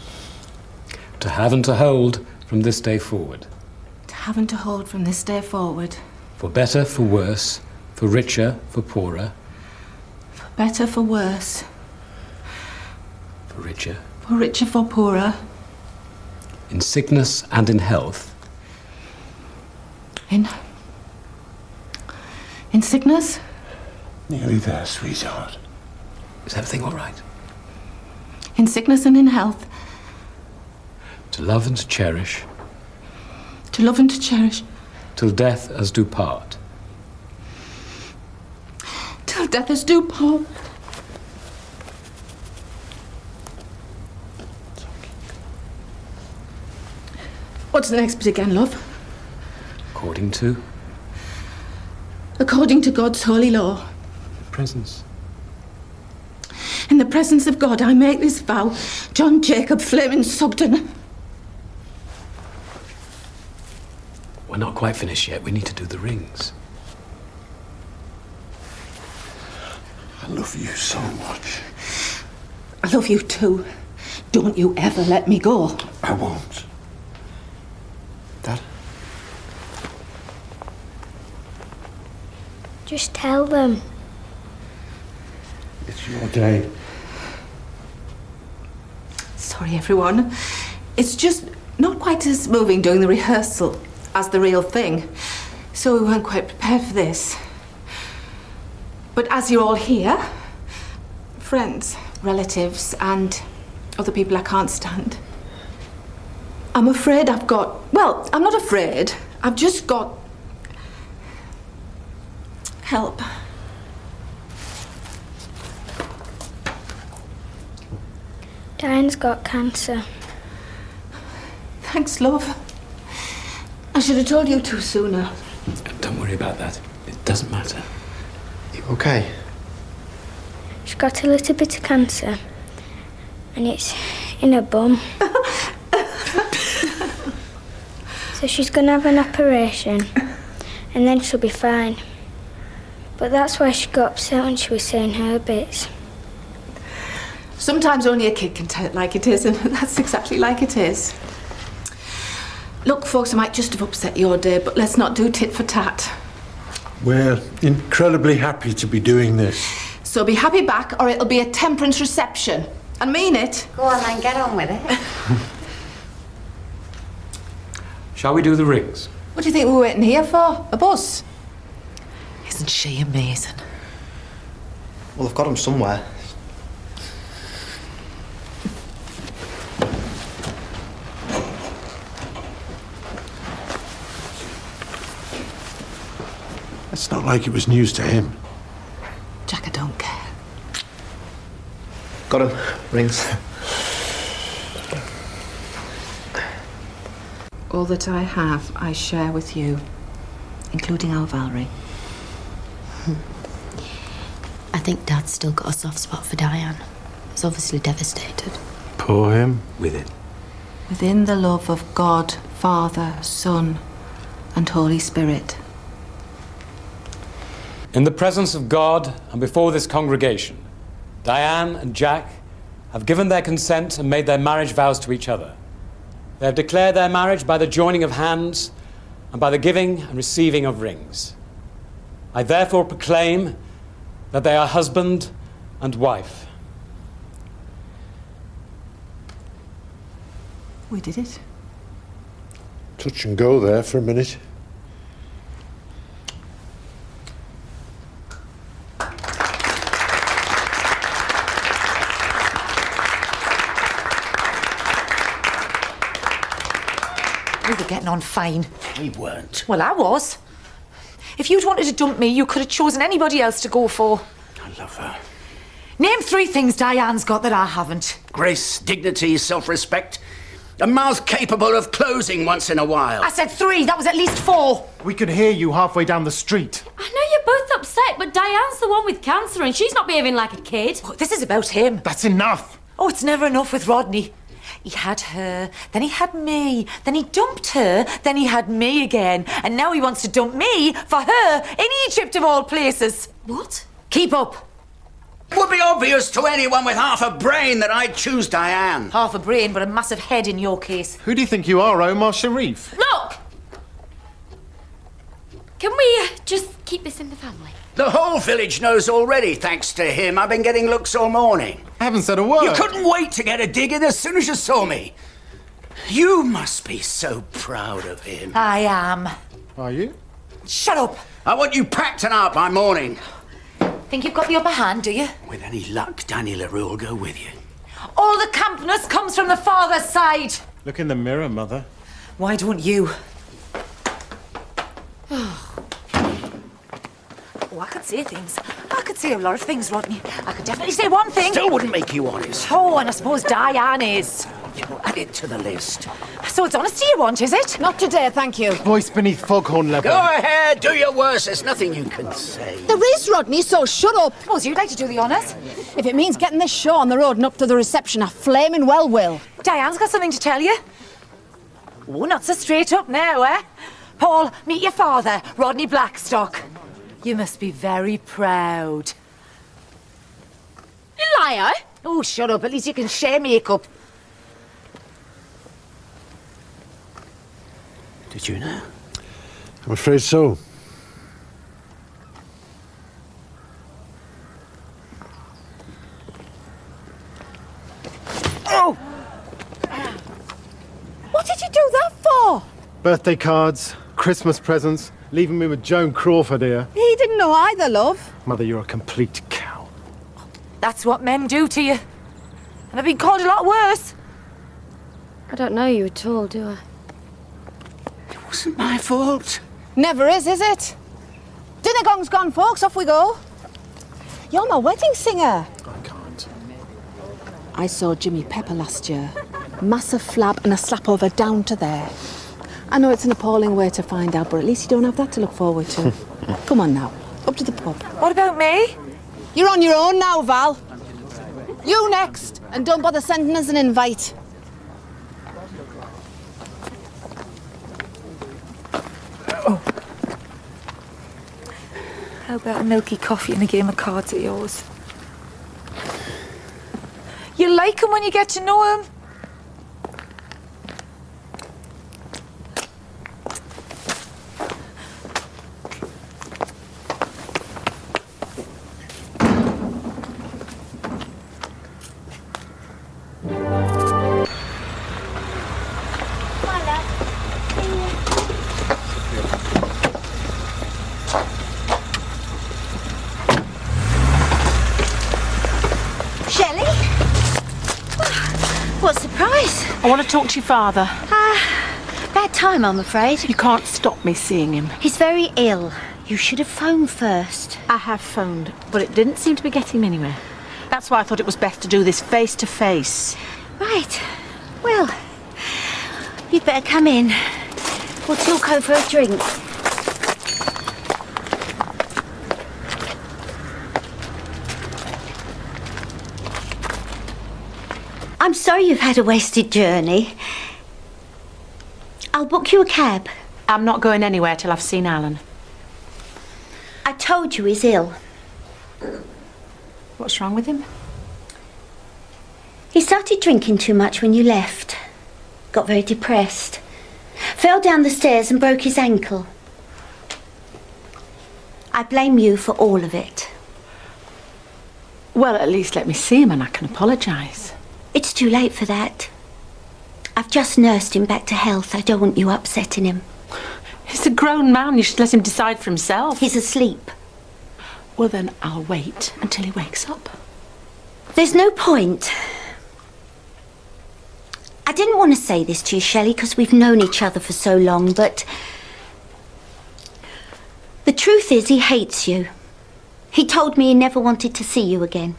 To have and to hold from this day forward. To have and to hold from this day forward. For better, for worse, for richer, for poorer. For better, for worse. For richer. For richer, for poorer. In sickness and in health. In sickness? Nearly there, sweetheart. Is everything all right? In sickness and in health. To love and to cherish. To love and to cherish. Till death us do part. Till death us do part. What's the next bit again, love? According to According to God's holy law. presence. In the presence of God, I make this vow, John Jacob Flaming Sugden. We're not quite finished yet. We need to do the rings. I love you so much. I love you too. Don't you ever let me go. I won't. Dad? Just tell them. It's your day. Sorry, everyone. It's just not quite as moving doing the rehearsal as the real thing. So we weren't quite prepared for this. But as you're all here, friends, relatives, and other people I can't stand, I'm afraid I've got... Well, I'm not afraid. I've just got help. Diane's got cancer. Thanks, love. I should have told you two sooner. Don't worry about that. It doesn't matter. You okay? She's got a little bit of cancer. And it's in her bum. So she's going to have an operation. And then she'll be fine. But that's why she got upset when she was saying her bits. Sometimes only a kid can tell it like it is, and that's exactly like it is. Look, folks, I might just have upset your day, but let's not do tit for tat. We're incredibly happy to be doing this. So be happy back, or it'll be a temperance reception. And mean it. Go on then, get on with it. Shall we do the rings? What do you think we were waiting here for? A bus? Isn't she amazing? Well, I've got them somewhere. It's not like it was news to him. Jack, I don't care. Got them. Rings. All that I have, I share with you, including our Valerie. I think Dad's still got a soft spot for Diane. He's obviously devastated. Poor him. Within the love of God, Father, Son, and Holy Spirit. In the presence of God and before this congregation, Diane and Jack have given their consent and made their marriage vows to each other. They have declared their marriage by the joining of hands and by the giving and receiving of rings. I therefore proclaim that they are husband and wife. We did it. Touch and go there for a minute. We were getting on fine. We weren't. Well, I was. If you'd wanted to dump me, you could have chosen anybody else to go for. I love her. Name 3 things Diane's got that I haven't. Grace, dignity, self-respect. A mouth capable of closing once in a while. I said 3. That was at least 4. We could hear you halfway down the street. I know you're both upset, but Diane's the one with cancer and she's not behaving like a kid. Oh, this is about him. That's enough. Oh, it's never enough with Rodney. He had her, then he had me, then he dumped her, then he had me again, and now he wants to dump me for her in Egypt of all places. What? Keep up. It would be obvious to anyone with half a brain that I'd choose Diane. Half a brain, but a massive head in your case. Who do you think you are, Omar Sharif? Look! Can we just keep this in the family? The whole village knows already, thanks to him. I've been getting looks all morning. I haven't said a word. You couldn't wait to get a dig in as soon as you saw me. You must be so proud of him. I am. Are you? Shut up. I want you packed and out by morning. Think you've got the upper hand, do you? With any luck, Danny LaRue will go with you. All the campness comes from the father's side. Look in the mirror, Mother. Why don't you? Oh, I could say things. I could say a lot of things, Rodney. I could definitely say one thing. Still wouldn't make you honest. Oh, and I suppose Diane is. You'll add it to the list. So it's honesty you want, is it? Not today, thank you. Voice beneath foghorn leather. Go ahead, do your worst. There's nothing you can say. There is, Rodney, so shut up. Suppose you'd like to do the honours. If it means getting this show on the road and up to the reception, I flaming well will. Diane's got something to tell you. Oh, not so straight up now, eh? Paul, meet your father, Rodney Blackstock. You must be very proud. You liar. Oh, shut up. At least you can share makeup. Did you know? I'm afraid so. Oh! What did you do that for? Birthday cards, Christmas presents, leaving me with Joan Crawford here. He didn't know either, love. Mother, you're a complete cow. That's what men do to you. And I've been called a lot worse. I don't know you at all, do I? It wasn't my fault. Never is it? Did Dinner gong's gone, folks. Off we go. You're my wedding singer. I can't. I saw Jimmy Pepper last year. Massive flab and a slap over down to there. I know it's an appalling way to find out, but at least you don't have that to look forward to. Come on now, up to the pub. What about me? You're on your own now, Val. You next, and don't bother sending us an invite. How about a milky coffee and a game of cards at yours? You like him when you get to know him. What surprise? I want to talk to your father. Bad time, I'm afraid. You can't stop me seeing him. He's very ill. You should have phoned first. I have phoned, but it didn't seem to be getting him anywhere. That's why I thought it was best to do this face to face. Right. Well, you'd better come in. We'll talk over a drink. I'm sorry you've had a wasted journey. I'll book you a cab. I'm not going anywhere till I've seen Alan. I told you he's ill. What's wrong with him? He started drinking too much when you left. Got very depressed. Fell down the stairs and broke his ankle. I blame you for all of it. Well, at least let me see him and I can apologise. It's too late for that. I've just nursed him back to health. I don't want you upsetting him. He's a grown man. You should let him decide for himself. He's asleep. Well, then I'll wait until he wakes up. There's no point. I didn't want to say this to you, Shelley, because we've known each other for so long, but the truth is he hates you. He told me he never wanted to see you again.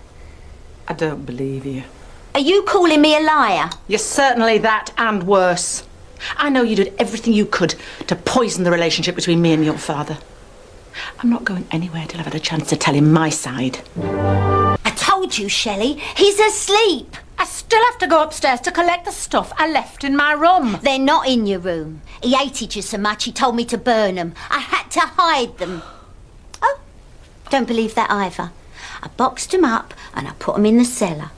I don't believe you. Are you calling me a liar? You're certainly that and worse. I know you did everything you could to poison the relationship between me and your father. I'm not going anywhere till I've had a chance to tell him my side. I told you, Shelley, he's asleep. I still have to go upstairs to collect the stuff I left in my room. They're not in your room. He hated you so much he told me to burn them. I had to hide them. Oh, don't believe that either. I boxed them up and I put them in the cellar.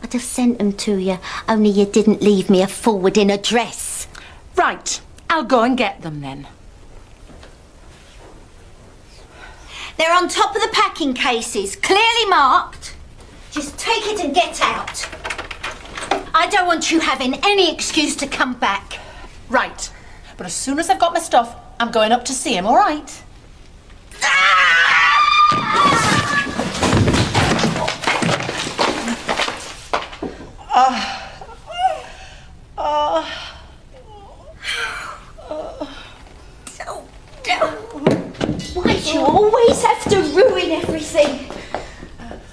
I'd have sent them to you, only you didn't leave me a forwarding address. Right, I'll go and get them then. They're on top of the packing cases, clearly marked. Just take it and get out. I don't want you having any excuse to come back. Right, but as soon as I've got my stuff, I'm going up to see him, all right? Why do you always have to ruin everything?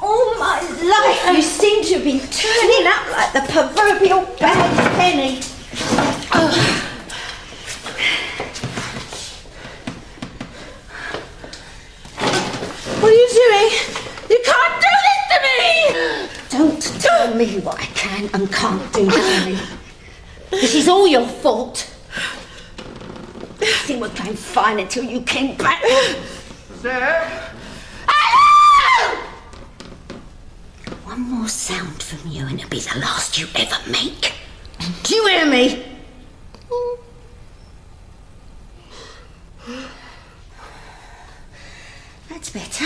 All my life you seem to have been turning up like the proverbial bad penny. What are you doing? You can't do this to me! Don't tell me what I can and can't do, darling. This is all your fault. Everything was going fine until you came back. Steph? One more sound from you and it'll be the last you ever make. Do you hear me? That's better.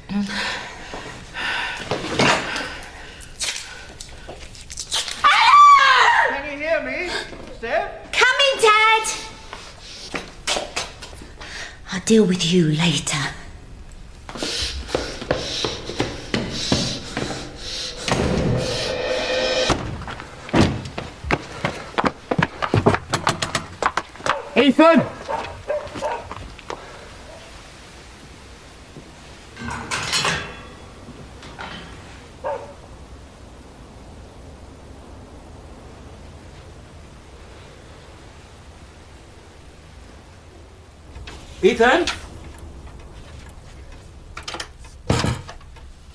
Can you hear me, Steph? Coming, Dad! I'll deal with you later. Ethan! Ethan?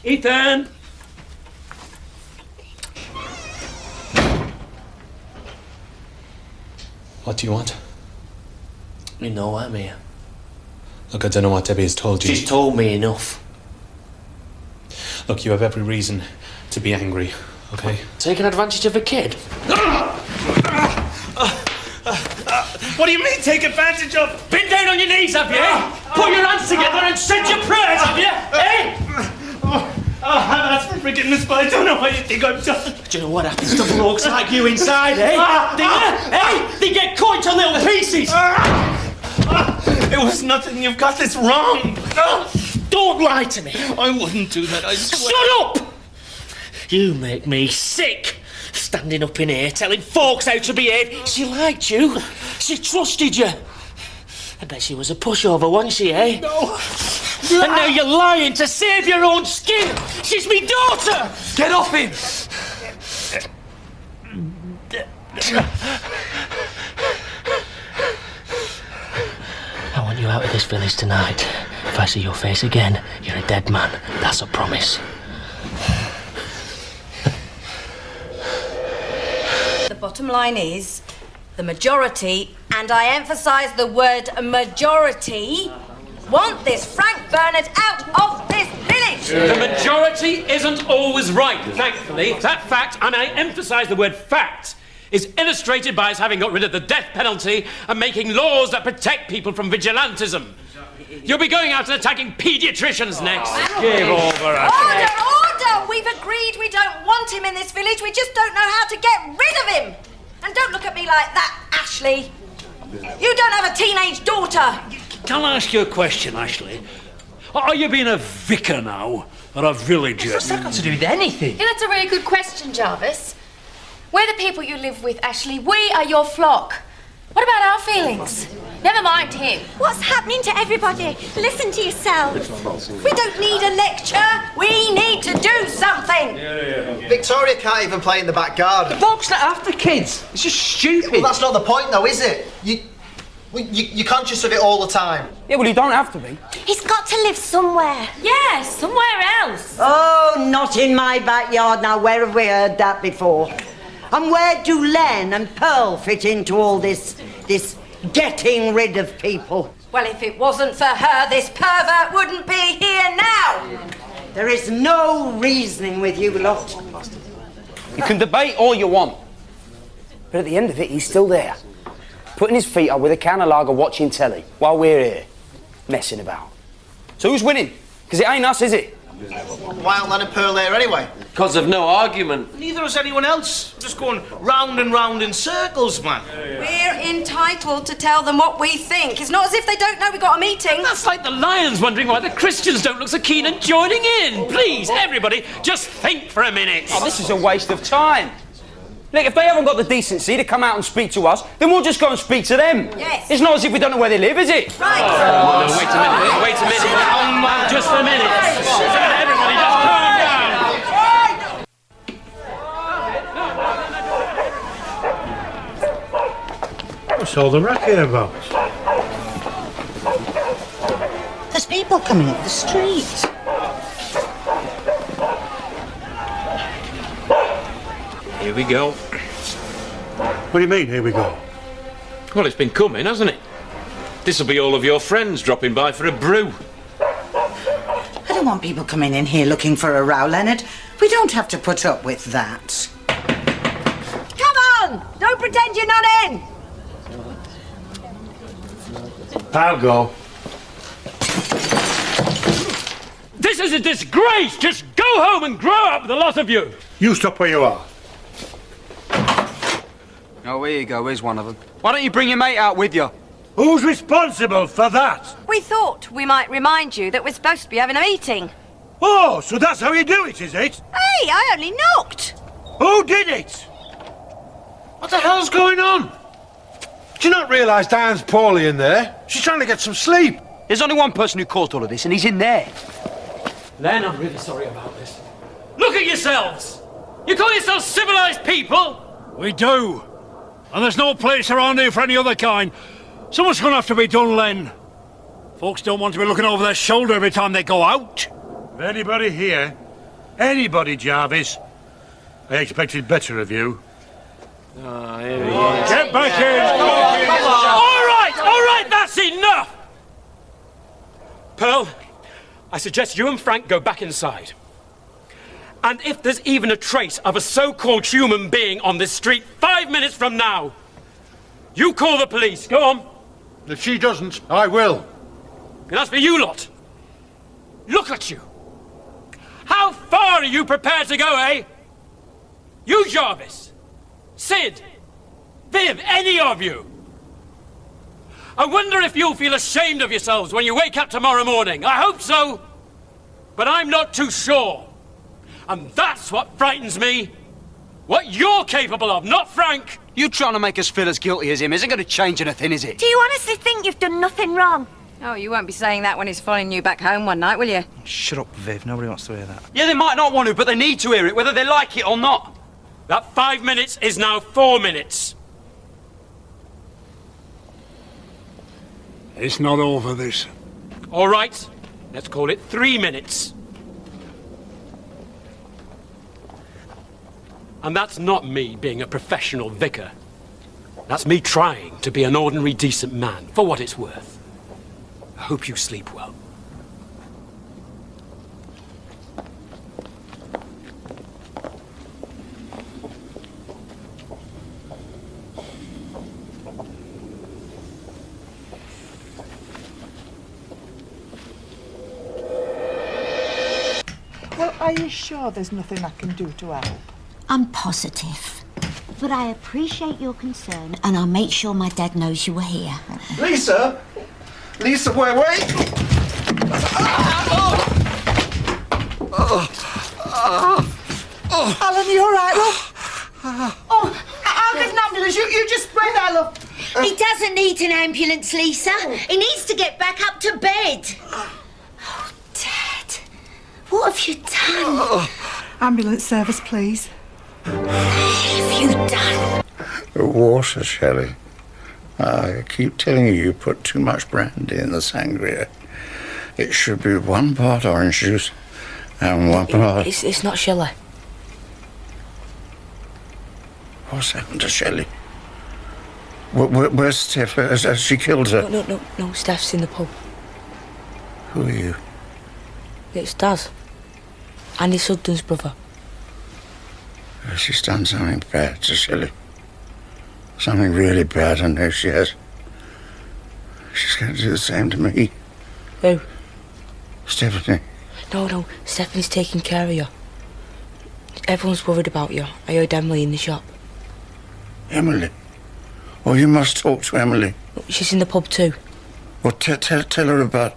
Ethan? What do you want? You know I'm here. Look, I don't know what Debbie has told you. She's told me enough. Look, you have every reason to be angry, okay? Taking advantage of a kid? What do you mean, take advantage of? Bend down on your knees, have you? Put your hands together and said your prayers, have you? Eh? I've asked for forgiveness, but I don't know what you think I've done. Do you know what happens to blokes like you inside, eh? Do you? Eh? They get cut into little pieces. It was nothing. You've got this wrong. Don't lie to me. I wouldn't do that, I swear. Shut up! You make me sick. Standing up in here telling folks how to behave. She liked you. She trusted you. I bet she was a pushover, wasn't she, eh? No. And now you're lying to save your own skin. She's me daughter. Get off him. I want you out of this village tonight. If I see your face again, you're a dead man. That's a promise. The bottom line is, the majority, and I emphasise the word majority, want this Frank Burnett out of this village! The majority isn't always right, thankfully. That fact, and I emphasise the word fact, is illustrated by us having got rid of the death penalty and making laws that protect people from vigilantism. You'll be going out and attacking paediatricians next. Give over, Order, order! We've agreed we don't want him in this village. We just don't know how to get rid of him. And don't look at me like that, Ashley. You don't have a teenage daughter. Can I ask you a question, Ashley? Are you being a vicar now, or a villager? What's that got to do with anything? Yeah, that's a really good question, Jarvis. We're the people you live with, Ashley. We are your flock. What about our feelings? Never mind him. What's happening to everybody? Listen to yourselves. We don't need a lecture. We need to do something. Victoria can't even play in the back garden. The folks not after kids. It's just stupid. Well, that's not the point, though, is it? You're conscious of it all the time. Yeah, well, you don't have to be. He's got to live somewhere. Yeah, somewhere else. Oh, not in my backyard now. Where have we heard that before? And where do Len and Pearl fit into all this getting rid of people? Well, if it wasn't for her, this pervert wouldn't be here now. There is no reasoning with you lot. You can debate all you want, but at the end of it, he's still there, putting his feet up with a can of lager, watching telly, while we're here, messing about. So who's winning? Because it ain't us, is it? Why aren't Len and Pearl here anyway? Because of no argument. Neither is anyone else. We're just going round and round in circles, man. We're entitled to tell them what we think. It's not as if they don't know we got a meeting. That's like the Lions wondering why the Christians don't look so keen on joining in. Please, everybody, just think for a minute. Oh, this is a waste of time. Look, if they haven't got the decency to come out and speak to us, then we'll just go and speak to them. Yes. It's not as if we don't know where they live, is it? Right. Oh, no, wait a minute. Wait a minute. Just a minute. Everybody, just calm down. What's all the racket about? There's people coming up the street. Here we go. What do you mean, here we go? Well, it's been coming, hasn't it? This'll be all of your friends dropping by for a brew. I don't want people coming in here looking for a row, Leonard. We don't have to put up with that. Come on! Don't pretend you're not in. I'll go. This is a disgrace! Just go home and grow up, the lot of you! You stop where you are. Oh, here you go. Here's one of them. Why don't you bring your mate out with you? Who's responsible for that? We thought we might remind you that we're supposed to be having a meeting. Oh, so that's how you do it, is it? Hey, I only knocked. Who did it? What the hell's going on? Do you not realise Diane's poorly in there? She's trying to get some sleep. There's only one person who caused all of this, and he's in there. Len, I'm really sorry about this. Look at yourselves! You call yourselves civilised people? We do. And there's no place around here for any other kind. Someone's going to have to be done, Len. Folks don't want to be looking over their shoulder every time they go out. If anybody here, anybody, Jarvis, I expected better of you. Oh, here he is. Get back in! All right, that's enough! Pearl, I suggest you and Frank go back inside. And if there's even a trace of a so-called human being on this street 5 minutes from now, you call the police. Go on. If she doesn't, I will. And as for you lot, look at you. How far are you prepared to go, eh? You, Jarvis, Sid, Viv, any of you. I wonder if you'll feel ashamed of yourselves when you wake up tomorrow morning. I hope so, but I'm not too sure. And that's what frightens me. What you're capable of, not Frank. You trying to make us feel as guilty as him isn't going to change anything, is it? Do you honestly think you've done nothing wrong? Oh, you won't be saying that when he's following you back home one night, will you? Shut up, Viv. Nobody wants to hear that. Yeah, they might not want to, but they need to hear it, whether they like it or not. That 5 minutes is now 4 minutes. It's not over, this. All right, let's call it 3 minutes. And that's not me being a professional vicar. That's me trying to be an ordinary, decent man, for what it's worth. I hope you sleep well. Well, are you sure there's nothing I can do to help? I'm positive. But I appreciate your concern, and I'll make sure my dad knows you were here. Lisa! Lisa, wait! Alan, are you all right, love? I'll get an ambulance. You just spray that, love. He doesn't need an ambulance, Lisa. He needs to get back up to bed. Oh, Dad. What have you done? Ambulance service, please. What have you done? The water, Shelley. I keep telling you, you put too much brandy in the sangria. It should be 1 part orange juice and 1 part... It's not Shelley. What's happened to Shelley? Where's Steph? Has she killed her? No, Steph's in the pub. Who are you? It's Daz. And his husband's brother. She's done something bad to Shelley. Something really bad, I know she has. She's going to do the same to me. Who? Stephanie. No, Stephanie's taking care of you. Everyone's worried about you. I heard Emily in the shop. Emily? Oh, you must talk to Emily. She's in the pub too. Well, tell her about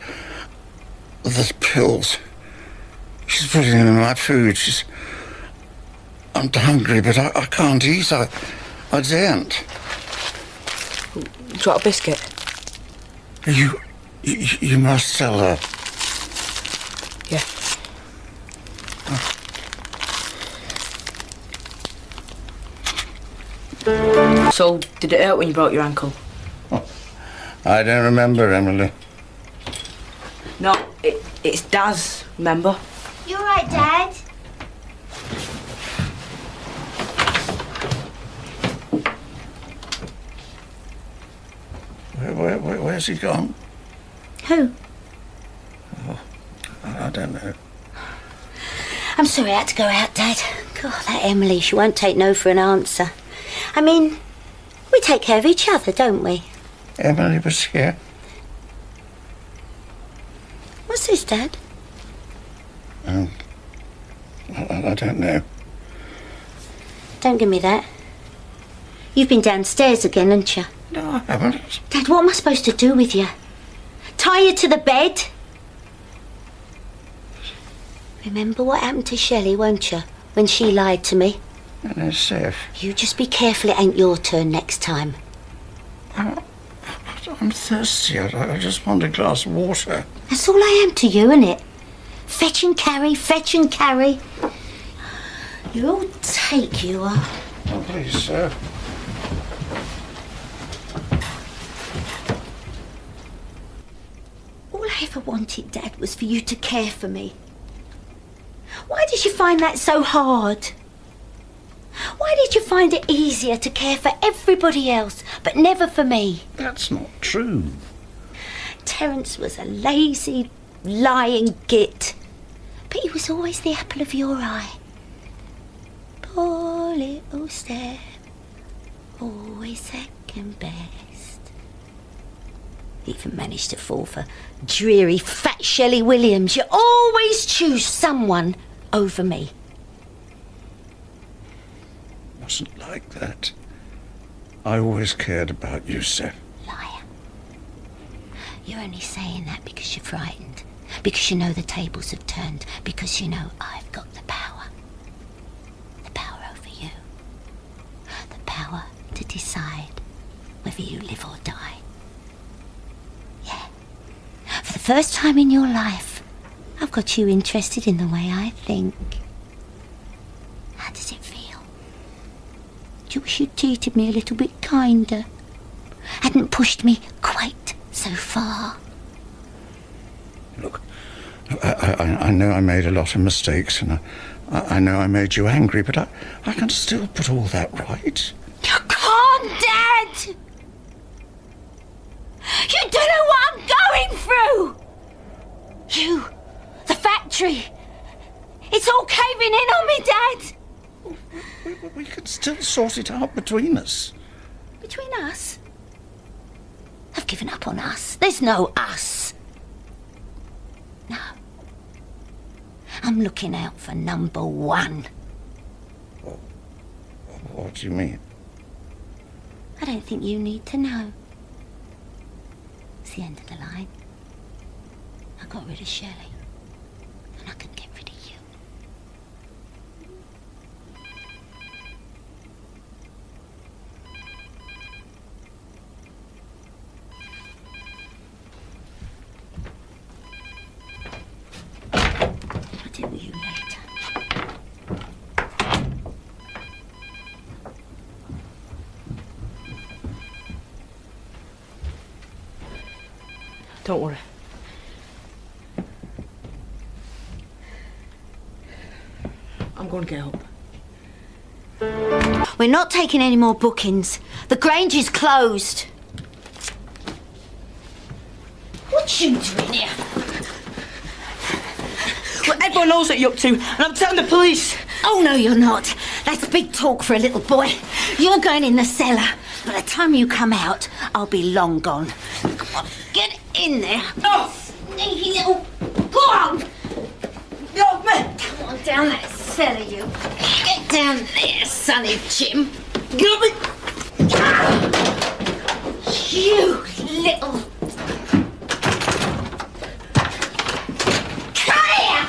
the pills. She's putting them in my food. I'm hungry, but I can't eat. I daren't. Do you want a biscuit? You must tell her. Yeah. So, did it hurt when you broke your ankle? I don't remember, Emily. No, it's Daz, remember? You all right, Dad? Where's he gone? Who? Oh, I don't know. I'm sorry I had to go out, Dad. God, that Emily, she won't take no for an answer. I mean, we take care of each other, don't we? Emily was here. What's this, Dad? I don't know. Don't give me that. You've been downstairs again, haven't you? No, I haven't. Dad, what am I supposed to do with you? Tie you to the bed? Remember what happened to Shelley, won't you? When she lied to me? And it's safe. You just be careful it ain't your turn next time. I'm thirsty. I just want a glass of water. That's all I am to you, innit? Fetch and carry, fetch and carry. You're all take, you are. Oh, please, sir. I ever wanted, Dad, was for you to care for me. Why did you find that so hard? Why did you find it easier to care for everybody else, but never for me? That's not true. Terence was a lazy, lying git, but he was always the apple of your eye. Poor little Steph, always second best. Even managed to fall for dreary, fat Shelley Williams. You always choose someone over me. It wasn't like that. I always cared about you, Steph. Liar. You're only saying that because you're frightened, because you know the tables have turned, because you know I've got the power. The power over you. The power to decide whether you live or die. Yeah. For the first time in your life, I've got you interested in the way I think. How does it feel? Do you wish you'd treated me a little bit kinder? Hadn't pushed me quite so far? Look, I know I made a lot of mistakes, and I know I made you angry, but I can still put all that right. You can't, Dad! You don't know what I'm going through! You, the factory, it's all caving in on me, Dad! We can still sort it out between us. Between us? I've given up on us. There's no us. No. I'm looking out for number one. What do you mean? I don't think you need to know. It's the end of the line. I got rid of Shelley, and I can get rid of you. I'll deal with you later. Don't worry. I'm going to get help. We're not taking any more bookings. The Grange is closed. What you doing here? Well, everyone knows what you're up to, and I'm telling the police. Oh, no, you're not. That's big talk for a little boy. You're going in the cellar. By the time you come out, I'll be long gone. Come on, get in there. Oh, sneaky little... Go on! Help me! Come on, down that cellar, you. Get down there, Sonny Jim. Get me! You little... Come here!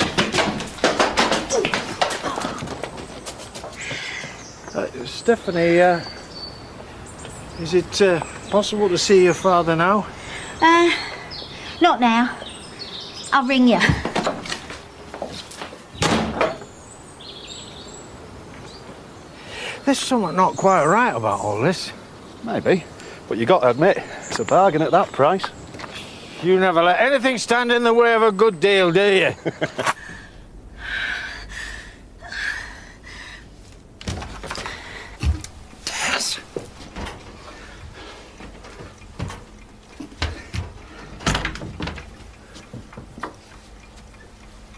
Stephanie, is it possible to see your father now? Not now. I'll ring you. There's something not quite right about all this. Maybe, but you got to admit, it's a bargain at that price. You never let anything stand in the way of a good deal, do you? Tess.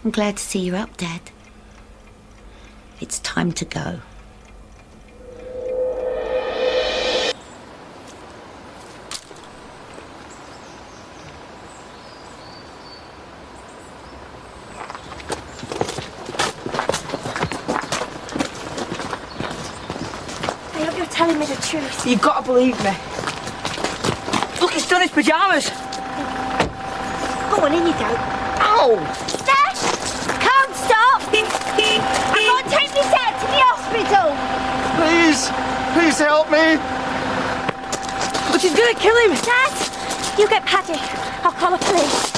I'm glad to see you up, Dad. It's time to go. I hope you're telling me the truth. You've got to believe me. Look, he's done his pyjamas. Go on, in you go. Ow! Steph! Can't stop! I've got to take this out to the hospital! Please! Please help me! But she's gonna kill him! Dad! You get Paddy. I'll call the police.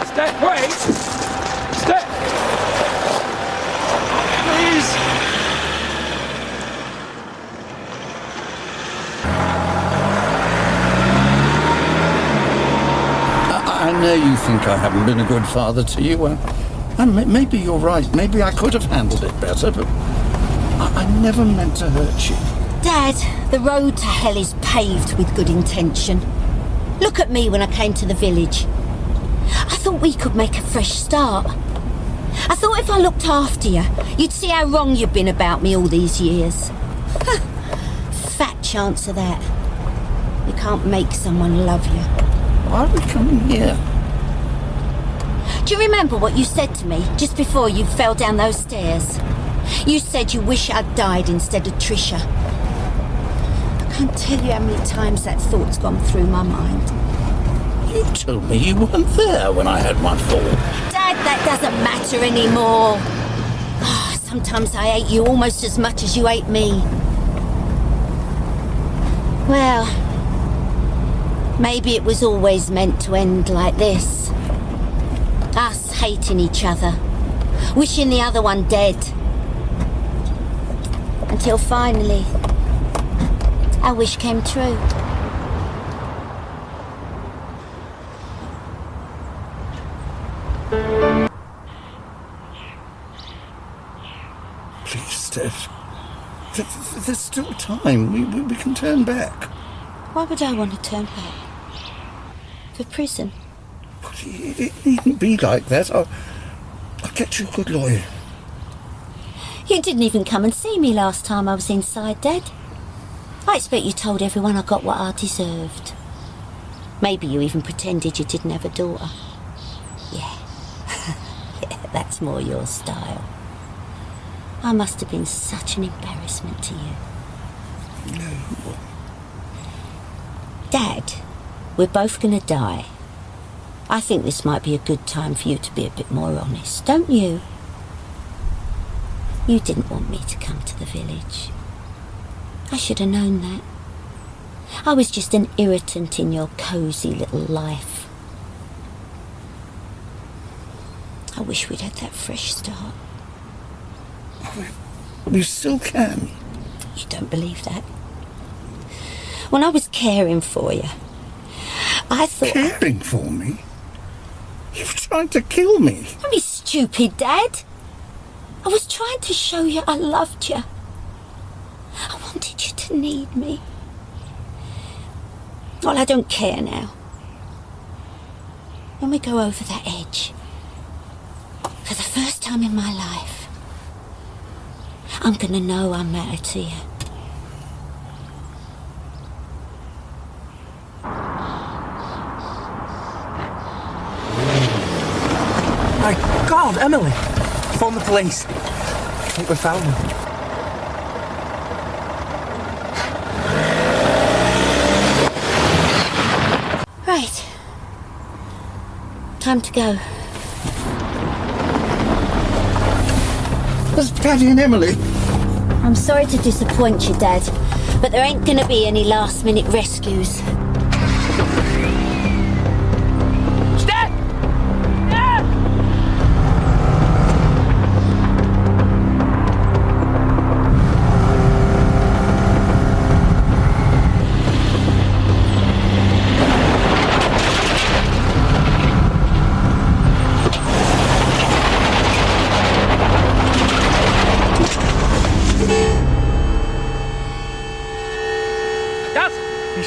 Steph, wait! Steph! Please! I know you think I haven't been a good father to you. Maybe you're right. Maybe I could have handled it better, but I never meant to hurt you. Dad, the road to hell is paved with good intention. Look at me when I came to the village. I thought we could make a fresh start. I thought if I looked after you, you'd see how wrong you've been about me all these years. Fat chance of that. You can't make someone love you. Why are we coming here? Do you remember what you said to me just before you fell down those stairs? You said you wish I'd died instead of Trisha. I can't tell you how many times that thought's gone through my mind. You told me you weren't there when I had my fall. Dad, that doesn't matter anymore. Oh, sometimes I hate you almost as much as you hate me. Well, maybe it was always meant to end like this. Us hating each other, wishing the other one dead. Until finally, our wish came true. Please, Dad. There's still time. We can turn back. Why would I want to turn back? For prison? It needn't be like that. I'll get you a good lawyer. You didn't even come and see me last time I was inside, Dad. I expect you told everyone I got what I deserved. Maybe you even pretended you didn't have a daughter. Yeah. Yeah, that's more your style. I must have been such an embarrassment to you. No. Dad, we're both gonna die. I think this might be a good time for you to be a bit more honest, don't you? You didn't want me to come to the village. I should have known that. I was just an irritant in your cosy little life. I wish we'd had that fresh start. We still can. You don't believe that? When I was caring for you, I thought... Caring for me? You tried to kill me. Don't be stupid, Dad. I was trying to show you I loved you. I wanted you to need me. Well, I don't care now. When we go over that edge, for the first time in my life, I'm gonna know I matter to you. My God, Emily! Phone the police. I think we found them. Right. Time to go. There's Paddy and Emily. I'm sorry to disappoint you, Dad, but there ain't gonna be any last-minute rescues.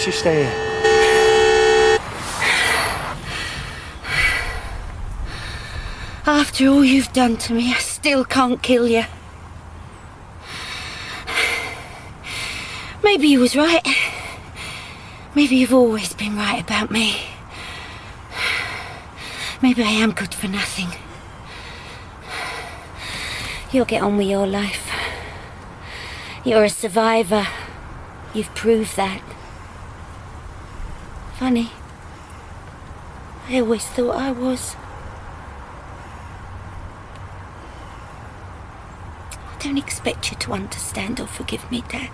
You stay here. After all you've done to me, I still can't kill you. Maybe you was right. Maybe you've always been right about me. Maybe I am good for nothing. You'll get on with your life. You're a survivor. You've proved that. Funny. I always thought I was. I don't expect you to understand or forgive me, Dad.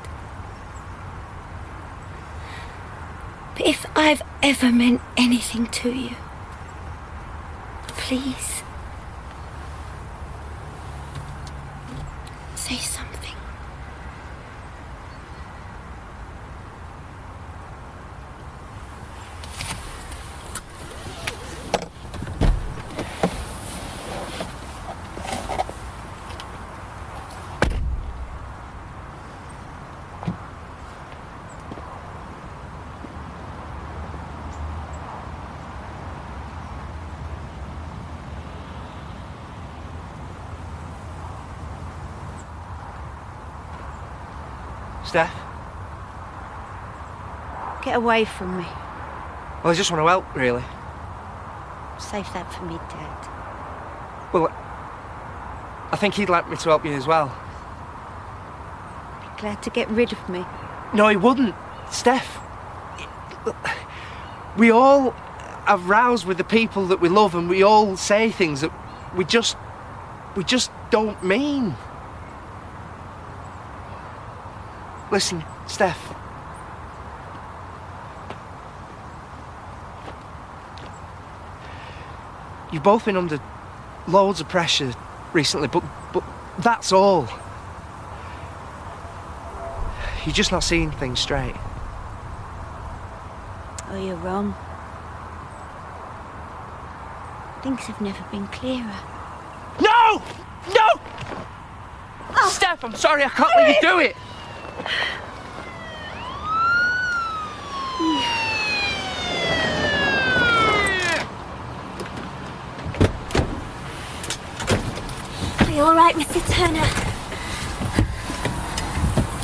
But if I've ever meant anything to you, please, say something. Steph? Get away from me. Well, I just want to help, really. Save that for me, Dad. Well, I think he'd like me to help you as well. Be glad to get rid of me. No, he wouldn't. Steph. We all have rows with the people that we love, and we all say things that we just don't mean. Listen, Steph. You've both been under loads of pressure recently, but that's all. You're just not seeing things straight. Oh, you're wrong. Things have never been clearer. No! No! Oh. Steph, I'm sorry, I can't let you do it. Are you all right, Mr. Turner?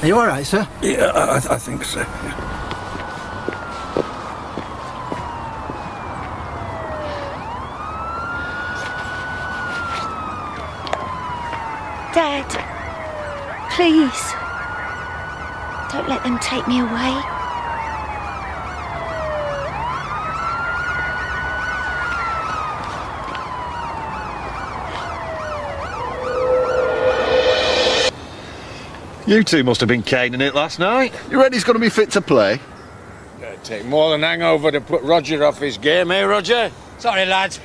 Are you all right, sir? Yeah, I think so. Yeah. Dad, please, don't let them take me away. You two must have been caning it last night. You reckon he's going to be fit to play? It'd take more than hangover to put Roger off his game, eh, Roger? Sorry, lads.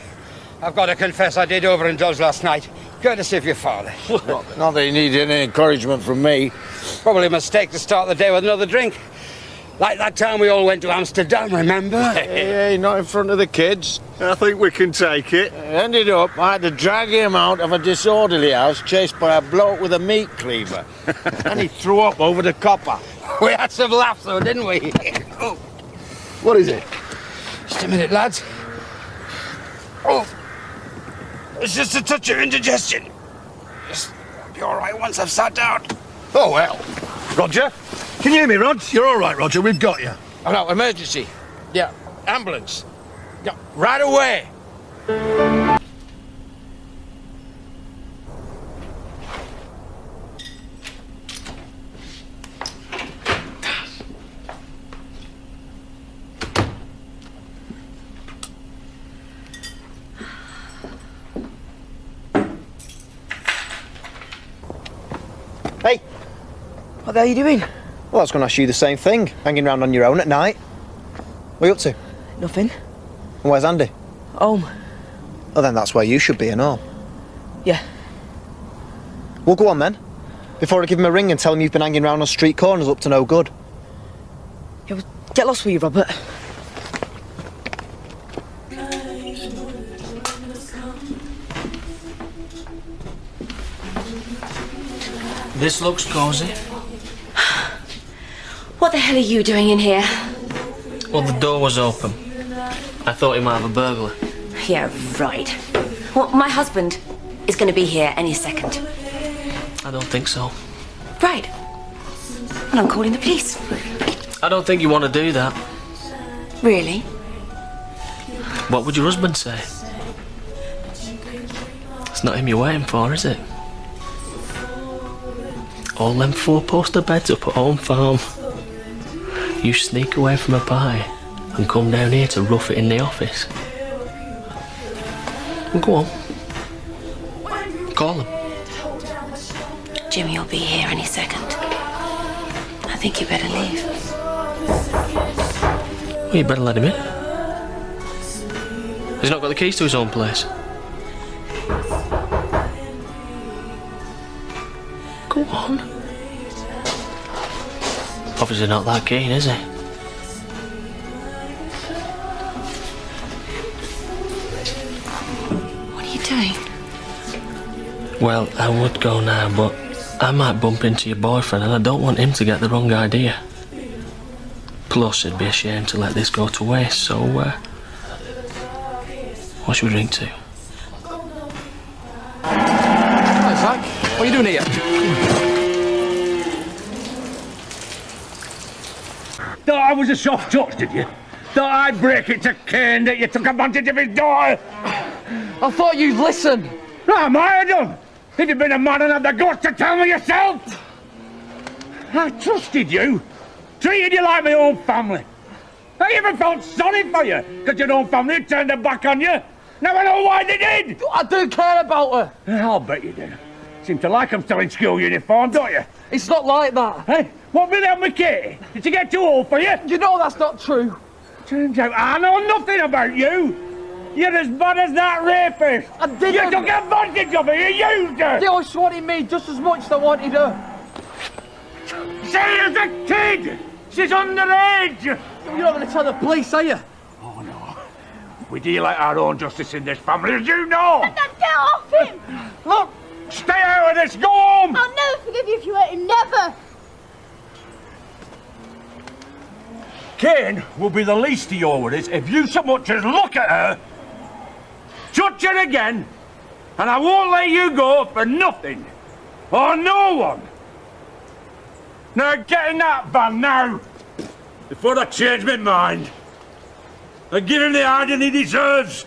I've got to confess I did overindulge last night. Courtesy of your father. Not that he needs any encouragement from me. Probably a mistake to start the day with another drink. Like that time we all went to Amsterdam, remember? Hey, not in front of the kids. I think we can take it. Ended up, I had to drag him out of a disorderly house chased by a bloke with a meat cleaver. And he threw up over the copper. We had some laughs though, didn't we? Oh. What is it? Just a minute, lads. Oh. It's just a touch of indigestion. Just be all right once I've sat down. Oh, well. Roger? Can you hear me, Rod? You're all right, Roger. We've got you. Oh, no, emergency. Yeah, ambulance. Yeah, right away. Hey. What the hell are you doing? Well, I was going to ask you the same thing. Hanging around on your own at night. What are you up to? Nothing. And where's Andy? Home. Oh, then that's where you should be and all. Yeah. Well, go on then. Before I give him a ring and tell him you've been hanging around on street corners up to no good. Yeah, well, get lost with you, Robert. This looks cosy. What the hell are you doing in here? Well, the door was open. I thought he might have a burglar. Yeah, right. Well, my husband is going to be here any second. I don't think so. Right. Well, I'm calling the police. I don't think you want to do that. Really? What would your husband say? It's not him you're waiting for, is it? All them four-poster beds up at Home Farm. You sneak away from a pie and come down here to rough it in the office. Well, go on. Call him. Jimmy will be here any second. I think you better leave. Well, you better let him in. He's not got the keys to his own place. Go on. Obviously not that keen, is he? What are you doing? Well, I would go now, but I might bump into your boyfriend and I don't want him to get the wrong idea. Plus, it'd be a shame to let this go to waste, so, what should we drink to? Hi, Zach. What are you doing here? was a soft touch, did you? Thought I'd break it to Cain that you took advantage of his daughter? I thought you'd listen. What might have done? If you'd been a man and had the guts to tell me yourself. I trusted you. Treated you like my own family. I even felt sorry for you, because your own family had turned their back on you. Now I know why they did. I do care about her. I'll bet you did. Seem to like them still in school uniform, don't you? It's not like that. Hey, what with them with Katie? Did she get too old for you? You know that's not true. Turns out I know nothing about you. You're as bad as that rapist. I didn't. You took advantage of her. You used her. They always wanted me just as much as they wanted her. She is a kid. She's underage. You're not going to tell the police, are you? Oh, no. We deal out our own justice in this family, as you know. Get off him! Look, stay out of this. Go home. I'll never forgive you if you hurt him. Never! Cain will be the least of your worries if you so much as look at her, touch her again, and I won't let you go for nothing. Or no one. Now get in that van now, before I change my mind. And give him the hiding he deserves.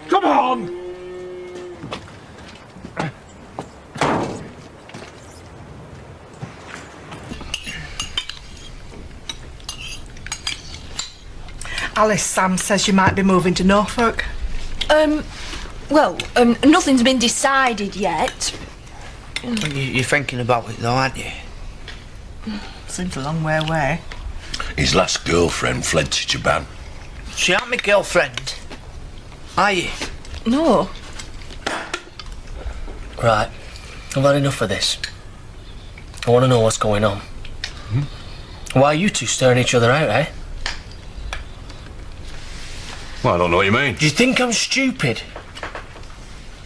Come on! Alice, Sam says you might be moving to Norfolk. Nothing's been decided yet. You're thinking about it though, aren't you? Seems a long way away. His last girlfriend fled to Japan. She ain't my girlfriend. Are you? No. Right, I've had enough of this. I want to know what's going on. Why are you two staring each other out, eh? Well, I don't know what you mean. Do you think I'm stupid?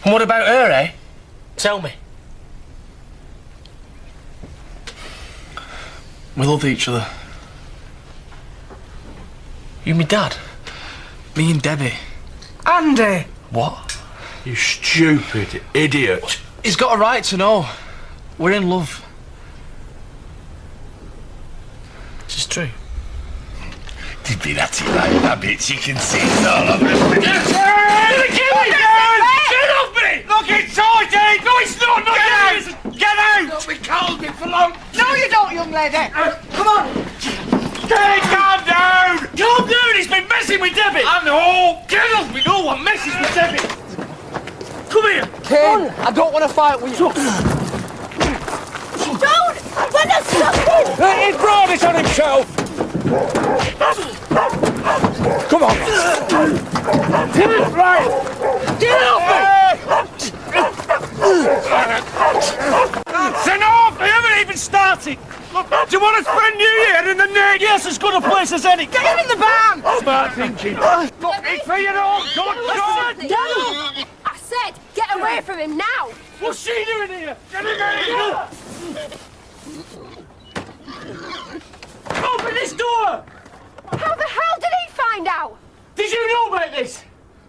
And what about her, eh? Tell me. We love each other. You and me dad? Me and Debbie. Andy! What? You stupid idiot. He's got a right to know. We're in love. This is true. You've been at it like rabbits, you can see it all over the place. Get off me! Look, it's sorted! No, it's not! No, get out! Get out! Don't be cold me for long. No, you don't, young lady. Come on. Hey, calm down! Calm down! He's been messing with Debbie! I know! Get off me! No one messes with Debbie! Come here! Cain, I don't want to fight with you. Don't! We're not stopping! He's brought it on himself! Come on! Right! Get off me! That's enough! I haven't even started! Do you want to spend New Year in the Nate? Yes, as good a place as any. Get him in the van! Smart thinking. Look, it's for your own good. No! I said, get away from him now! What's she doing here? Get him out of here! Open this door! How the hell did he find out? Did you know about this?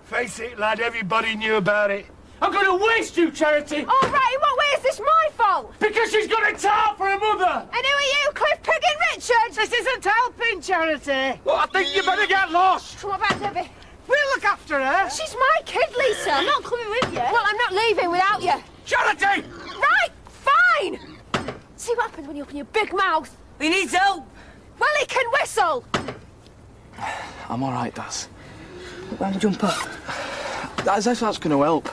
Face it, lad, everybody knew about it. I'm going to waste you, Charity. All right, in what way is this my fault? Because she's got a tart for her mother. And who are you, Cliff Piggin Richards? This isn't helping, Charity. Well, I think you better get lost. What about Debbie? We'll look after her. She's my kid, Lisa. I'm not coming with you. Well, I'm not leaving without you. Charity! Right, fine. See what happens when you open your big mouth. He needs help. Well, he can whistle. I'm all right, Daz. Want to jump up? As if that's going to help.